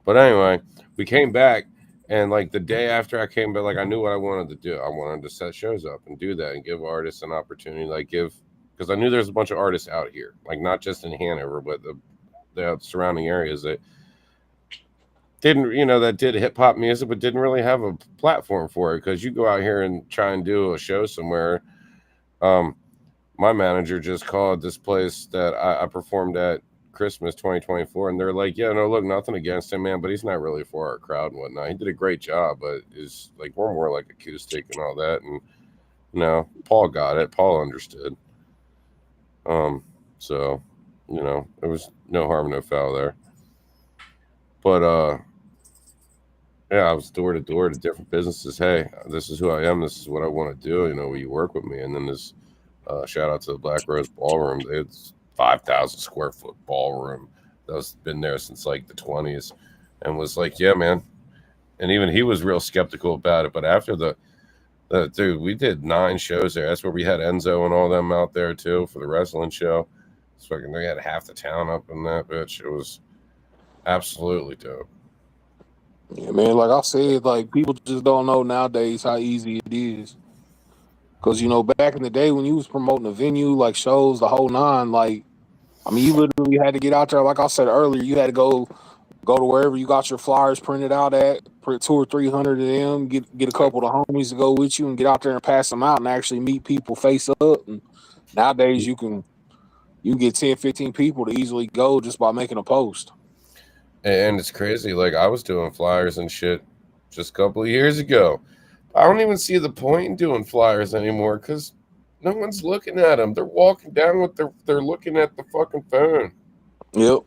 But anyway, we came back, and like the day after I came back, like I knew what I wanted to do. I wanted to set shows up and do that and give artists an opportunity, because I knew there's a bunch of artists out here, like not just in Hanover, but the surrounding areas that that did hip hop music, but didn't really have a platform for it. Because you go out here and try and do a show somewhere. My manager just called this place that I performed at Christmas 2024, and they're like, yeah, no, look, nothing against him, man, but he's not really for our crowd and whatnot. He did a great job, but is like, we're more like acoustic and all that. And Paul got it. Paul understood. So there was no harm, no foul there. But yeah, I was door to door to different businesses. Hey, this is who I am. This is what I want to do. Will you work with me? And then this shout out to the Black Rose Ballroom. It's 5,000 square foot ballroom that's been there since like the 20s, and was like, yeah, man. And even he was real skeptical about it. But after dude, we did 9 shows there. That's where we had Enzo and all them out there too for the wrestling show. It's fucking, they had half the town up in that bitch. It was absolutely dope. Yeah, man, like I said, like people just don't know nowadays how easy it is. Because, back in the day when you was promoting a venue, like shows, the whole 9, like, I mean, you literally had to get out there. Like I said earlier, you had to go to wherever you got your flyers printed out at, print 200 or 300 of them, get a couple of the homies to go with you and get out there and pass them out and actually meet people face up. And nowadays you can get 10, 15 people to easily go just by making a post. And it's crazy. Like I was doing flyers and shit just a couple of years ago. I don't even see the point in doing flyers anymore because No one's looking at them. They're walking down with they're looking at the fucking phone. Yep.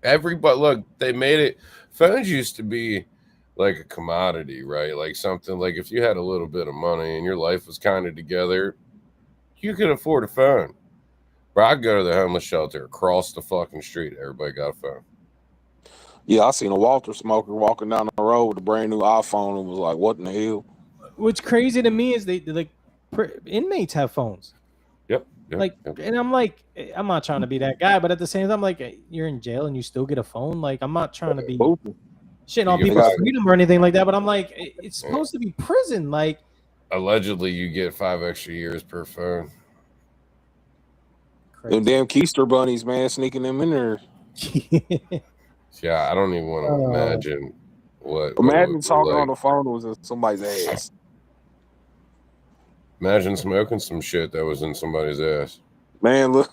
Everybody, look, they made it. Phones used to be like a commodity, right? Like something like if you had a little bit of money and your life was kind of together, you could afford a phone. But I'd go to the homeless shelter across the fucking street. Everybody got a phone. Yeah, I seen a Walter smoker walking down the road with a brand new iPhone and was like, "What in the hell?" What's crazy to me is they like inmates have phones. Yep. And I'm like, I'm not trying to be that guy, but at the same time, like, you're in jail and you still get a phone. Like, I'm not trying to be shitting on people's freedom or anything like that, but I'm like, it's supposed to be prison. Like, allegedly, you get 5 extra years per phone. Them damn keister bunnies, man, sneaking them in there. Yeah, I don't even want to imagine what. Imagine talking on the phone was in somebody's ass. Imagine smoking some shit that was in somebody's ass. Man, look,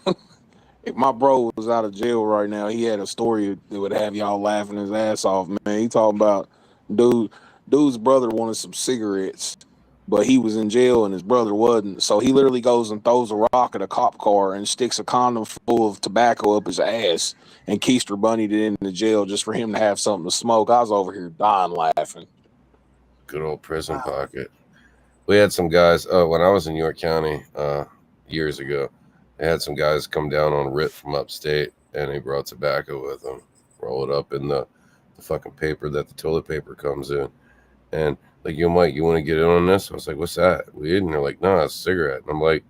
if my bro was out of jail right now, he had a story that would have y'all laughing his ass off, man. He talking about dude's brother wanted some cigarettes, but he was in jail and his brother wasn't. So he literally goes and throws a rock at a cop car and sticks a condom full of tobacco up his ass and keister bunnied it in the jail just for him to have something to smoke. I was over here dying laughing. Good old prison pocket. We had some guys, when I was in York County years ago, they had some guys come down on writ from upstate, and they brought tobacco with them, roll it up in the fucking paper that the toilet paper comes in. And like, yo, Mike, you want to get in on this? I was like, what's that? Weed? And they're like, no, it's a cigarette. And I'm like,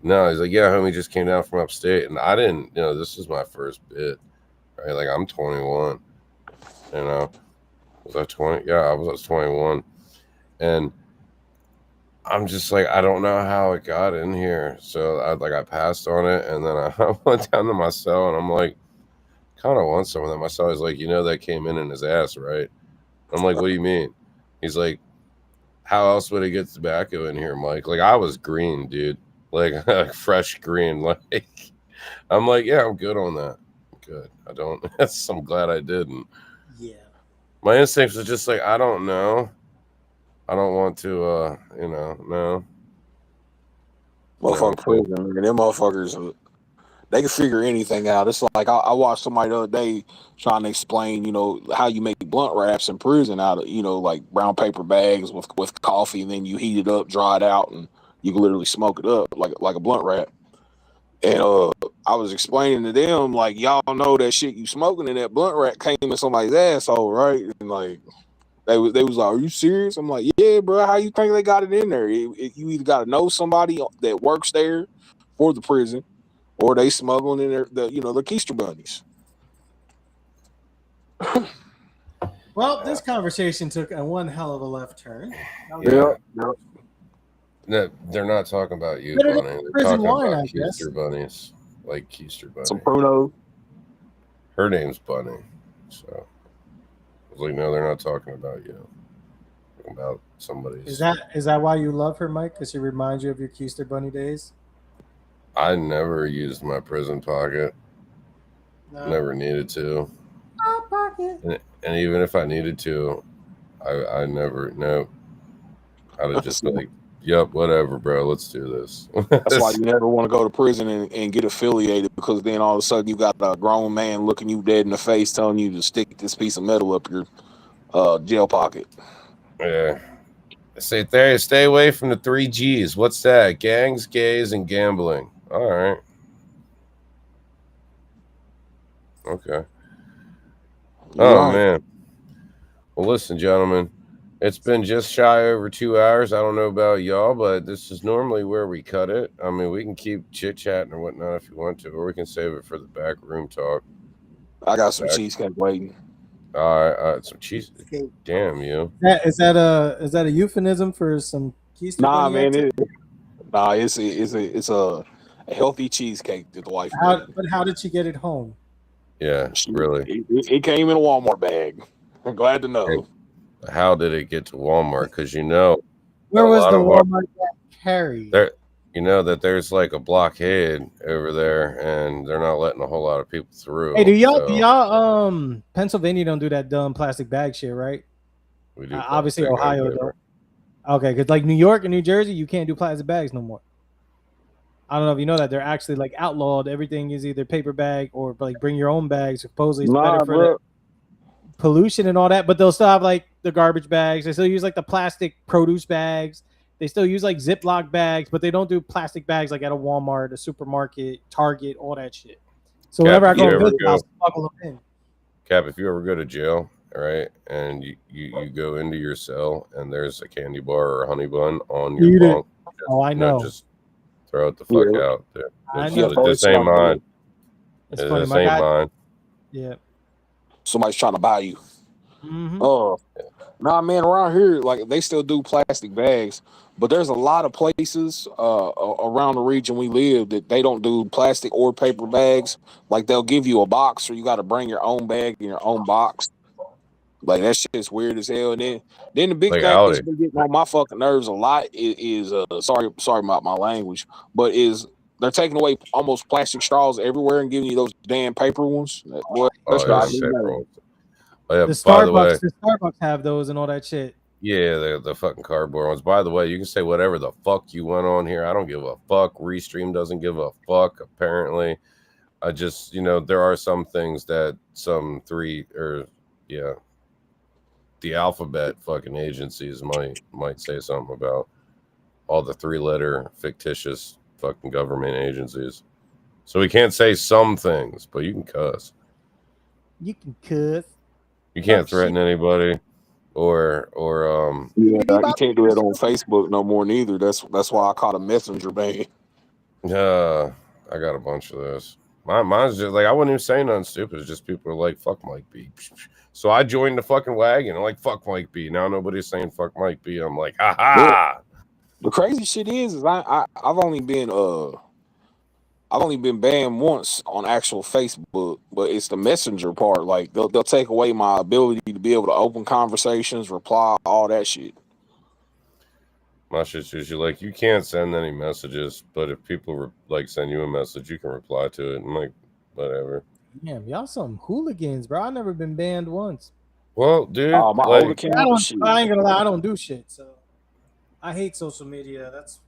no. He's like, yeah, homie just came down from upstate. And I didn't, this is my first bit, right? Like, I'm 21, Was I 20? Yeah, I was 21. And I'm just like, I don't know how it got in here. So I passed on it, and then I went down to my cell, and I'm like, kind of want some of that. My cell is like, that came in his ass, right? I'm like, what do you mean? He's like, how else would it get tobacco in here, Mike? Like, I was green, dude, like fresh green. Like, I'm like, yeah, I'm good on that. Good. I don't. I'm glad I didn't. Yeah. My instincts was just like, I don't know. I don't want to, no. Motherfucker prison, man. Them motherfuckers, they can figure anything out. It's like I watched somebody the other day trying to explain, how you make blunt wraps in prison out of, like brown paper bags with coffee, and then you heat it up, dry it out, and you can literally smoke it up like a blunt wrap. And I was explaining to them, like, y'all know that shit you smoking in that blunt wrap came in somebody's asshole, right? And like, they was like, are you serious? I'm like, yeah, bro. How you think they got it in there? You either got to know somebody that works there for the prison, or they smuggling in there the keister bunnies. Well, this conversation took one hell of a left turn. Yeah. No, they're not talking about you, Bunny. They're talking about keister bunnies, like keister bunny. Some pruno. Her name's Bunny, so I was like, no, they're not talking about you. Talking about somebody's. Is that why you love her, Mike? Because she reminds you of your keister bunny days? I never used my prison pocket. No. Never needed to. Pocket. And even if I needed to, I never. No. I'd have just been like, yep, whatever, bro. Let's do this. That's why you never want to go to prison and get affiliated, because then all of a sudden you got a grown man looking you dead in the face telling you to stick this piece of metal up your jail pocket. Yeah. Stay away from the 3 G's. What's that? Gangs, gays, and gambling. All right. Okay. Oh, man. Well, listen, gentlemen. It's been just shy over 2 hours. I don't know about y'all, but this is normally where we cut it. I mean, we can keep chit-chatting or whatnot if you want to, or we can save it for the back room talk. I got some cheesecake waiting. All right, some cheesecake. Damn you. Is that a euphemism for some keister? Nah, man. It's a healthy cheesecake that the wife made. But how did she get it home? Yeah, really. It came in a Walmart bag. I'm glad to know. Hey, how did it get to Walmart? Because where was the Walmart carried? That there's like a blockade over there, and they're not letting a whole lot of people through. Hey, do y'all Pennsylvania don't do that dumb plastic bag shit, right? We do. Obviously, Ohio don't. Okay, because like New York and New Jersey, you can't do plastic bags no more. I don't know if you know that they're actually like outlawed. Everything is either paper bag or like bring your own bags. Supposedly it's better for the pollution and all that, but they'll still have like the garbage bags. They still use like the plastic produce bags. They still use like Ziploc bags, but they don't do plastic bags like at a Walmart, a supermarket, Target, all that shit. So whenever I go to visit, I'll smuggle them in. Cap, if you ever go to jail, all right, and you go into your cell and there's a candy bar or a honey bun on your bunk, I know. Just throw it the fuck out. Dude. I know. This ain't mine. It's funny. This ain't mine. Yeah. Somebody's trying to buy you. Mm-hmm. Nah, man, around here, like they still do plastic bags, but there's a lot of places around the region we live that they don't do plastic or paper bags. Like they'll give you a box, or you got to bring your own bag in your own box. Like that shit's weird as hell. And then the big thing that's been getting on my fucking nerves a lot is sorry about my language, but is they're taking away almost plastic straws everywhere and giving you those damn paper ones. What? Oh, yeah, the Starbucks have those and all that shit. Yeah, the fucking cardboard ones. By the way, you can say whatever the fuck you want on here. I don't give a fuck. Restream doesn't give a fuck, apparently. I just, there are some things that the alphabet fucking agencies might say something about. All the 3-letter fictitious fucking government agencies. So we can't say some things, but you can cuss. You can cuss. You can't threaten anybody, or you can't do it on Facebook no more neither. That's why I caught a messenger ban. I got a bunch of this. Mine's just like I wouldn't even say nothing stupid. It's just people are like fuck Mike B. So I joined the fucking wagon. I'm like fuck Mike B. Now nobody's saying fuck Mike B. I'm like ha ha. The crazy shit is I've only been banned once on actual Facebook, but it's the messenger part. Like they'll take away my ability to be able to open conversations, reply, all that shit. My shit's usually like you can't send any messages, but if people send you a message, you can reply to it. I'm like, whatever. Damn, y'all some hooligans, bro. I've never been banned once. Well, dude, I ain't gonna lie, I don't do shit. So I hate social media. That's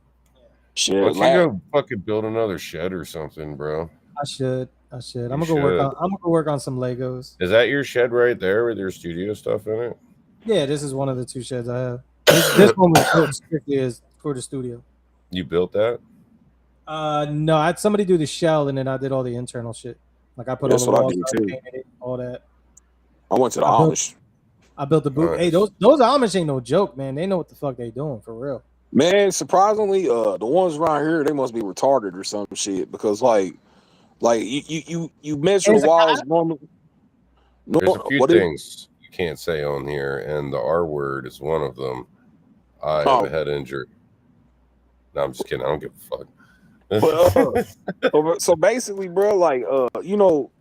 shit. Why don't you go fucking build another shed or something, bro? I should. I'm gonna go work on some Legos. Is that your shed right there with your studio stuff in it? Yeah, this is one of the 2 sheds I have. This one was built strictly as for the studio. You built that? No, I had somebody do the shell and then I did all the internal shit. Like I put all the walls, painted it, all that. I went to the Amish. I built the boot. Nice. Hey, those Amish ain't no joke, man. They know what the fuck they doing for real. Man, surprisingly, the ones around here, they must be retarded or some shit because like you measure the walls normally. There's a few things you can't say on here, and the R word is one of them. I have a head injury. No, I'm just kidding. I don't give a fuck. So basically, bro, like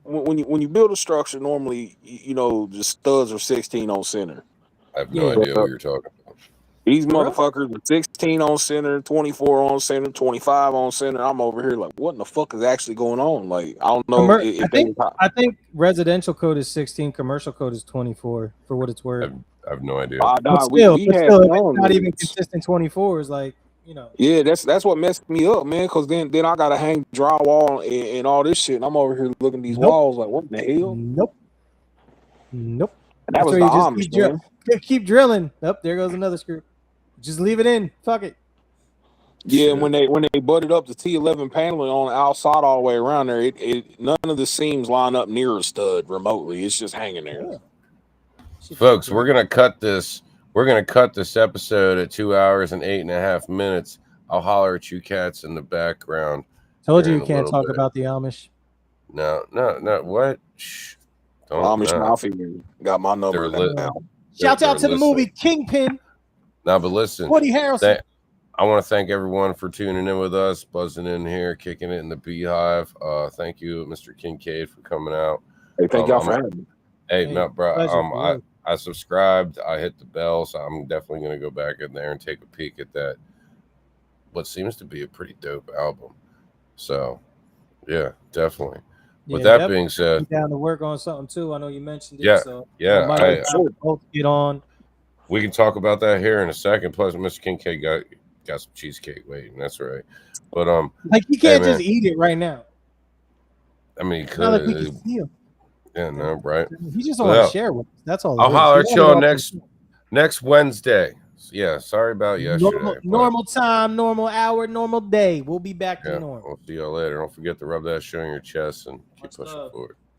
when you build a structure, normally the studs are 16 on center. I have no idea what you're talking about. These motherfuckers are 16 on center, 24 on center, 25 on center. I'm over here like, what in the fuck is actually going on? Like, I don't know. I think residential code is 16, commercial code is 24. For what it's worth, I have no idea. But still, it's not even consistent 24s. Like, Yeah, that's what messed me up, man. Because then I gotta hang drywall and all this shit, and I'm over here looking at these walls like, what in the hell? Nope. And that was the Amish, man. Keep drilling. Up there goes another screw. Just leave it in. Fuck it. Yeah, when they butted up the T11 paneling on the outside all the way around there, it none of the seams line up near a stud remotely. It's just hanging there. Yeah. Folks, we're gonna cut this. We're gonna cut this episode at 2 hours and 8.5 minutes. I'll holler at you cats in the background. Told you can't talk about the Amish. No. What? Shh. Amish Mafia got my number now. Shout out to the movie Kingpin. No, but listen, Woody Harrelson. I want to thank everyone for tuning in with us, buzzing in here, kicking it in the BeeHive. Thank you, Mr. Kincaid, for coming out. Hey, thank y'all for having me. Hey, no, bro. I subscribed. I hit the bell, so I'm definitely going to go back in there and take a peek at that. What seems to be a pretty dope album. So, yeah, definitely. With that being said, down to work on something too. I know you mentioned it. Yeah, so yeah. both get on. We can talk about that here in a second. Plus, Mr. Kincaid got some cheesecake waiting. That's right. But like you can't just eat it right now. I mean, he could. Not like we can see him. Yeah, no, right. He just don't want to share with us. That's all. I'll holler at y'all next Wednesday. Yeah, sorry about yesterday. Normal time, normal hour, normal day. We'll be back to normal. We'll see y'all later. Don't forget to rub that shit on your chest and keep pushing forward.